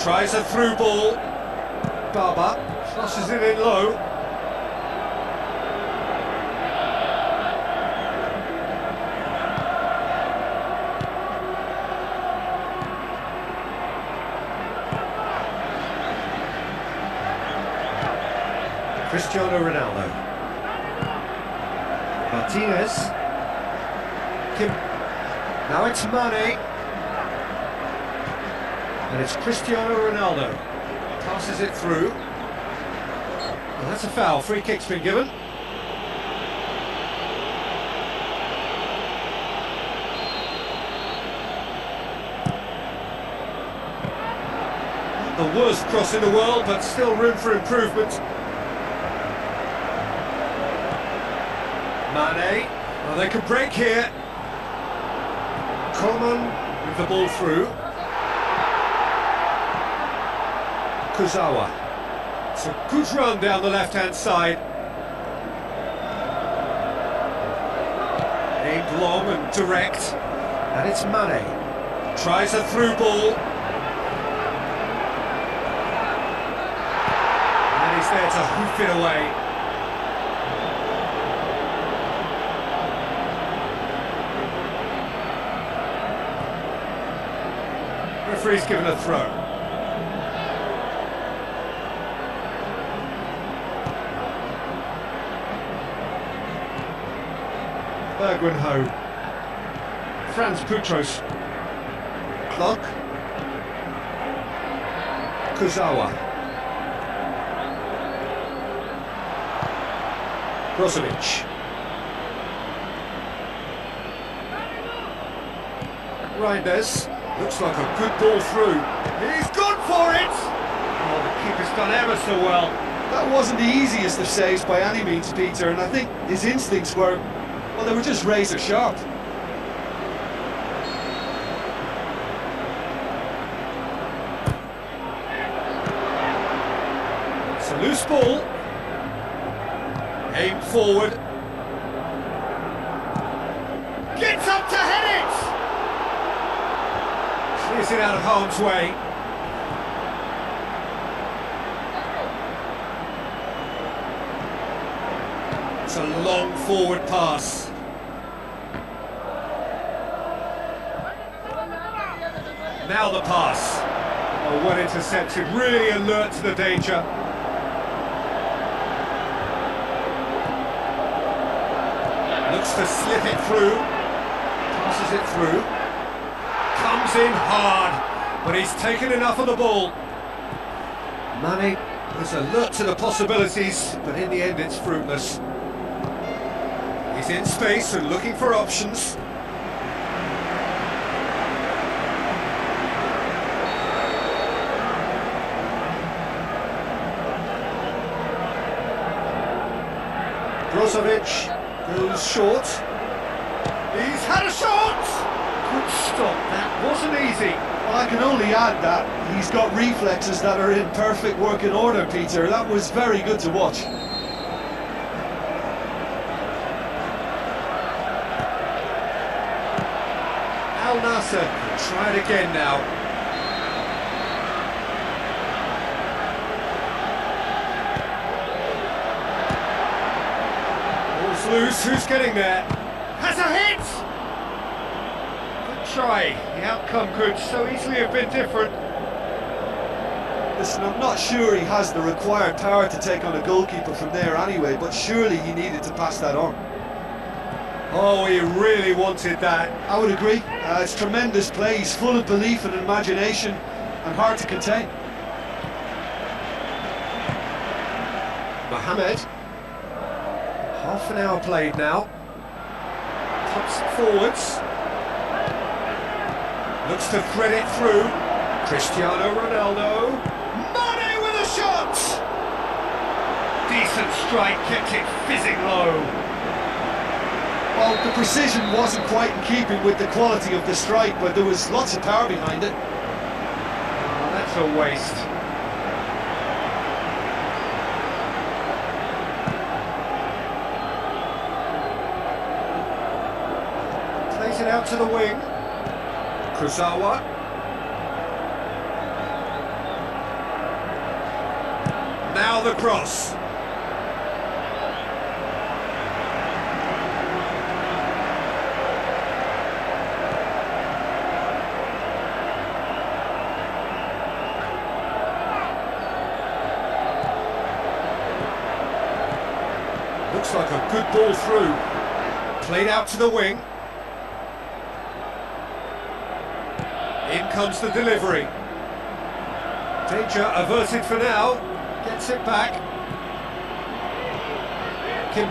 Tries a through ball. Barber flushes it in low. Cristiano Ronaldo. Martinez. Kim. Now it's Mane. And it's Cristiano Ronaldo. Passes it through. Well, that's a foul. Free kick's been given. Not the worst cross in the world, but still room for improvement. Mane. Well, they could break here. Coleman with the ball through. Kurzawa. It's a good run down the left-hand side. Aimed long and direct. And it's Mane. Tries a through ball. And he's there to hoof it away. Referee's given a throw. Bergrenho. Franz Putros. Clock. Kurzawa. Brozovic. Reinders. Looks like a good ball through. He's gone for it! Oh, the keeper's done ever so well. That wasn't the easiest of saves by any means, Peter, and I think his instincts were, well, they were just razor sharp. It's a loose ball. Aimed forward. Gets up to head it! Clears it out of harm's way. It's a long forward pass. Now the pass. Oh, well intercepted, really alert to the danger. Looks to slip it through. Passes it through. Comes in hard, but he's taken enough of the ball. Mane was alert to the possibilities, but in the end it's fruitless. He's in space and looking for options. Brozovic goes short. He's had a shot! Good stop, that wasn't easy. Well, I can only add that he's got reflexes that are in perfect working order, Peter. That was very good to watch. Al Nasser can try it again now. Ball's loose, who's getting there? Has a hit! Good try, the outcome could so easily have been different. Listen, I'm not sure he has the required power to take on a goalkeeper from there anyway, but surely he needed to pass that on. Oh, he really wanted that. I would agree. It's tremendous play. He's full of belief and imagination and hard to contain. Mohamed. Half an hour played now. Pops it forwards. Looks to thread it through. Cristiano Ronaldo. Mane with a shot! Decent strike, kept it fizzing low. Well, the precision wasn't quite in keeping with the quality of the strike, but there was lots of power behind it. Oh, that's a waste. Plays it out to the wing. Kurzawa. Now the cross. Looks like a good ball through. Played out to the wing. In comes the delivery. Danger averted for now. Gets it back. Kim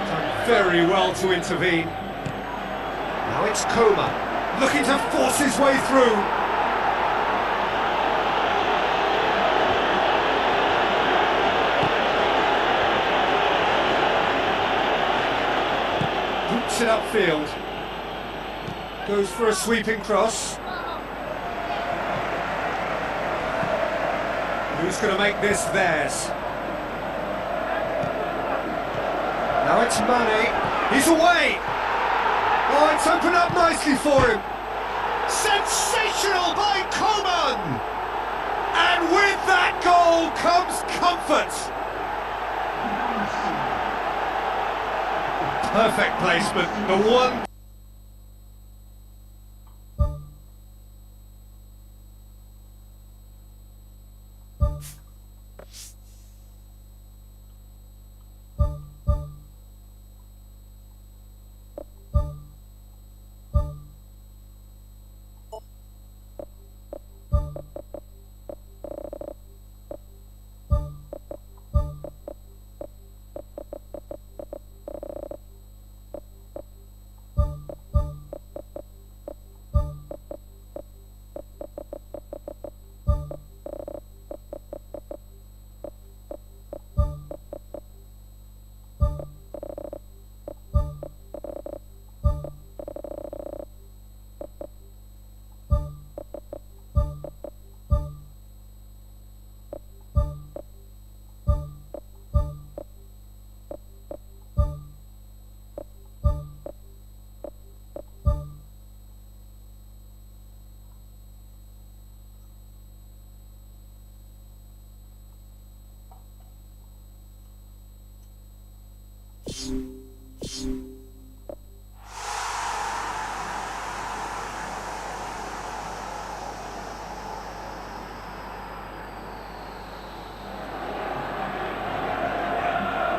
done very well to intervene. Now it's Koma, looking to force his way through. Boots it upfield. Goes for a sweeping cross. Who's going to make this theirs? Now it's Mane. He's away! Oh, it's opened up nicely for him. Sensational by Coman! And with that goal comes comfort. Perfect placement, the one.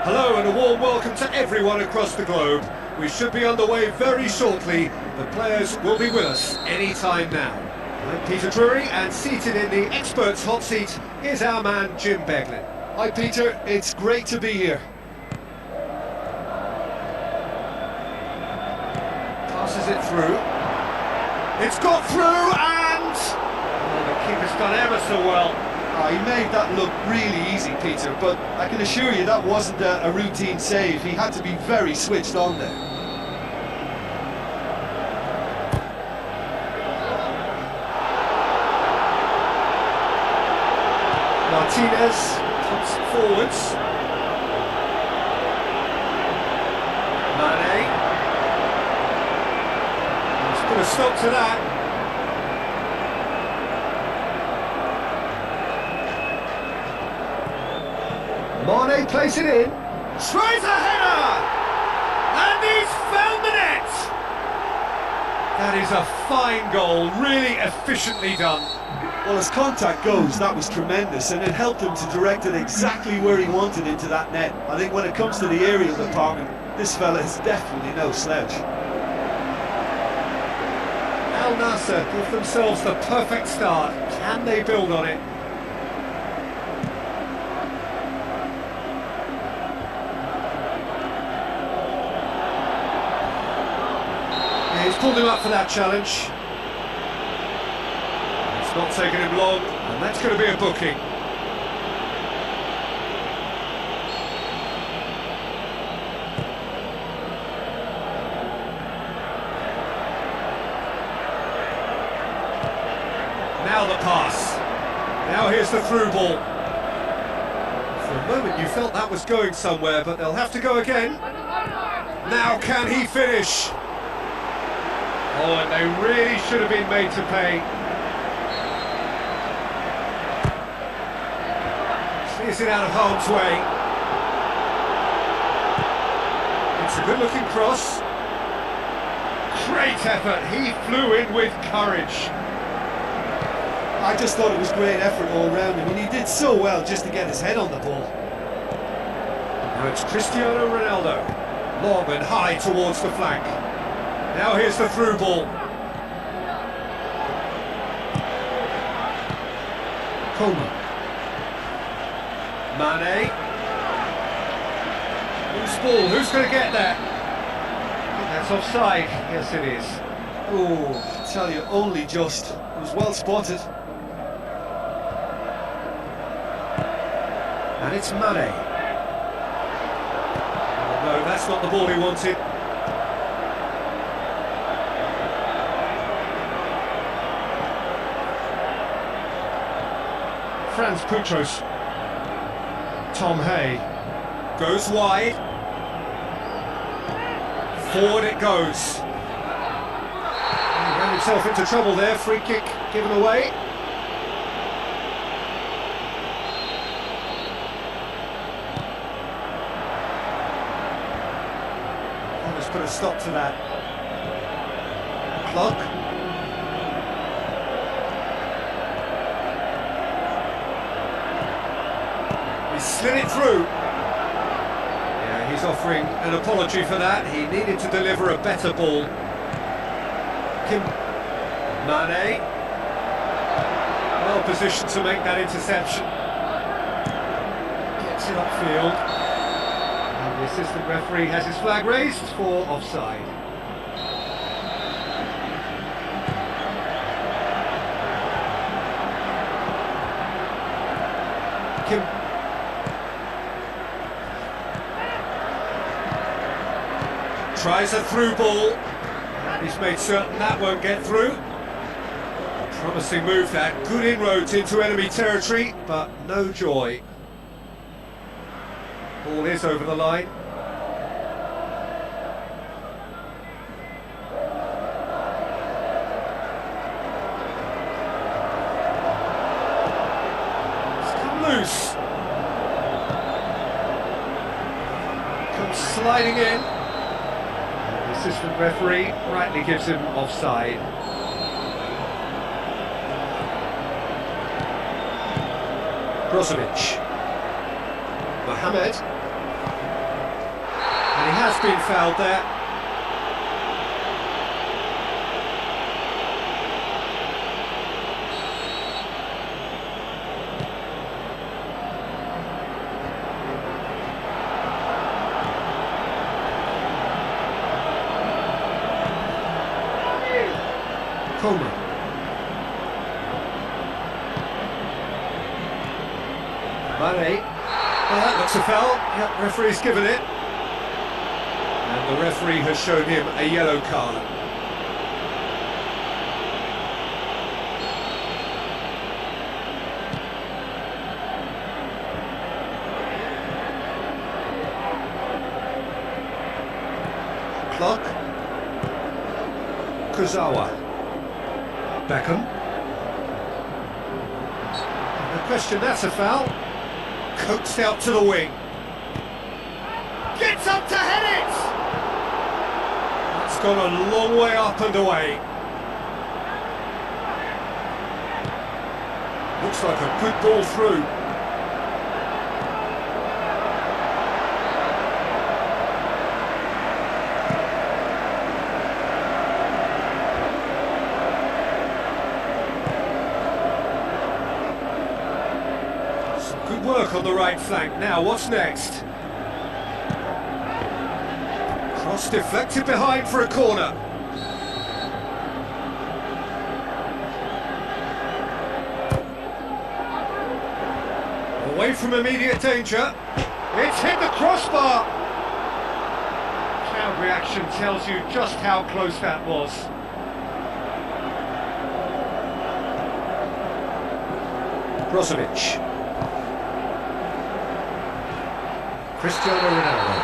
Hello and a warm welcome to everyone across the globe. We should be underway very shortly. The players will be with us any time now. I'm Peter Drury, and seated in the experts' hot seat is our man Jim Beglin. Hi Peter, it's great to be here. Passes it through. It's got through and... Oh, the keeper's done ever so well. He made that look really easy, Peter, but I can assure you that wasn't a routine save. He had to be very switched on there. Martinez comes forwards. Mane. Let's put a stop to that. Mane plays it in. Tries a header! And he's found the net! That is a fine goal, really efficiently done. Well, as contact goes, that was tremendous, and it helped him to direct it exactly where he wanted into that net. I think when it comes to the aerial department, this fella is definitely no slouch. Al Nassr give themselves the perfect start. Can they build on it? Yeah, he's pulled him up for that challenge. It's not taken him long, and that's going to be a booking. Now the pass. Now here's the through ball. For a moment you felt that was going somewhere, but they'll have to go again. Now can he finish? Oh, and they really should have been made to pay. Clears it out of harm's way. It's a good-looking cross. Great effort. He flew in with courage. I just thought it was great effort all round him, and he did so well just to get his head on the ball. Now it's Cristiano Ronaldo. Long and high towards the flank. Now here's the through ball. Coleman. Mane. Loose ball, who's going to get that? I think that's offside. Yes, it is. Oh, I tell you, only just. It was well spotted. And it's Mane. Oh, no, that's not the ball he wanted. Franz Putros. Tom Hay. Goes wide. Forward it goes. He ran himself into trouble there. Free kick given away. Let's put a stop to that. Clock. He slid it through. Yeah, he's offering an apology for that. He needed to deliver a better ball. Mane. Well positioned to make that interception. Gets it upfield. And the assistant referee has his flag raised for offside. Tries a through ball. He's made certain that won't get through. Promising move that. Good inroads into enemy territory, but no joy. Ball is over the line. It's come loose. Comes sliding in. The assistant referee rightly gives him offside. Brozovic. Mohamed. And he has been fouled there. Coleman. Mane. Well, that looks a foul. Yep, referee's given it. And the referee has shown him a yellow card. Whitlock. Kurzawa. Beckham. No question, that's a foul. Coaxed out to the wing. Gets up to head it! That's gone a long way up and away. Looks like a good ball through. Some good work on the right flank. Now, what's next? Cross deflected behind for a corner. Away from immediate danger. It's hit the crossbar. Crowd reaction tells you just how close that was. Brozovic. Cristiano Ronaldo.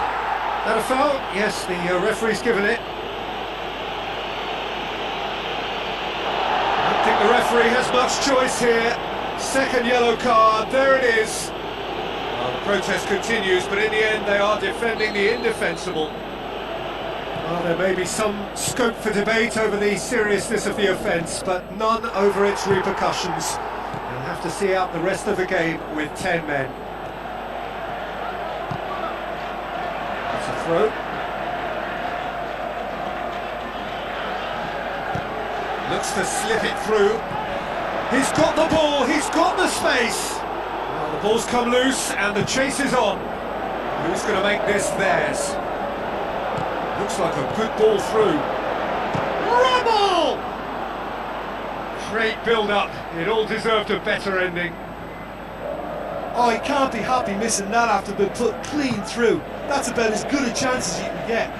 That a foul? Yes, the referee's given it. I don't think the referee has much choice here. Second yellow card, there it is. Well, the protest continues, but in the end they are defending the indefensible. Well, there may be some scope for debate over the seriousness of the offence, but none over its repercussions. You'll have to see out the rest of the game with 10 men. That's a throw. Looks to slip it through. He's got the ball, he's got the space. Well, the ball's come loose and the chase is on. Who's going to make this theirs? Looks like a good ball through. Rubble! Great build-up. It all deserved a better ending. Oh, he can't be happy missing that after being put clean through. That's about as good a chance as you can get.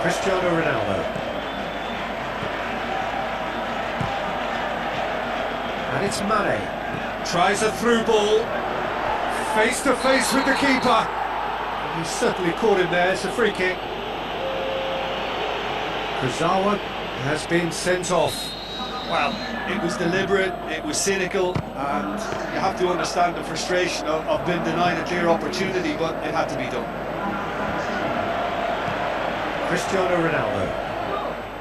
Cristiano Ronaldo. And it's Mane. Tries a through ball. Face to face with the keeper. He's certainly caught him there. It's a free kick. Kurzawa has been sent off. Well, it was deliberate, it was cynical, and you have to understand the frustration of being denied a clear opportunity, but it had to be done. Cristiano Ronaldo.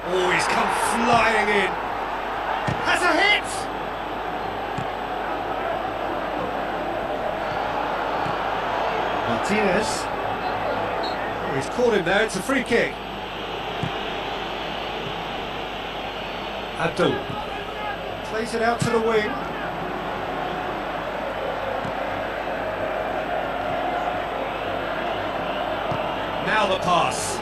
Oh, he's come flying in. Has a hit! Martinez. Oh, he's caught him there, it's a free kick. Abdul. Plays it out to the wing. Now the pass.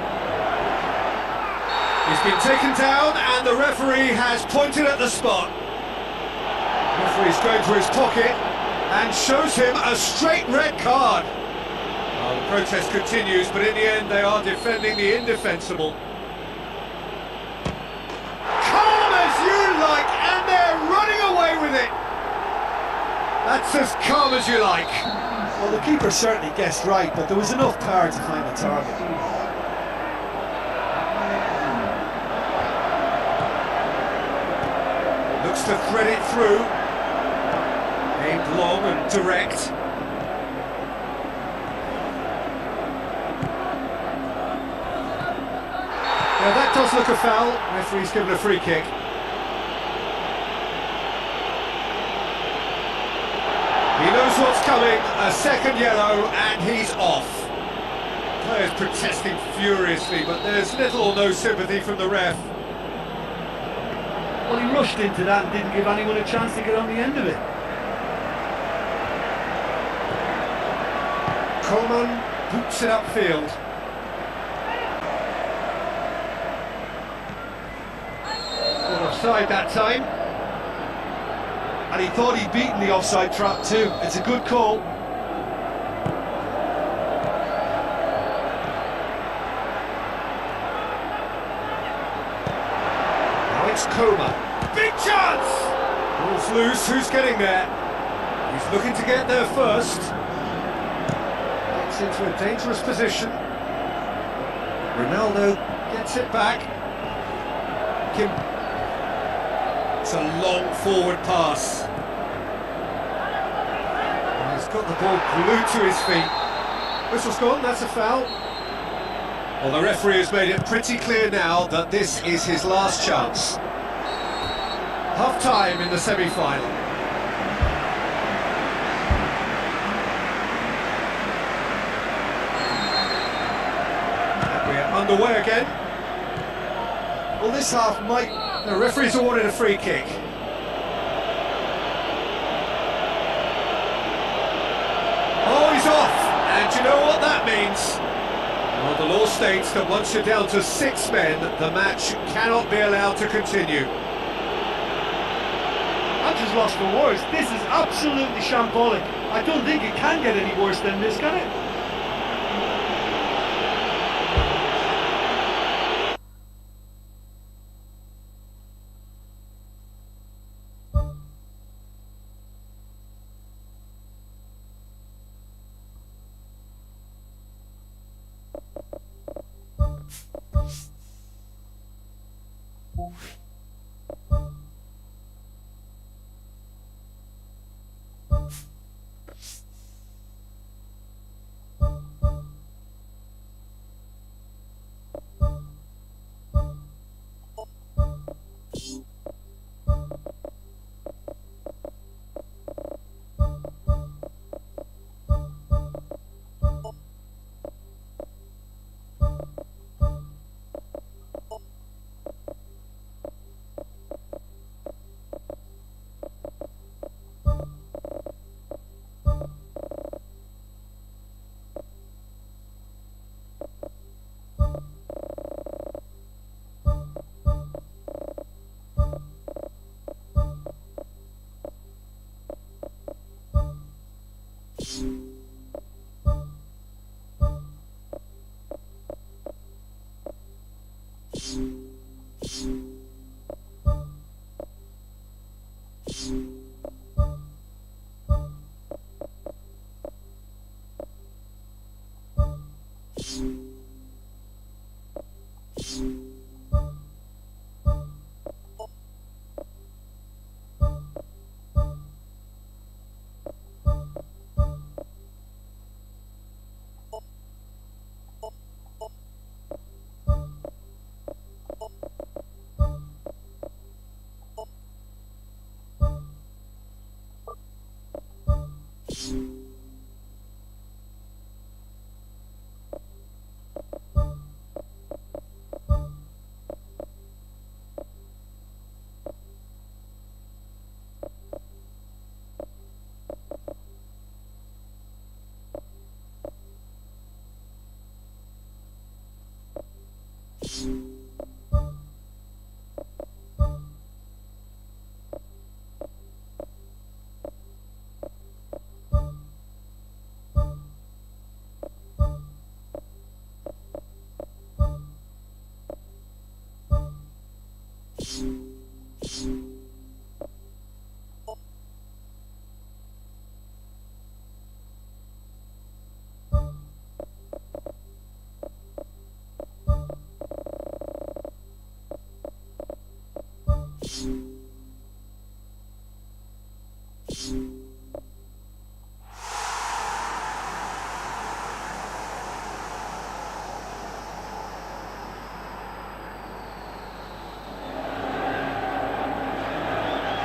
He's been taken down and the referee has pointed at the spot. The referee's going to his pocket and shows him a straight red card. Well, the protest continues, but in the end they are defending the indefensible. And they're running away with it. That's as calm as you like. Well, the keeper certainly guessed right, but there was enough power to find the target. Looks to thread it through. Aimed long and direct. Now that does look a foul. Referee's given a free kick. He knows what's coming, a second yellow, and he's off. Players protesting furiously, but there's little or no sympathy from the ref. Well, he rushed into that and didn't give anyone a chance to get on the end of it. Coleman boots it upfield. Well, offside that time. And he thought he'd beaten the offside trap too. It's a good call. Now it's Coleman. Big chance! Ball's loose, who's getting there? He's looking to get there first. Gets into a dangerous position. Ronaldo gets it back. Kim. It's a long forward pass. And he's got the ball glued to his feet. Whistle's gone, that's a foul. Well, the referee has made it pretty clear now that this is his last chance. Half-time in the semi-final. And we're underway again. Well, this half might... The referee's awarded a free kick. Oh, he's off! And you know what that means? Well, the law states that once you're down to 6 men, the match cannot be allowed to continue. I'm just lost for words. This is absolutely shambolic. I don't think it can get any worse than this, can it?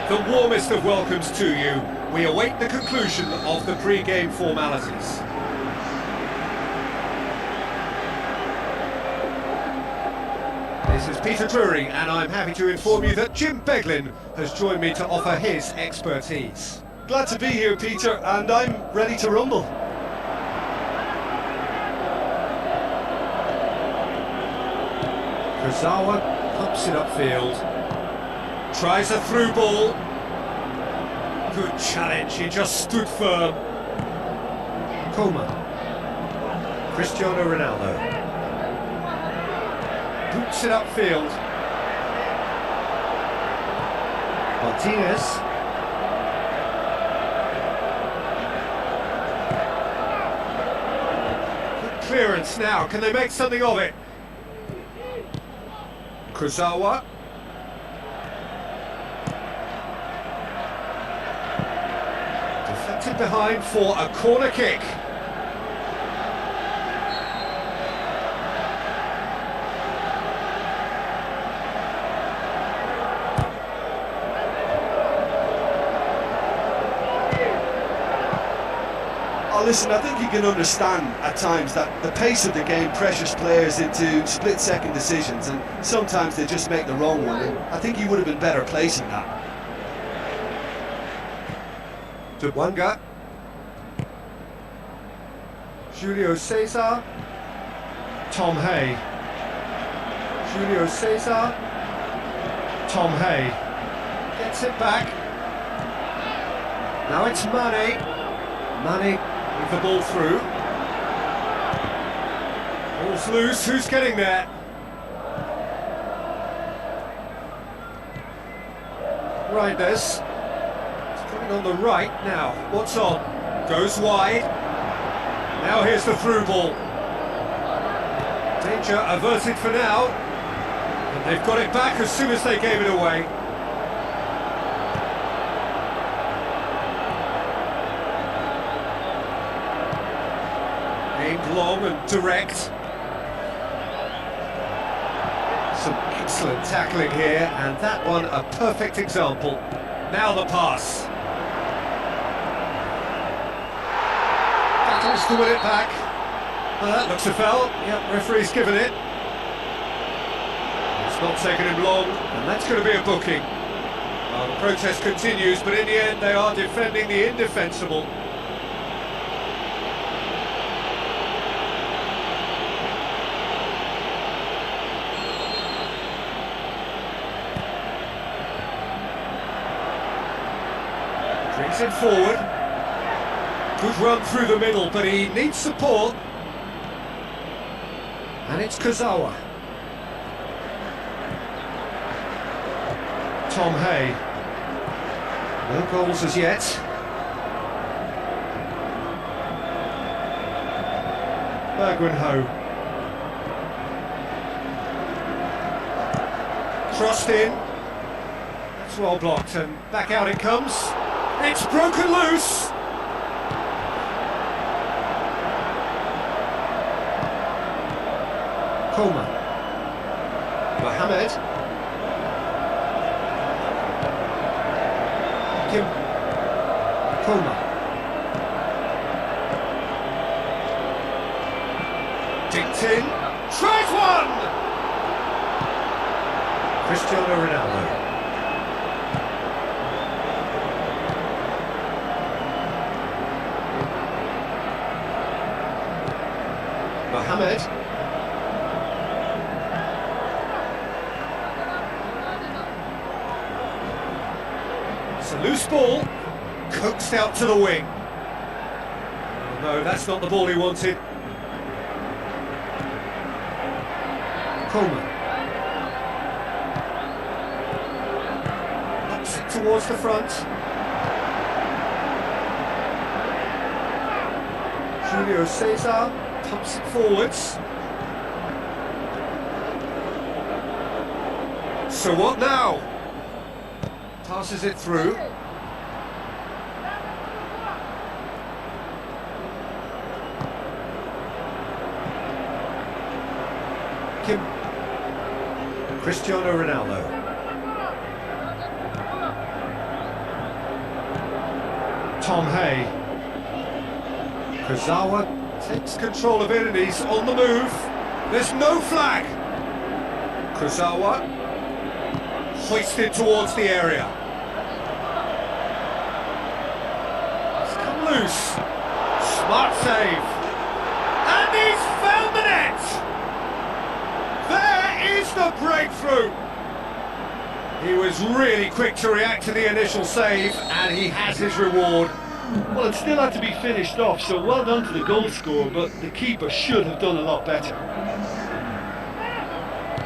The warmest of welcomes to you. We await the conclusion of the pre-game formalities. This is Peter Drury, and I'm happy to inform you that Jim Beglin has joined me to offer his expertise. Glad to be here, Peter, and I'm ready to rumble. Kurzawa pumps it upfield. Tries a through ball. Good challenge, he just stood firm. Coleman. Cristiano Ronaldo. Boots it upfield. Martinez. Good clearance now, can they make something of it? Kurzawa. Deflected behind for a corner kick. Oh, listen, I think you can understand at times that the pace of the game pressures players into split-second decisions, and sometimes they just make the wrong one. And I think he would have been better placing that. To Wanga. Julio Cesar. Tom Hay. Julio Cesar. Tom Hay. Gets it back. Now it's Mane. Mane with the ball through. Ball's loose, who's getting there? Reinders. It's coming on the right now. What's on? Goes wide. Now here's the through ball. Danger averted for now. And they've got it back as soon as they gave it away. Aimed long and direct. Some excellent tackling here, and that one a perfect example. Now the pass. Battles to win it back. That looks a foul. Yep, referee's given it. It's not taken him long, and that's going to be a booking. Well, the protest continues, but in the end they are defending the indefensible. Brings it forward. Good run through the middle, but he needs support. And it's Kurzawa. Tom Hay. No goals as yet. Bergwijn. Crossed in. That's well blocked, and back out it comes. It's broken loose. Coleman. Mohamed. Kim. Coleman. Dinked in. Tries one! Cristiano Ronaldo. Mohamed. It's a loose ball, coaxed out to the wing. Oh, no, that's not the ball he wanted. Coleman. Knocks it towards the front. Julio Cesar pumps it forwards. So what now? Passes it through. Kim. Cristiano Ronaldo. Tom Hay. Kurzawa takes control of it and he's on the move. There's no flag. Kurzawa hoisted towards the area. It's come loose. Smart save. And he's found the net. There is the breakthrough. He was really quick to react to the initial save, and he has his reward. Well, it still had to be finished off, so well done to the goal scorer, but the keeper should have done a lot better.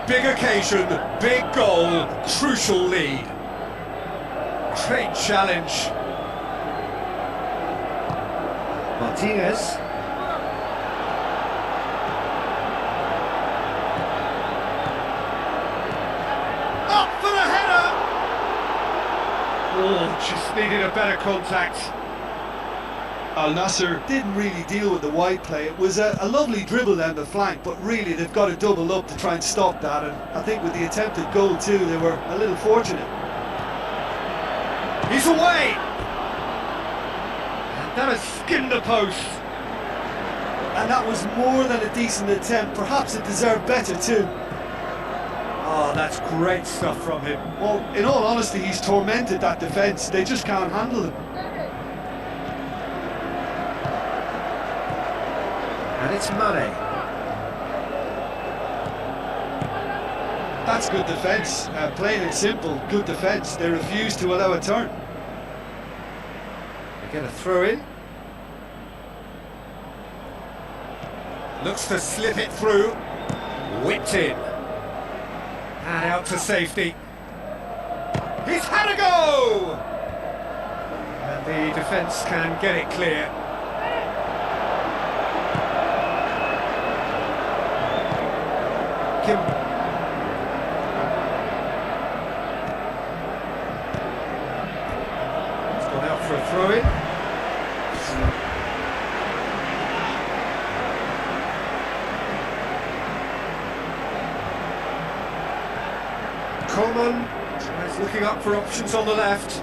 Big occasion, big goal, crucial lead. Great challenge. Martinez. Just needed a better contact. Al Nasser Didn't really deal with the wide play. It was a lovely dribble down the flank, but really they've got to double up to try and stop that. And I think with the attempted goal too, they were a little fortunate. He's away! And that has skinned the post. And that was more than a decent attempt. Perhaps it deserved better too. Oh, that's great stuff from him. Well, in all honesty, he's tormented that defence. They just can't handle him. And it's Mane. That's good defence. Plain and simple, good defence. They refuse to allow a turn. They get a throw in. Looks to slip it through. Whipped in. And out to safety. He's had a go! And the defence can get it clear. Kim. It's gone out for a throw-in. Coleman is looking up for options on the left.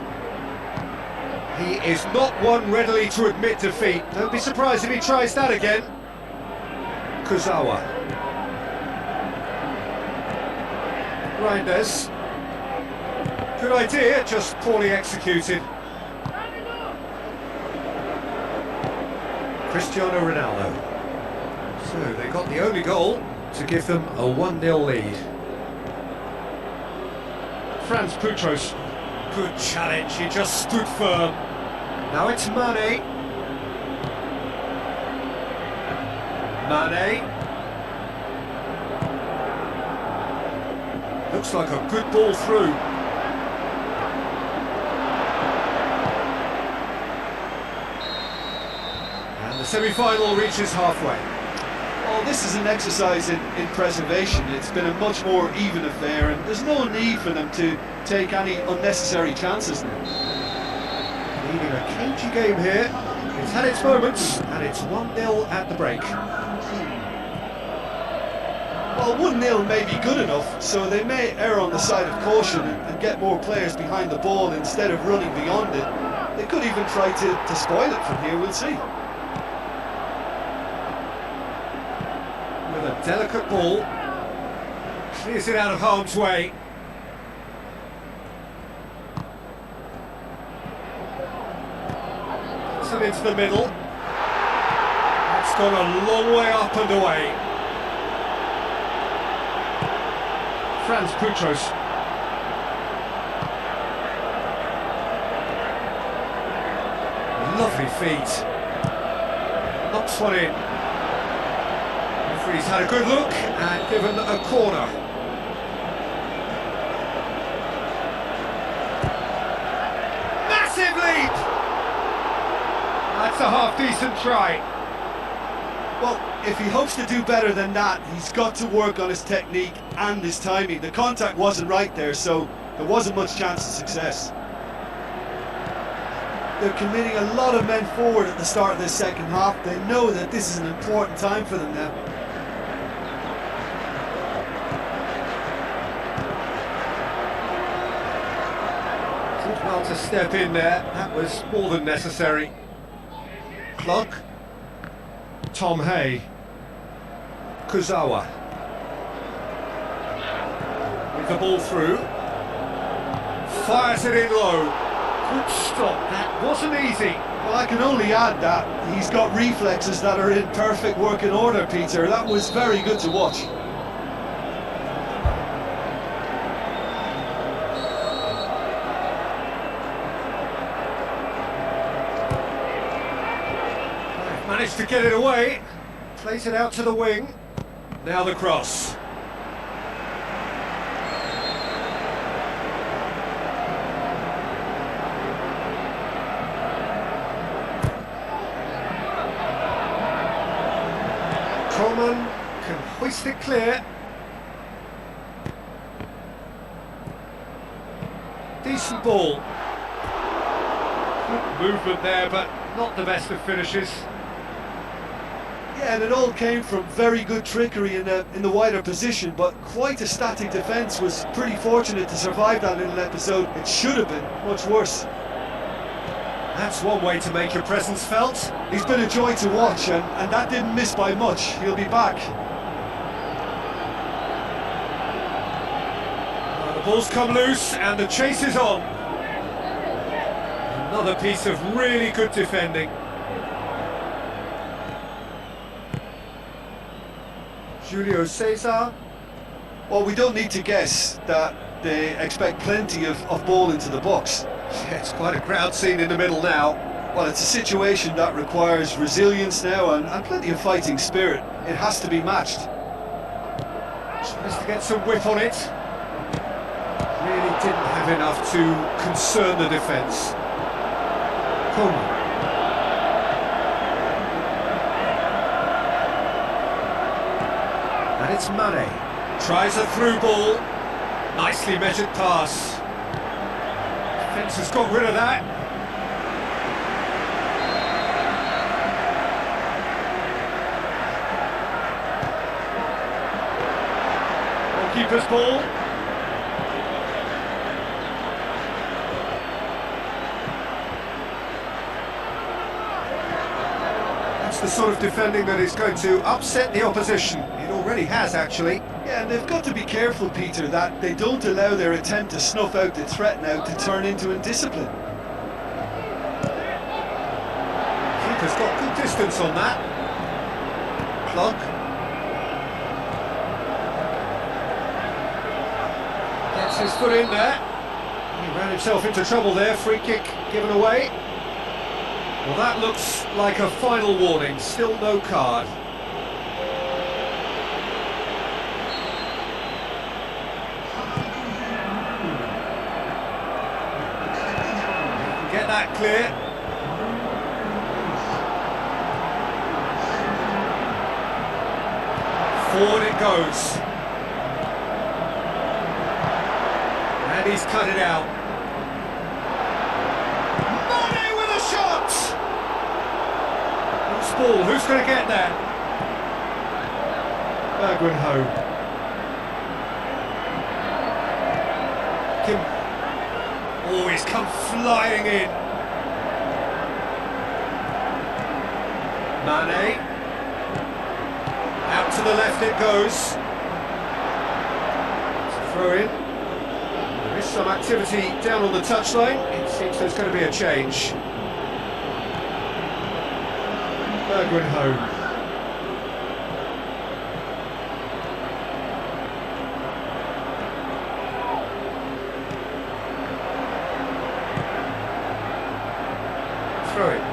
He is not one readily to admit defeat. Don't be surprised if he tries that again. Kuzawa. Reinders. Good idea, just poorly executed. Cristiano Ronaldo. So they got the only goal to give them a 1-0 lead. Franz Putros. Good challenge, he just stood firm. Now it's Mane. Mane. Looks like a good ball through. And the semi-final reaches halfway. Well, this is an exercise in preservation. It's been a much more even affair, and there's no need for them to take any unnecessary chances now. Leading a cagey game here. It's had its moments, and it's 1-0 at the break. Well, 1-0 may be good enough, so they may err on the side of caution and get more players behind the ball instead of running beyond it. They could even try to spoil it from here, we'll see. With a delicate ball, clears it out of harm's way. Puts it into the middle. That's gone a long way up and away. Franz Putros. Lovely feet. Knocks one in. Referee's had a good look and given a corner. Massive leap! That's a half-decent try. Well, if he hopes to do better than that, he's got to work on his technique and his timing. The contact wasn't right there, so there wasn't much chance of success. They're committing a lot of men forward at the start of this second half. They know that this is an important time for them now. Did well to step in there. That was more than necessary. Clock. Tom Hay. Kuzawa. With the ball through. Fires it in low. Good stop. That wasn't easy. Well, I can only add that he's got reflexes that are in perfect working order, Peter. That was very good to watch. Managed to get it away. Plays it out to the wing. Now the cross. Coleman can hoist it clear. Decent ball. Good movement there, but not the best of finishes. Yeah, and it all came from very good trickery in the wider position, but quite a static defence. Was pretty fortunate to survive that little episode. It should have been much worse. That's one way to make your presence felt. He's been a joy to watch, and that didn't miss by much. He'll be back. The ball's come loose and the chase is on. Another piece of really good defending. Julio Cesar. Well, we don't need to guess that they expect plenty of ball into the box. Yeah, it's quite a crowd scene in the middle now. Well, it's a situation that requires resilience now and plenty of fighting spirit. It has to be matched. Tries to get some whip on it. Really didn't have enough to concern the defence. Coleman. And it's Mane. Tries a through ball. Nicely measured pass. Defence has got rid of that. Keeper's ball. That's the sort of defending that is going to upset the opposition. It already has, actually. Yeah, and they've got to be careful, Peter, that they don't allow their attempt to snuff out the threat now to turn into indiscipline. Keeper's got good distance on that. Plug. Gets his foot in there. He ran himself into trouble there. Free kick given away. Well, that looks like a final warning. Still no card. Get that clear. Forward it goes. And he's cut it out. Mane with a shot! Loose ball, who's going to get that? Bergwijn. Kim. Oh, he's come flying in. Mane. Out to the left it goes. It's a throw in. There is some activity down on the touchline. It seems there's going to be a change. Bergwijn. Throw it.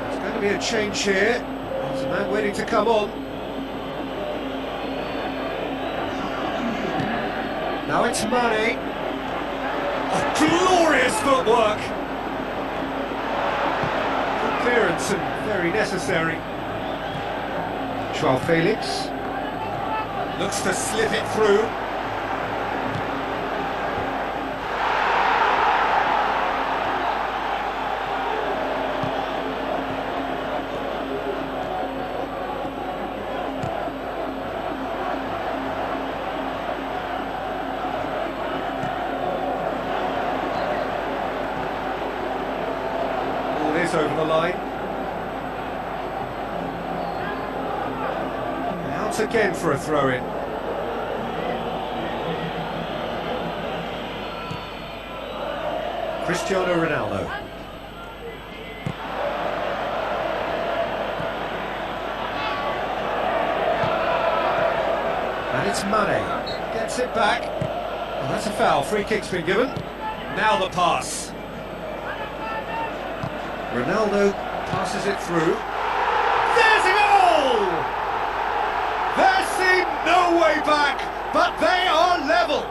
There's going to be a change here. There's a man waiting to come on. Now it's Mane. Oh, glorious footwork! Good clearance and very necessary. Joao Felix looks to slip it through. Over the line. Out again for a throw-in. Cristiano Ronaldo. And it's Mane. Gets it back. And that's a foul. Free kick's been given. Now the pass. Ronaldo passes it through. There's a goal! There seemed no way back, but they are level.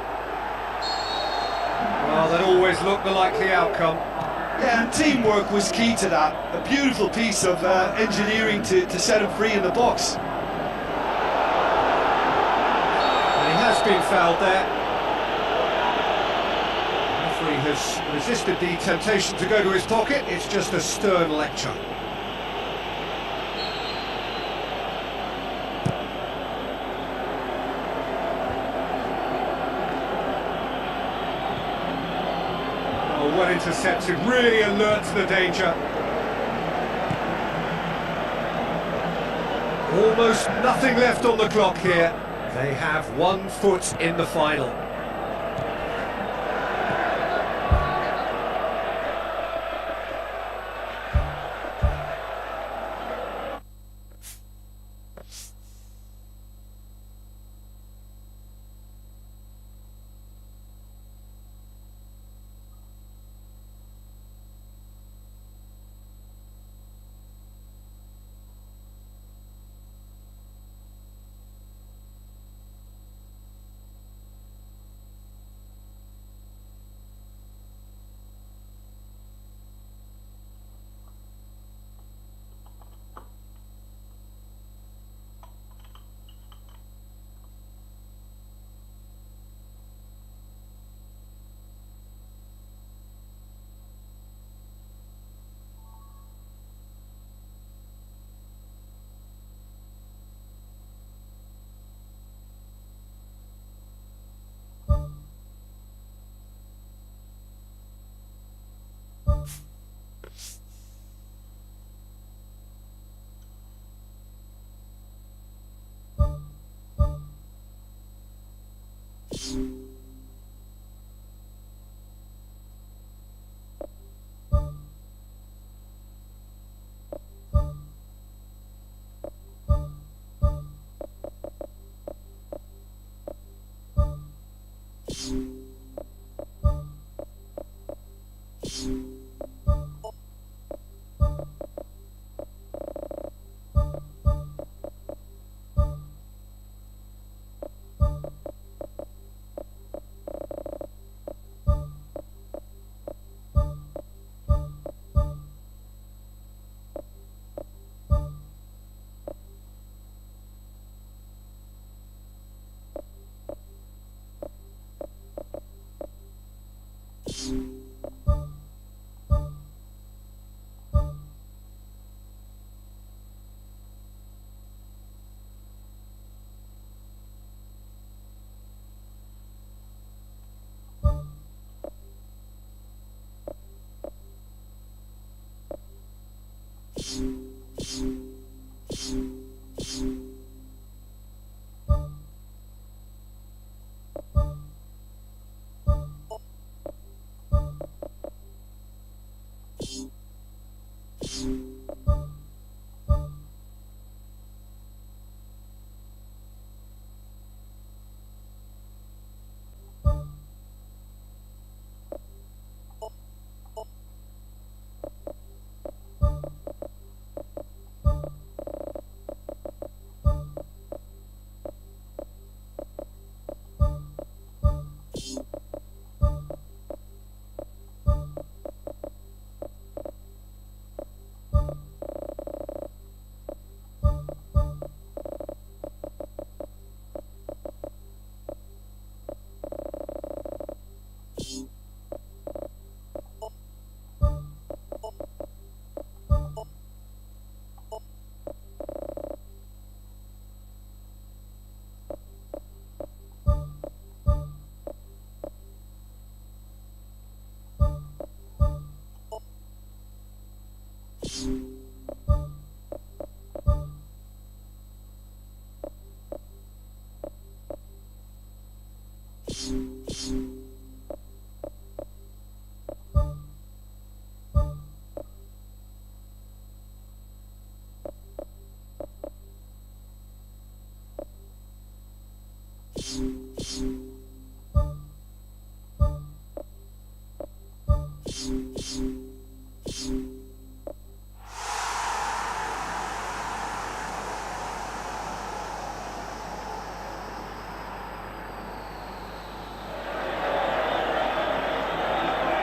Well, that always looked the likely outcome. Yeah, and teamwork was key to that. A beautiful piece of engineering to set him free in the box. And he has been fouled there. The referee has resisted the temptation to go to his pocket. It's just a stern lecture. Oh, well intercepted, really alert to the danger. Almost nothing left on the clock here. They have 1 foot in the final.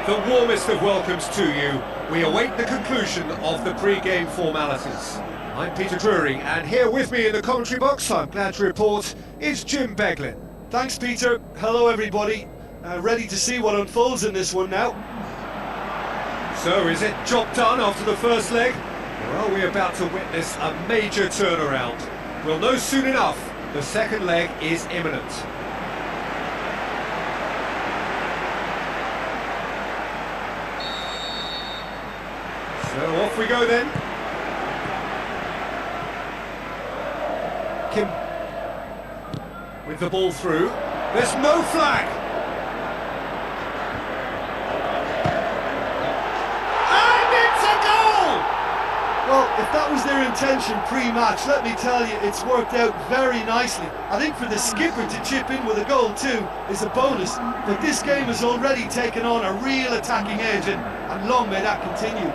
The warmest of welcomes to you. We await the conclusion of the pre-game formalities. I'm Peter Drury, and here with me in the commentary box, I'm glad to report, is Jim Beglin. Thanks, Peter. Hello, everybody. Ready to see what unfolds in this one now. So is it job done after the first leg? Or are we about to witness a major turnaround? We'll know soon enough. The second leg is imminent. So off we go then. Kim with the ball through. There's no flag. And it's a goal! Well, if that was their intention pre-match, let me tell you, it's worked out very nicely. I think for the skipper to chip in with a goal too is a bonus, but this game has already taken on a real attacking edge, and long may that continue.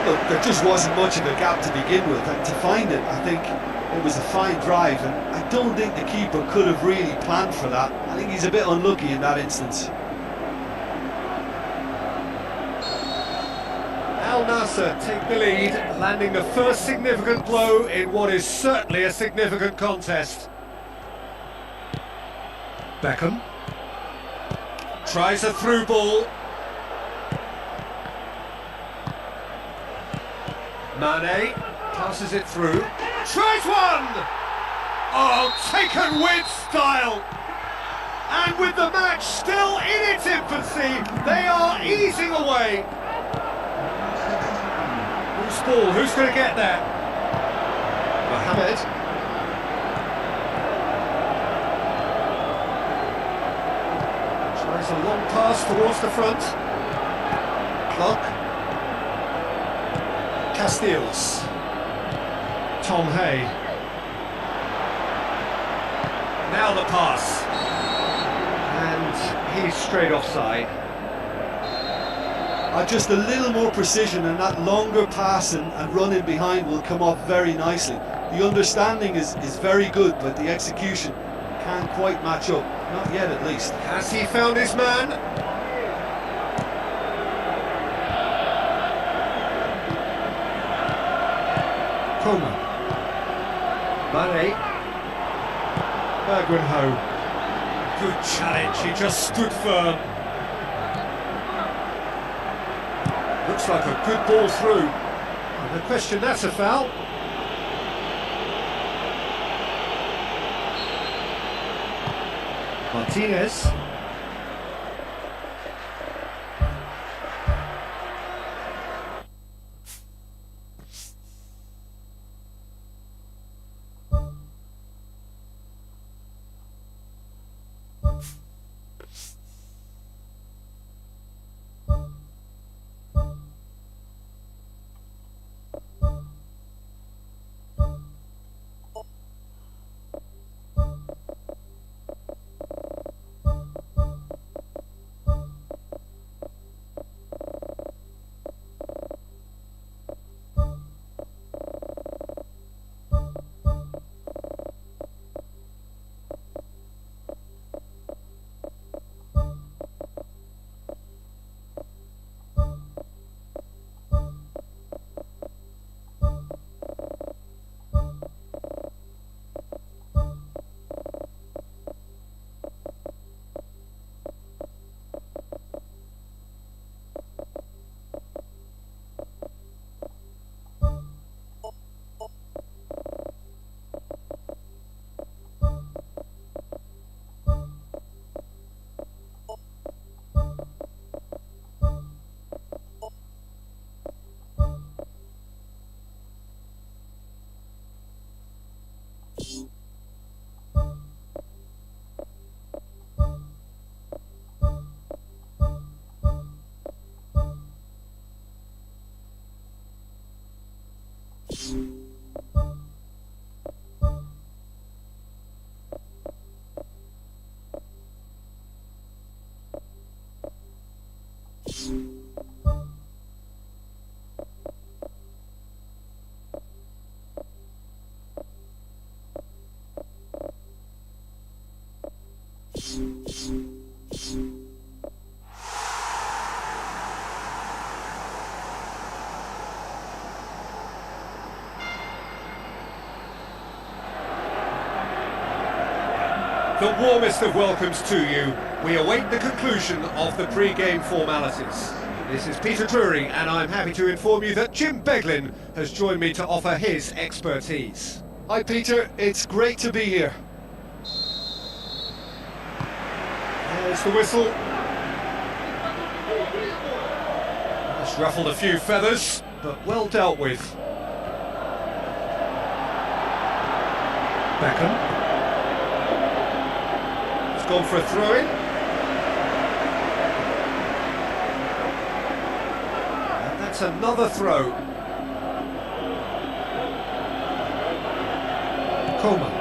Look, there just wasn't much of a gap to begin with, and to find it, I think it was a fine drive, and I don't think the keeper could have really planned for that. I think he's a bit unlucky in that instance. Al Nassr take the lead, landing the first significant blow in what is certainly a significant contest. Beckham tries a through ball. Mane passes it through. Tries one! Oh, taken with style! And with the match still in its infancy, they are easing away. Who's ball? Who's going to get there? Mohamed. Tries a long pass towards the front. Clock. Castiles. Tom Hay. Now the pass. And he's straight offside. Just a little more precision, and that longer pass and running behind will come off very nicely. The understanding is very good, but the execution can't quite match up. Not yet, at least. Has he found his man? Coleman. Mane. Bergwijn. Good challenge, he just stood firm. Looks like a good ball through. And the question, that's a foul. Martinez. The warmest of welcomes to you. We await the conclusion of the pre-game formalities. This is Peter Drury, and I'm happy to inform you that Jim Beglin has joined me to offer his expertise. Hi Peter, it's great to be here. There's the whistle. It's ruffled a few feathers, but well dealt with. Beckham. It's gone for a throw-in. And that's another throw. Coleman.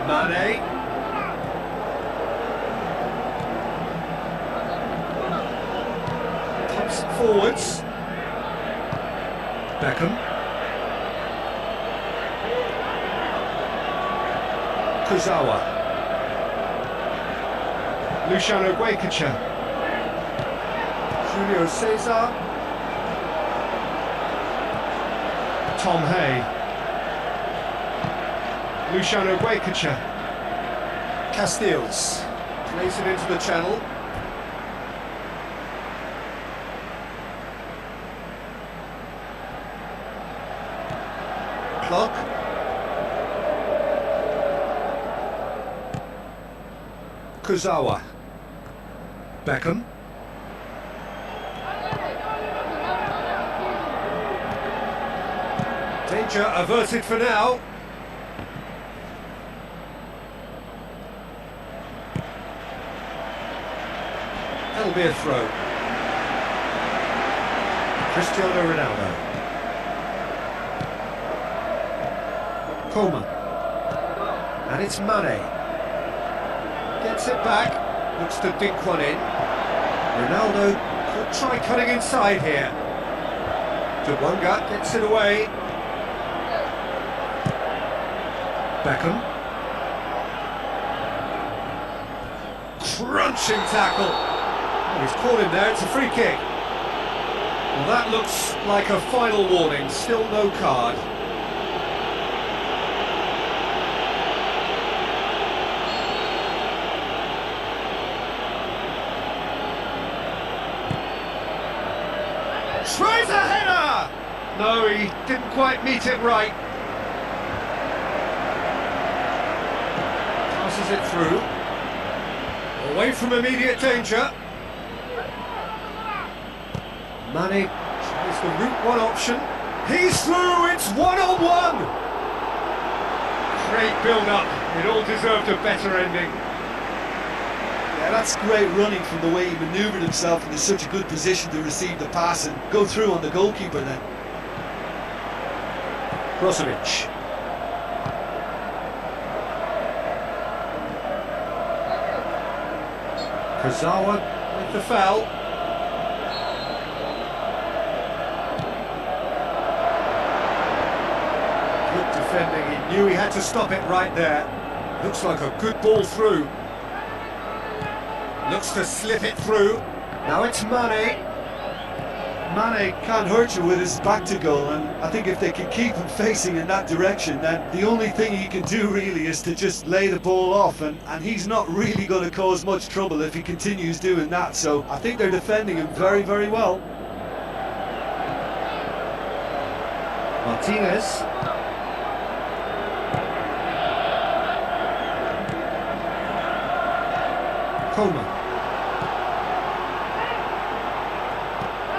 Mane. Pumps it forwards. Beckham. Kurzawa. Luciano Guaycacha. Julio Cesar. Tom Hay. Luciano Guaycacha. Castiles plays it into the channel. Clock. Kurzawa. Beckham. Danger averted for now. That'll be a throw. Cristiano Ronaldo. Coleman. And it's Mane. Gets it back. Looks to dink one in. Ronaldo could try cutting inside here. Dewanga gets it away. Beckham. Crunching tackle. Oh, he's caught him there, it's a free kick. Well, that looks like a final warning, still no card. Tries a header! No, he didn't quite meet it right. Passes it through. Away from immediate danger. Mane tries the route one option. He's through, it's one-on-one! Great build-up, it all deserved a better ending. Yeah, that's great running from the way he manoeuvred himself into such a good position to receive the pass and go through on the goalkeeper then. Brozovic. Kurzawa with the foul. Good defending, he knew he had to stop it right there. Looks like a good ball through. Looks to slip it through. Now it's Mane. Mane can't hurt you with his back to goal, and I think if they can keep him facing in that direction, then the only thing he can do really is to just lay the ball off, and he's not really going to cause much trouble if he continues doing that, so I think they're defending him very, very well. Martinez. Coleman.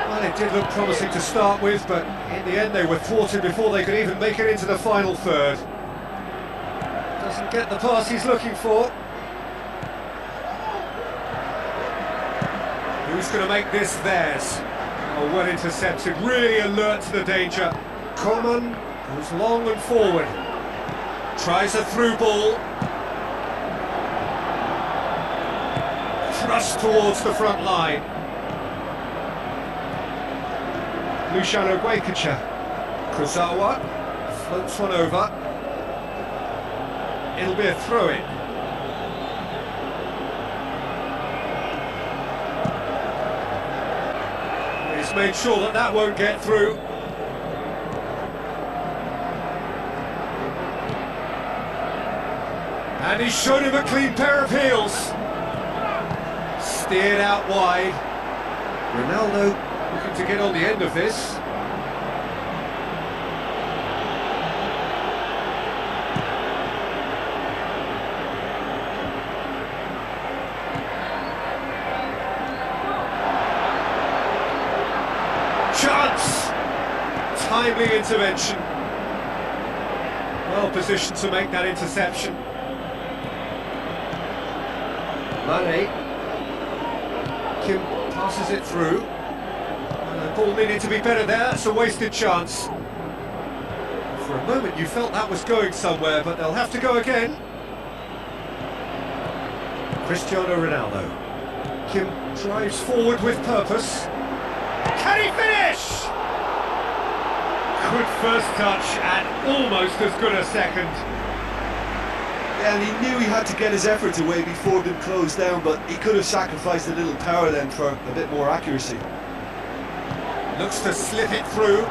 Well, it did look promising to start with, but in the end they were thwarted before they could even make it into the final third. Doesn't get the pass he's looking for. Who's going to make this theirs? Oh, well intercepted, really alert to the danger. Coleman goes long and forward. Tries a through ball. Thrust towards the front line. Luciano Guaycacha. Kurzawa floats one over. It'll be a throw-in. He's He's made sure that that won't get through. And he's shown him a clean pair of heels. Steered out wide. Ronaldo looking to get on the end of this. Chance! Timely intervention. Well positioned to make that interception. Mane. Kim passes it through. And the ball needed to be better there, that's a wasted chance. For a moment you felt that was going somewhere, but they'll have to go again. Cristiano Ronaldo. Kim drives forward with purpose. Can he finish? Good first touch and almost as good a second. Yeah, and he knew he had to get his efforts away before being closed down, but he could have sacrificed a little power then for a bit more accuracy. Looks to slip it through.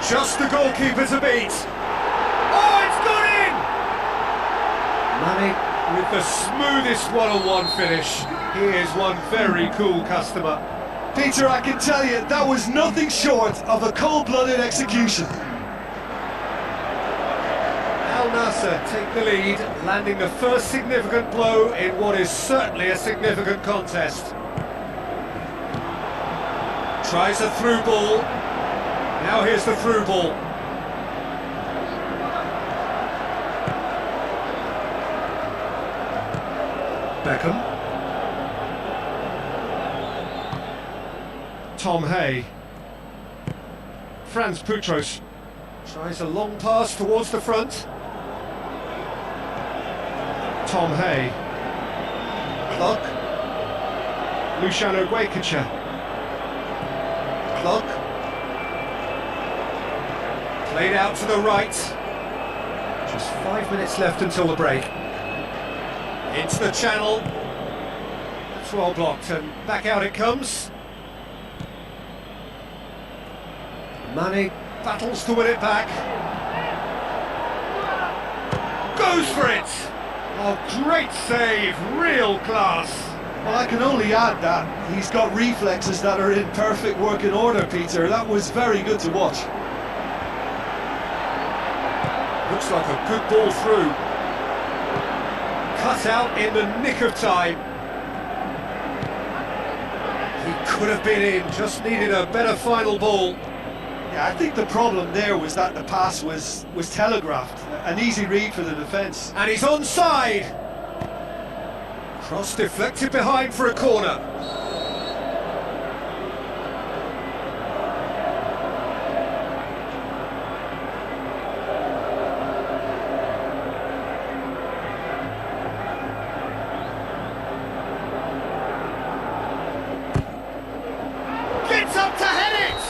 Just the goalkeeper to beat. Oh, it's gone in! Mane with the smoothest one-on-one finish. He is one very cool customer. Peter, I can tell you, that was nothing short of a cold-blooded execution. Al Nassr take the lead, landing the first significant blow in what is certainly a significant contest. Tries a through ball. Now here's the through ball. Beckham. Tom Hay. Franz Putros tries a long pass towards the front. Tom Hay. Clock. Luciano Guaycacha. Clock. Played out to the right. Just 5 minutes left until the break. Into the channel. That's well blocked and back out it comes. Mane battles to win it back. Goes for it! Oh, great save, real class. Well, I can only add that he's got reflexes that are in perfect working order, Peter. That was very good to watch. Looks like a good ball through. Cut out in the nick of time. He could have been in, just needed a better final ball. Yeah, I think the problem there was that the pass was telegraphed. An easy read for the defence. And he's onside. Cross deflected behind for a corner. Gets up to head it!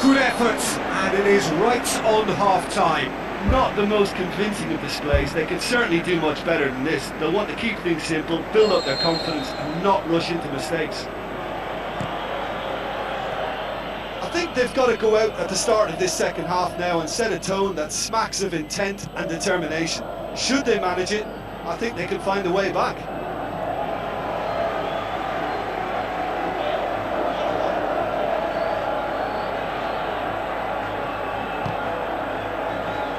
Good effort, and it is right on half-time. Not the most convincing of displays. They can certainly do much better than this. They'll want to keep things simple, build up their confidence and not rush into mistakes. I think they've got to go out at the start of this second half now and set a tone that smacks of intent and determination. Should they manage it, I think they can find a way back.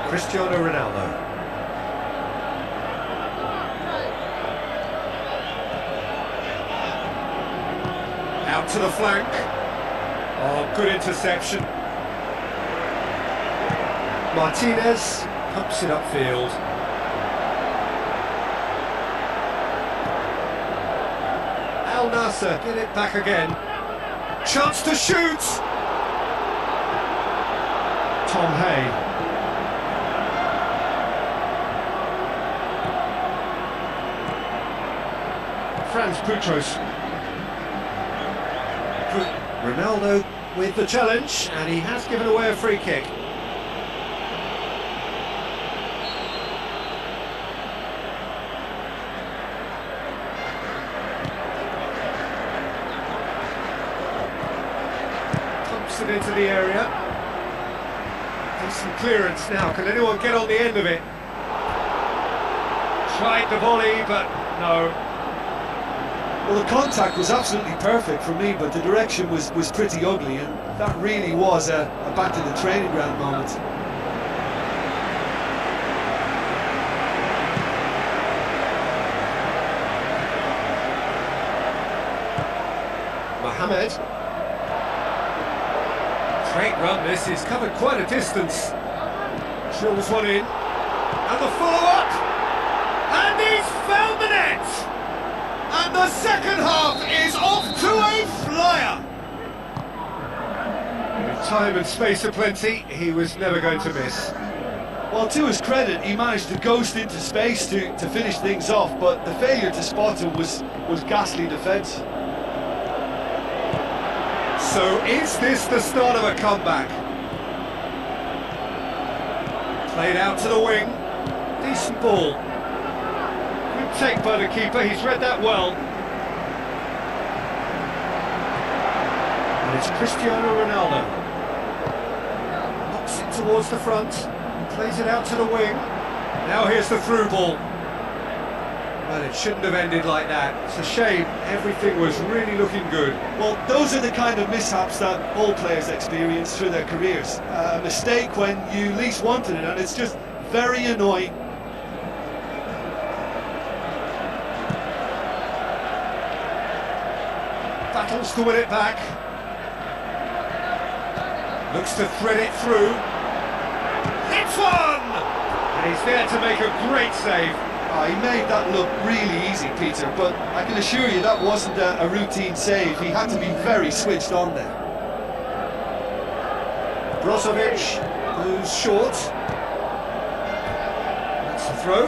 Cristiano Ronaldo. Out to the flank. Oh, good interception. Martinez pumps it upfield. Al Nassr get it back again. Chance to shoot! Tom Hay. Franz Putros. Ronaldo with the challenge, and he has given away a free kick. Knocks it into the area. Decent clearance now. Can anyone get on the end of it? Tried the volley, but no. Well, the contact was absolutely perfect for me, but the direction was pretty ugly, and that really was a back to the training ground moment. Mohamed. Great run this, he's covered quite a distance. Drills one in. And the follow-up! And he's found the net! And the second half is off to a flyer! With time and space aplenty, he was never going to miss. Well, to his credit, he managed to ghost into space to finish things off, but the failure to spot him was ghastly defence. So is this the start of a comeback? Played out to the wing. Decent ball. Good take by the keeper, he's read that well. And it's Cristiano Ronaldo. Knocks it towards the front. Plays it out to the wing. Now here's the through ball. Well, it shouldn't have ended like that. It's a shame. Everything was really looking good. Well, those are the kind of mishaps that all players experience through their careers. A mistake when you least wanted it, and it's just very annoying. Battles to win it back. Looks to thread it through. Hits one! And he's there to make a great save. He made that look really easy, Peter, but I can assure you that wasn't a routine save. He had to be very switched on there. Brozovic goes short. That's the throw.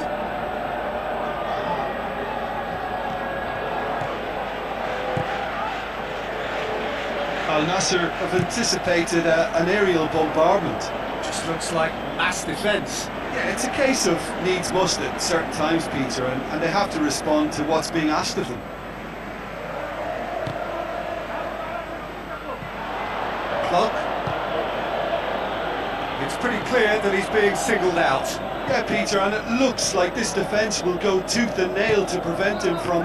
Al Nassr have anticipated an aerial bombardment. Just looks like mass defence. Yeah, it's a case of needs must at certain times, Peter, and they have to respond to what's being asked of them. Clock. It's pretty clear that he's being singled out. Yeah, Peter, and it looks like this defence will go tooth and nail to prevent him from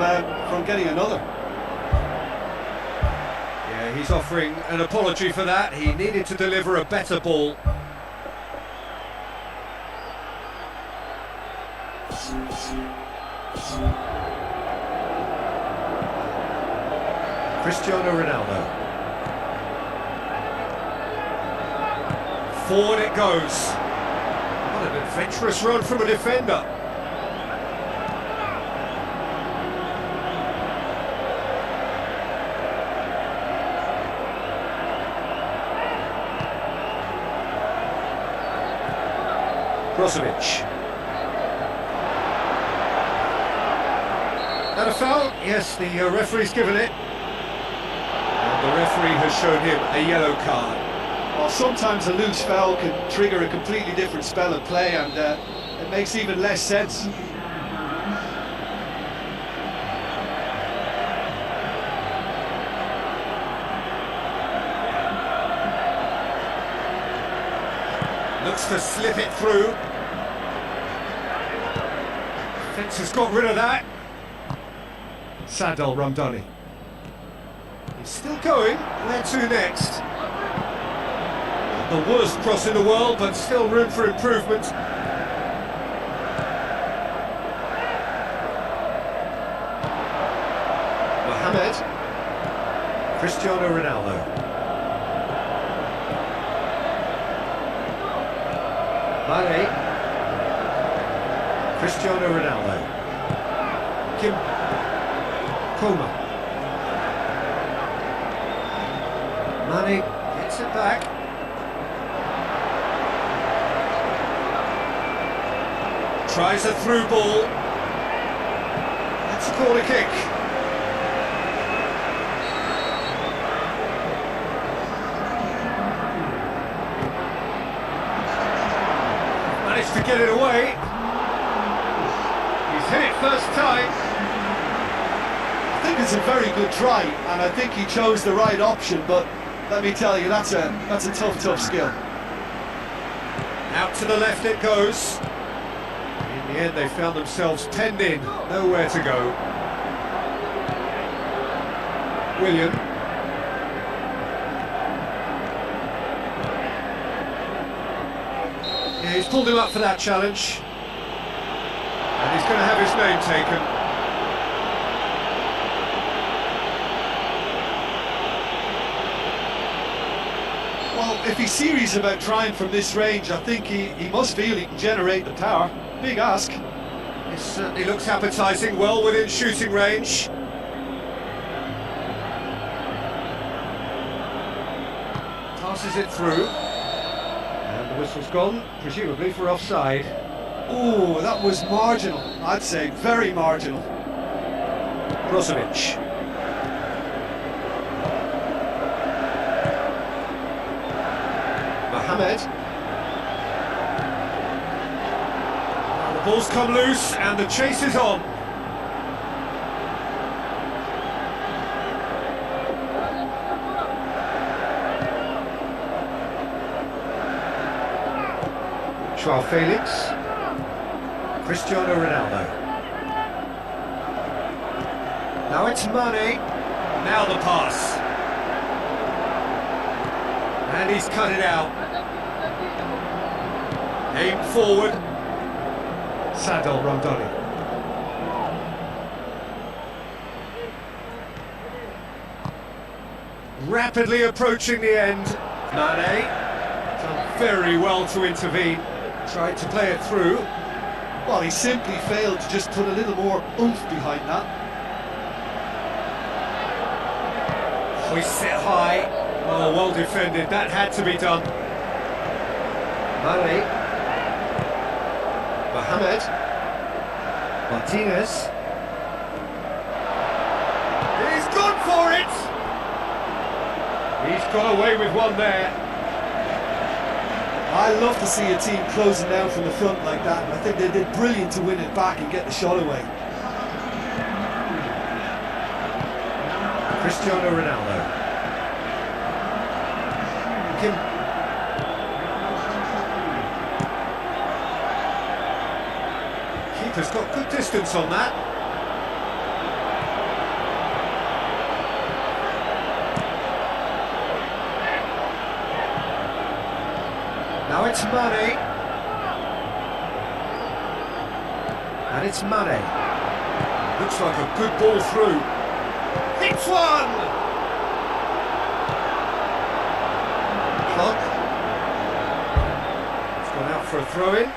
getting another. Yeah, he's offering an apology for that. He needed to deliver a better ball. Cristiano Ronaldo. Forward it goes. What an adventurous run from a defender. Brozovic. That a foul? Yes, the referee's given it. And the referee has shown him a yellow card. Well, sometimes a loose foul can trigger a completely different spell of play, and it makes even less sense. Looks to slip it through. Fence has got rid of that. Sadal Ramdani. He's still going. Where to next? Not the worst cross in the world, but still room for improvement. Mohamed. Cristiano Ronaldo. Mane. Cristiano Ronaldo. Kim. Koma. Mane gets it back. Tries a through ball. That's a corner kick. Managed to get it away. He's hit it first time. I think it's a very good try, and I think he chose the right option, but let me tell you, that's a tough skill. Out to the left it goes. In the end they found themselves penned in, nowhere to go. William. Yeah, he's pulled him up for that challenge. And he's going to have his name taken. Well, if he's serious about trying from this range, I think he must feel he can generate the power. Big ask. It certainly looks appetising, well within shooting range. Passes it through. And the whistle's gone, presumably for offside. Oh, that was marginal. I'd say very marginal. Brozovic. Mohamed. Now the ball's come loose and the chase is on. Joao Felix. Cristiano Ronaldo. Now it's Mane. Now the pass. And he's cut it out. Aim forward. Sadel Rondoni. Rapidly approaching the end. Mane done very well to intervene. Tried to play it through. Well, he simply failed to just put a little more oomph behind that. Hoists it high. Oh, well defended. That had to be done. Mane. Mohamed. Martinez. He's gone for it! He's got away with one there. I love to see a team closing down from the front like that, and I think they did brilliant to win it back and get the shot away. Cristiano Ronaldo. Kim. Keeper's got good distance on that. Now it's Mane. And it's Mane. Looks like a good ball through. Hits one! Clock. It's gone out for a throw-in.